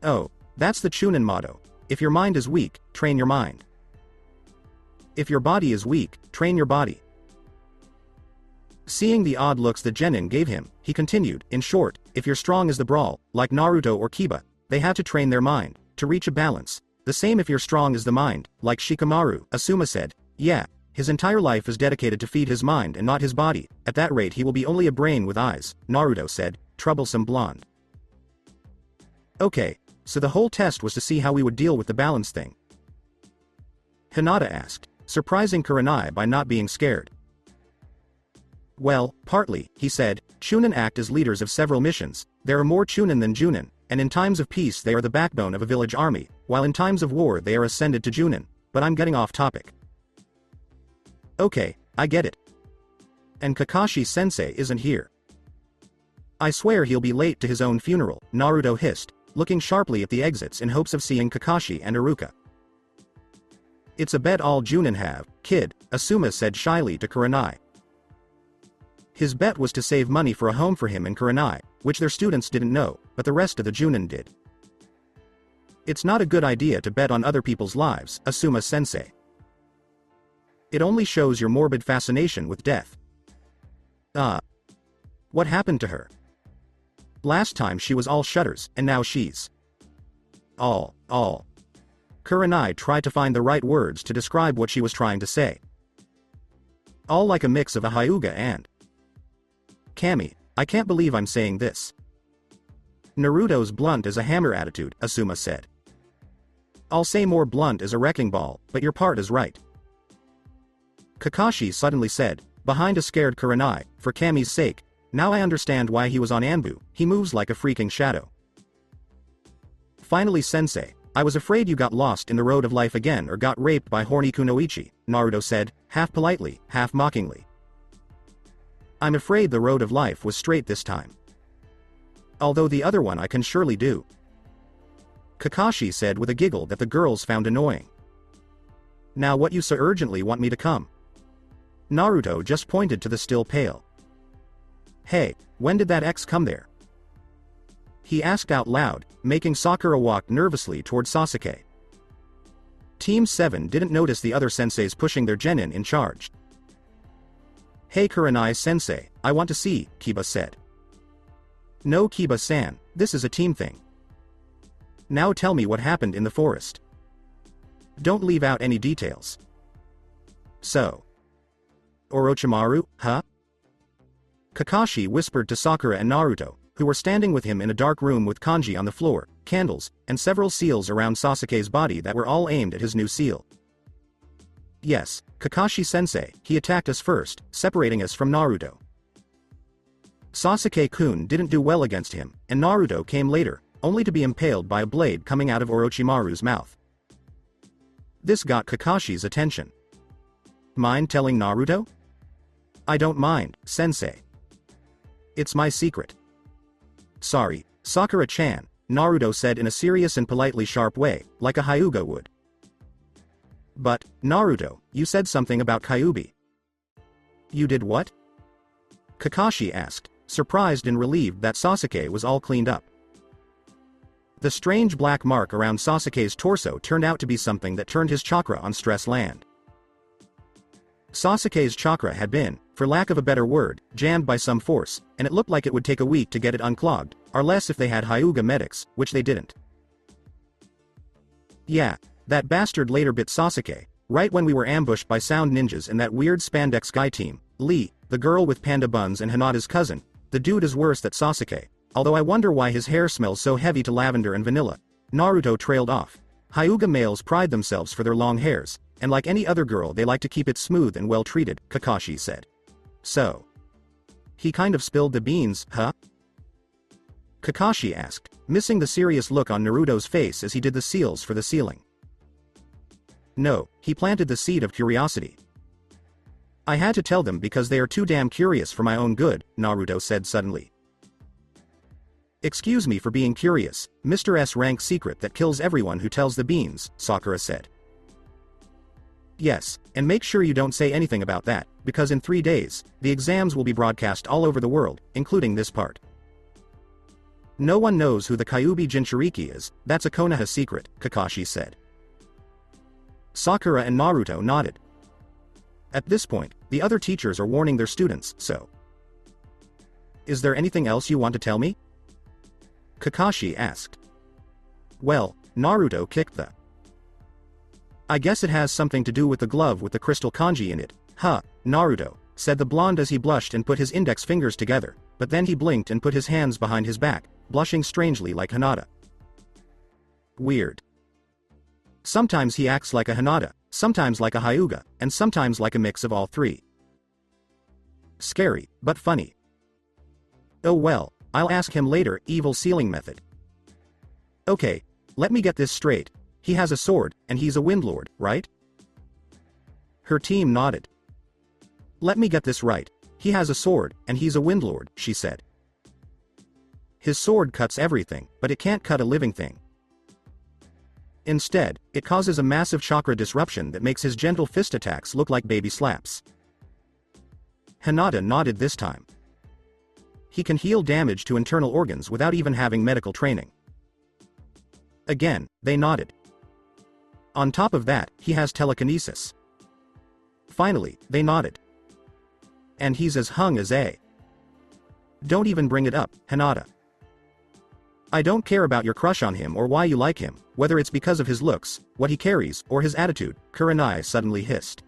Oh, that's the Chunin motto, if your mind is weak, train your mind. If your body is weak, train your body. Seeing the odd looks the genin gave him, he continued, in short, if you're strong as the brawl, like Naruto or Kiba, they have to train their mind, to reach a balance, the same if you're strong as the mind, like Shikamaru, Asuma said, yeah, his entire life is dedicated to feed his mind and not his body, at that rate he will be only a brain with eyes, Naruto said, troublesome blonde. Okay, so the whole test was to see how we would deal with the balance thing? Hinata asked, surprising Kurenai by not being scared. Well, partly, he said, Chunin act as leaders of several missions, there are more Chunin than Junin, and in times of peace they are the backbone of a village army, while in times of war they are ascended to Junin, but I'm getting off topic. Okay, I get it. And Kakashi-sensei isn't here. I swear he'll be late to his own funeral, Naruto hissed, looking sharply at the exits in hopes of seeing Kakashi and Iruka. It's a bet all Junin have, kid, Asuma said shyly to Kurenai. His bet was to save money for a home for him and Kurenai, which their students didn't know, but the rest of the Junin did. It's not a good idea to bet on other people's lives, Asuma-sensei. It only shows your morbid fascination with death. What happened to her? Last time she was all shudders, and now she's... all. Kurenai tried to find the right words to describe what she was trying to say. All like a mix of a Hyuga and Kami. I can't believe I'm saying this. Naruto's blunt as a hammer attitude, Asuma said. I'll say more blunt as a wrecking ball, but your part is right. Kakashi suddenly said, behind a scared Kurenai, for Kami's sake, now I understand why he was on Anbu, he moves like a freaking shadow. Finally sensei, I was afraid you got lost in the road of life again or got raped by horny Kunoichi, Naruto said, half politely, half mockingly. I'm afraid the road of life was straight this time. Although the other one I can surely do. Kakashi said with a giggle that the girls found annoying. Now what you so urgently want me to come? Naruto just pointed to the still pail. Hey, when did that X come there? He asked out loud, making Sakura walk nervously toward Sasuke. Team 7 didn't notice the other senseis pushing their genin in charge. Hey Kurenai-sensei, I want to see, Kiba said. No Kiba-san, this is a team thing. Now tell me what happened in the forest. Don't leave out any details. So. Orochimaru, huh? Kakashi whispered to Sakura and Naruto, who were standing with him in a dark room with kanji on the floor, candles, and several seals around Sasuke's body that were all aimed at his new seal. Yes, Kakashi-sensei, he attacked us first, separating us from Naruto. Sasuke-kun didn't do well against him, and Naruto came later, only to be impaled by a blade coming out of Orochimaru's mouth. This got Kakashi's attention. Mind telling Naruto? I don't mind, sensei. It's my secret. Sorry, Sakura-chan, Naruto said in a serious and politely sharp way, like a Hyuga would. But, Naruto, you said something about Kyuubi. You did what? Kakashi asked, surprised and relieved that Sasuke was all cleaned up. The strange black mark around Sasuke's torso turned out to be something that turned his chakra on stress land. Sasuke's chakra had been, for lack of a better word, jammed by some force, and it looked like it would take a week to get it unclogged, or less if they had Hyuga medics, which they didn't. Yeah, that bastard later bit Sasuke, right when we were ambushed by sound ninjas and that weird spandex guy team, Lee, the girl with panda buns and Hinata's cousin, the dude is worse than Sasuke, although I wonder why his hair smells so heavy to lavender and vanilla. Naruto trailed off. Hyuga males pride themselves for their long hairs, and like any other girl they like to keep it smooth and well treated, Kakashi said. So. He kind of spilled the beans, huh? Kakashi asked, missing the serious look on Naruto's face as he did the seals for the ceiling. No, he planted the seed of curiosity. I had to tell them because they are too damn curious for my own good, Naruto said suddenly. Excuse me for being curious, Mr. S rank secret that kills everyone who tells the beans, Sakura said. Yes, and make sure you don't say anything about that, because in 3 days, the exams will be broadcast all over the world, including this part. No one knows who the Kyuubi Jinchuriki is, that's a Konoha secret, Kakashi said. Sakura and Naruto nodded. At this point, the other teachers are warning their students, so. Is there anything else you want to tell me? Kakashi asked. Well, Naruto kicked the. I guess it has something to do with the glove with the crystal kanji in it, huh, Naruto, said the blonde as he blushed and put his index fingers together, but then he blinked and put his hands behind his back, blushing strangely like Hinata. Weird. Sometimes he acts like a Hinata, sometimes like a Hyuga, and sometimes like a mix of all three. Scary, but funny. Oh well, I'll ask him later, evil sealing method. Okay, let me get this straight. He has a sword, and he's a windlord, right? Her team nodded. Let me get this right. He has a sword, and he's a windlord, she said. His sword cuts everything, but it can't cut a living thing. Instead, it causes a massive chakra disruption that makes his gentle fist attacks look like baby slaps. Hinata nodded this time. He can heal damage to internal organs without even having medical training. Again, they nodded. On top of that, he has telekinesis. Finally, they nodded. And he's as hung as a. Don't even bring it up, Hinata. I don't care about your crush on him or why you like him, whether it's because of his looks, what he carries, or his attitude, Kurenai suddenly hissed.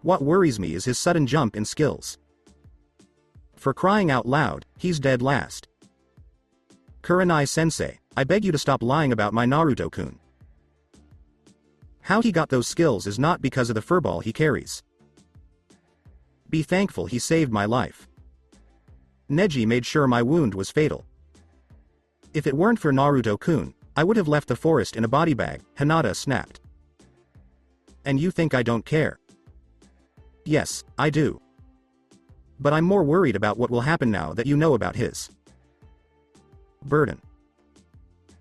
What worries me is his sudden jump in skills. For crying out loud, he's dead last. Kurenai-sensei, I beg you to stop lying about my Naruto-kun. How he got those skills is not because of the furball he carries. Be thankful he saved my life. Neji made sure my wound was fatal. If it weren't for Naruto-kun, I would have left the forest in a body bag, Hinata snapped. And you think I don't care? Yes, I do. But I'm more worried about what will happen now that you know about his burden.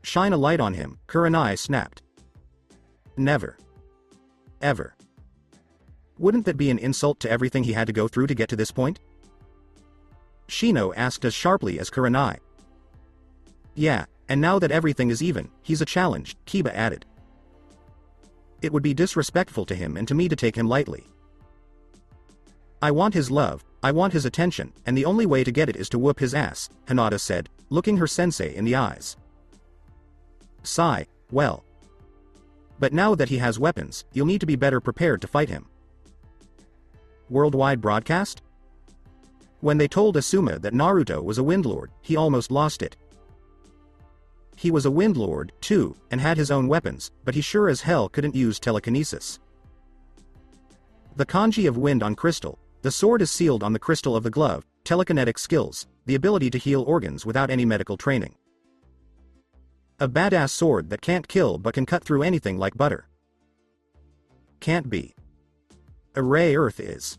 Shine a light on him, Kurenai snapped. Never. Ever. Wouldn't that be an insult to everything he had to go through to get to this point? Shino asked as sharply as Kurenai. Yeah, and now that everything is even, he's a challenge, Kiba added. It would be disrespectful to him and to me to take him lightly. I want his love, I want his attention, and the only way to get it is to whoop his ass, Hinata said, looking her sensei in the eyes. Sigh, well. But now that he has weapons, you'll need to be better prepared to fight him. Worldwide broadcast? When they told Asuma that Naruto was a windlord, he almost lost it. He was a windlord, too, and had his own weapons, but he sure as hell couldn't use telekinesis. The kanji of wind on crystal, the sword is sealed on the crystal of the glove, telekinetic skills, the ability to heal organs without any medical training. A badass sword that can't kill but can cut through anything like butter. Can't be. A Rayearth is.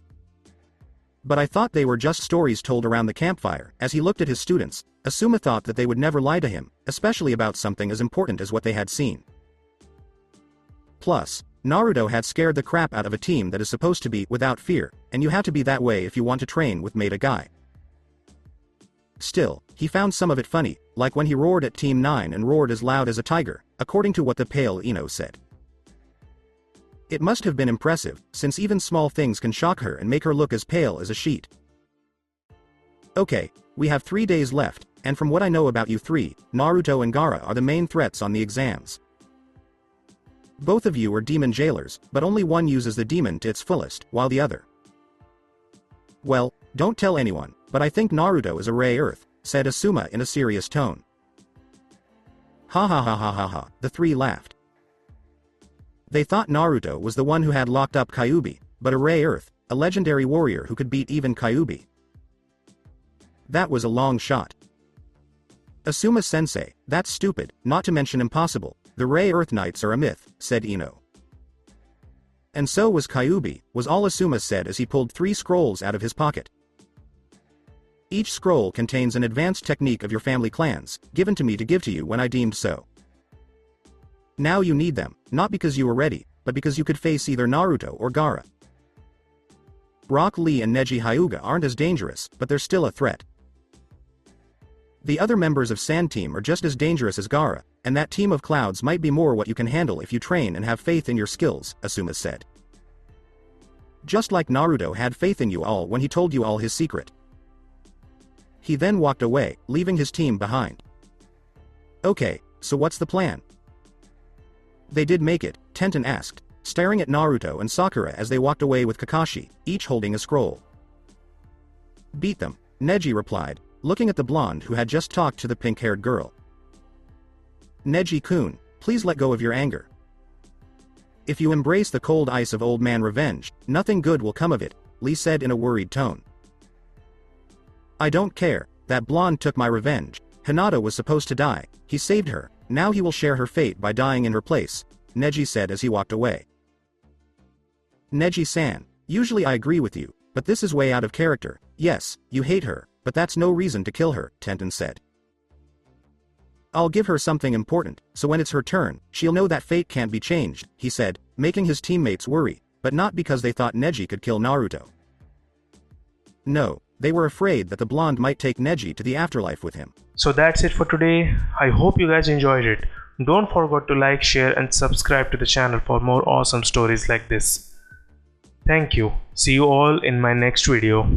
But I thought they were just stories told around the campfire. As he looked at his students, Asuma thought that they would never lie to him, especially about something as important as what they had seen. Plus, Naruto had scared the crap out of a team that is supposed to be without fear, and you have to be that way if you want to train with Meta Guy. Still, he found some of it funny, like when he roared at Team 9 and roared as loud as a tiger, according to what the pale Ino said. It must have been impressive, since even small things can shock her and make her look as pale as a sheet. Okay, we have 3 days left, and from what I know about you three, Naruto and Gaara are the main threats on the exams. Both of you are demon jailers, but only one uses the demon to its fullest, while the other. Well, don't tell anyone, but I think Naruto is a Rayearth, said Asuma in a serious tone. Ha ha ha ha ha ha, the three laughed. They thought Naruto was the one who had locked up Kyuubi, but a Rayearth, a legendary warrior who could beat even Kyuubi. That was a long shot. Asuma-sensei, that's stupid, not to mention impossible, the Rayearth Knights are a myth, said Ino. And so was Kyuubi, was all Asuma said as he pulled 3 scrolls out of his pocket. Each scroll contains an advanced technique of your family clans, given to me to give to you when I deemed so. Now you need them, not because you were ready, but because you could face either Naruto or Gaara. Rock Lee and Neji Hyuga aren't as dangerous, but they're still a threat. The other members of Sand Team are just as dangerous as Gaara, and that team of clouds might be more what you can handle if you train and have faith in your skills, Asuma said. Just like Naruto had faith in you all when he told you all his secret. He then walked away, leaving his team behind. Okay, so what's the plan? They did make it, Tenten asked, staring at Naruto and Sakura as they walked away with Kakashi, each holding a scroll. Beat them, Neji replied, looking at the blonde who had just talked to the pink-haired girl. Neji-kun, please let go of your anger. If you embrace the cold ice of old man revenge, nothing good will come of it, Lee said in a worried tone. I don't care, that blonde took my revenge. Hinata was supposed to die, he saved her, now he will share her fate by dying in her place, Neji said as he walked away. Neji-san, usually I agree with you, but this is way out of character. Yes, you hate her, but that's no reason to kill her, Tenten said. I'll give her something important, so when it's her turn, she'll know that fate can't be changed, he said, making his teammates worry, but not because they thought Neji could kill Naruto. No, they were afraid that the blonde might take Neji to the afterlife with him. So that's it for today. I hope you guys enjoyed it. Don't forget to like, share and subscribe to the channel for more awesome stories like this. Thank you. See you all in my next video.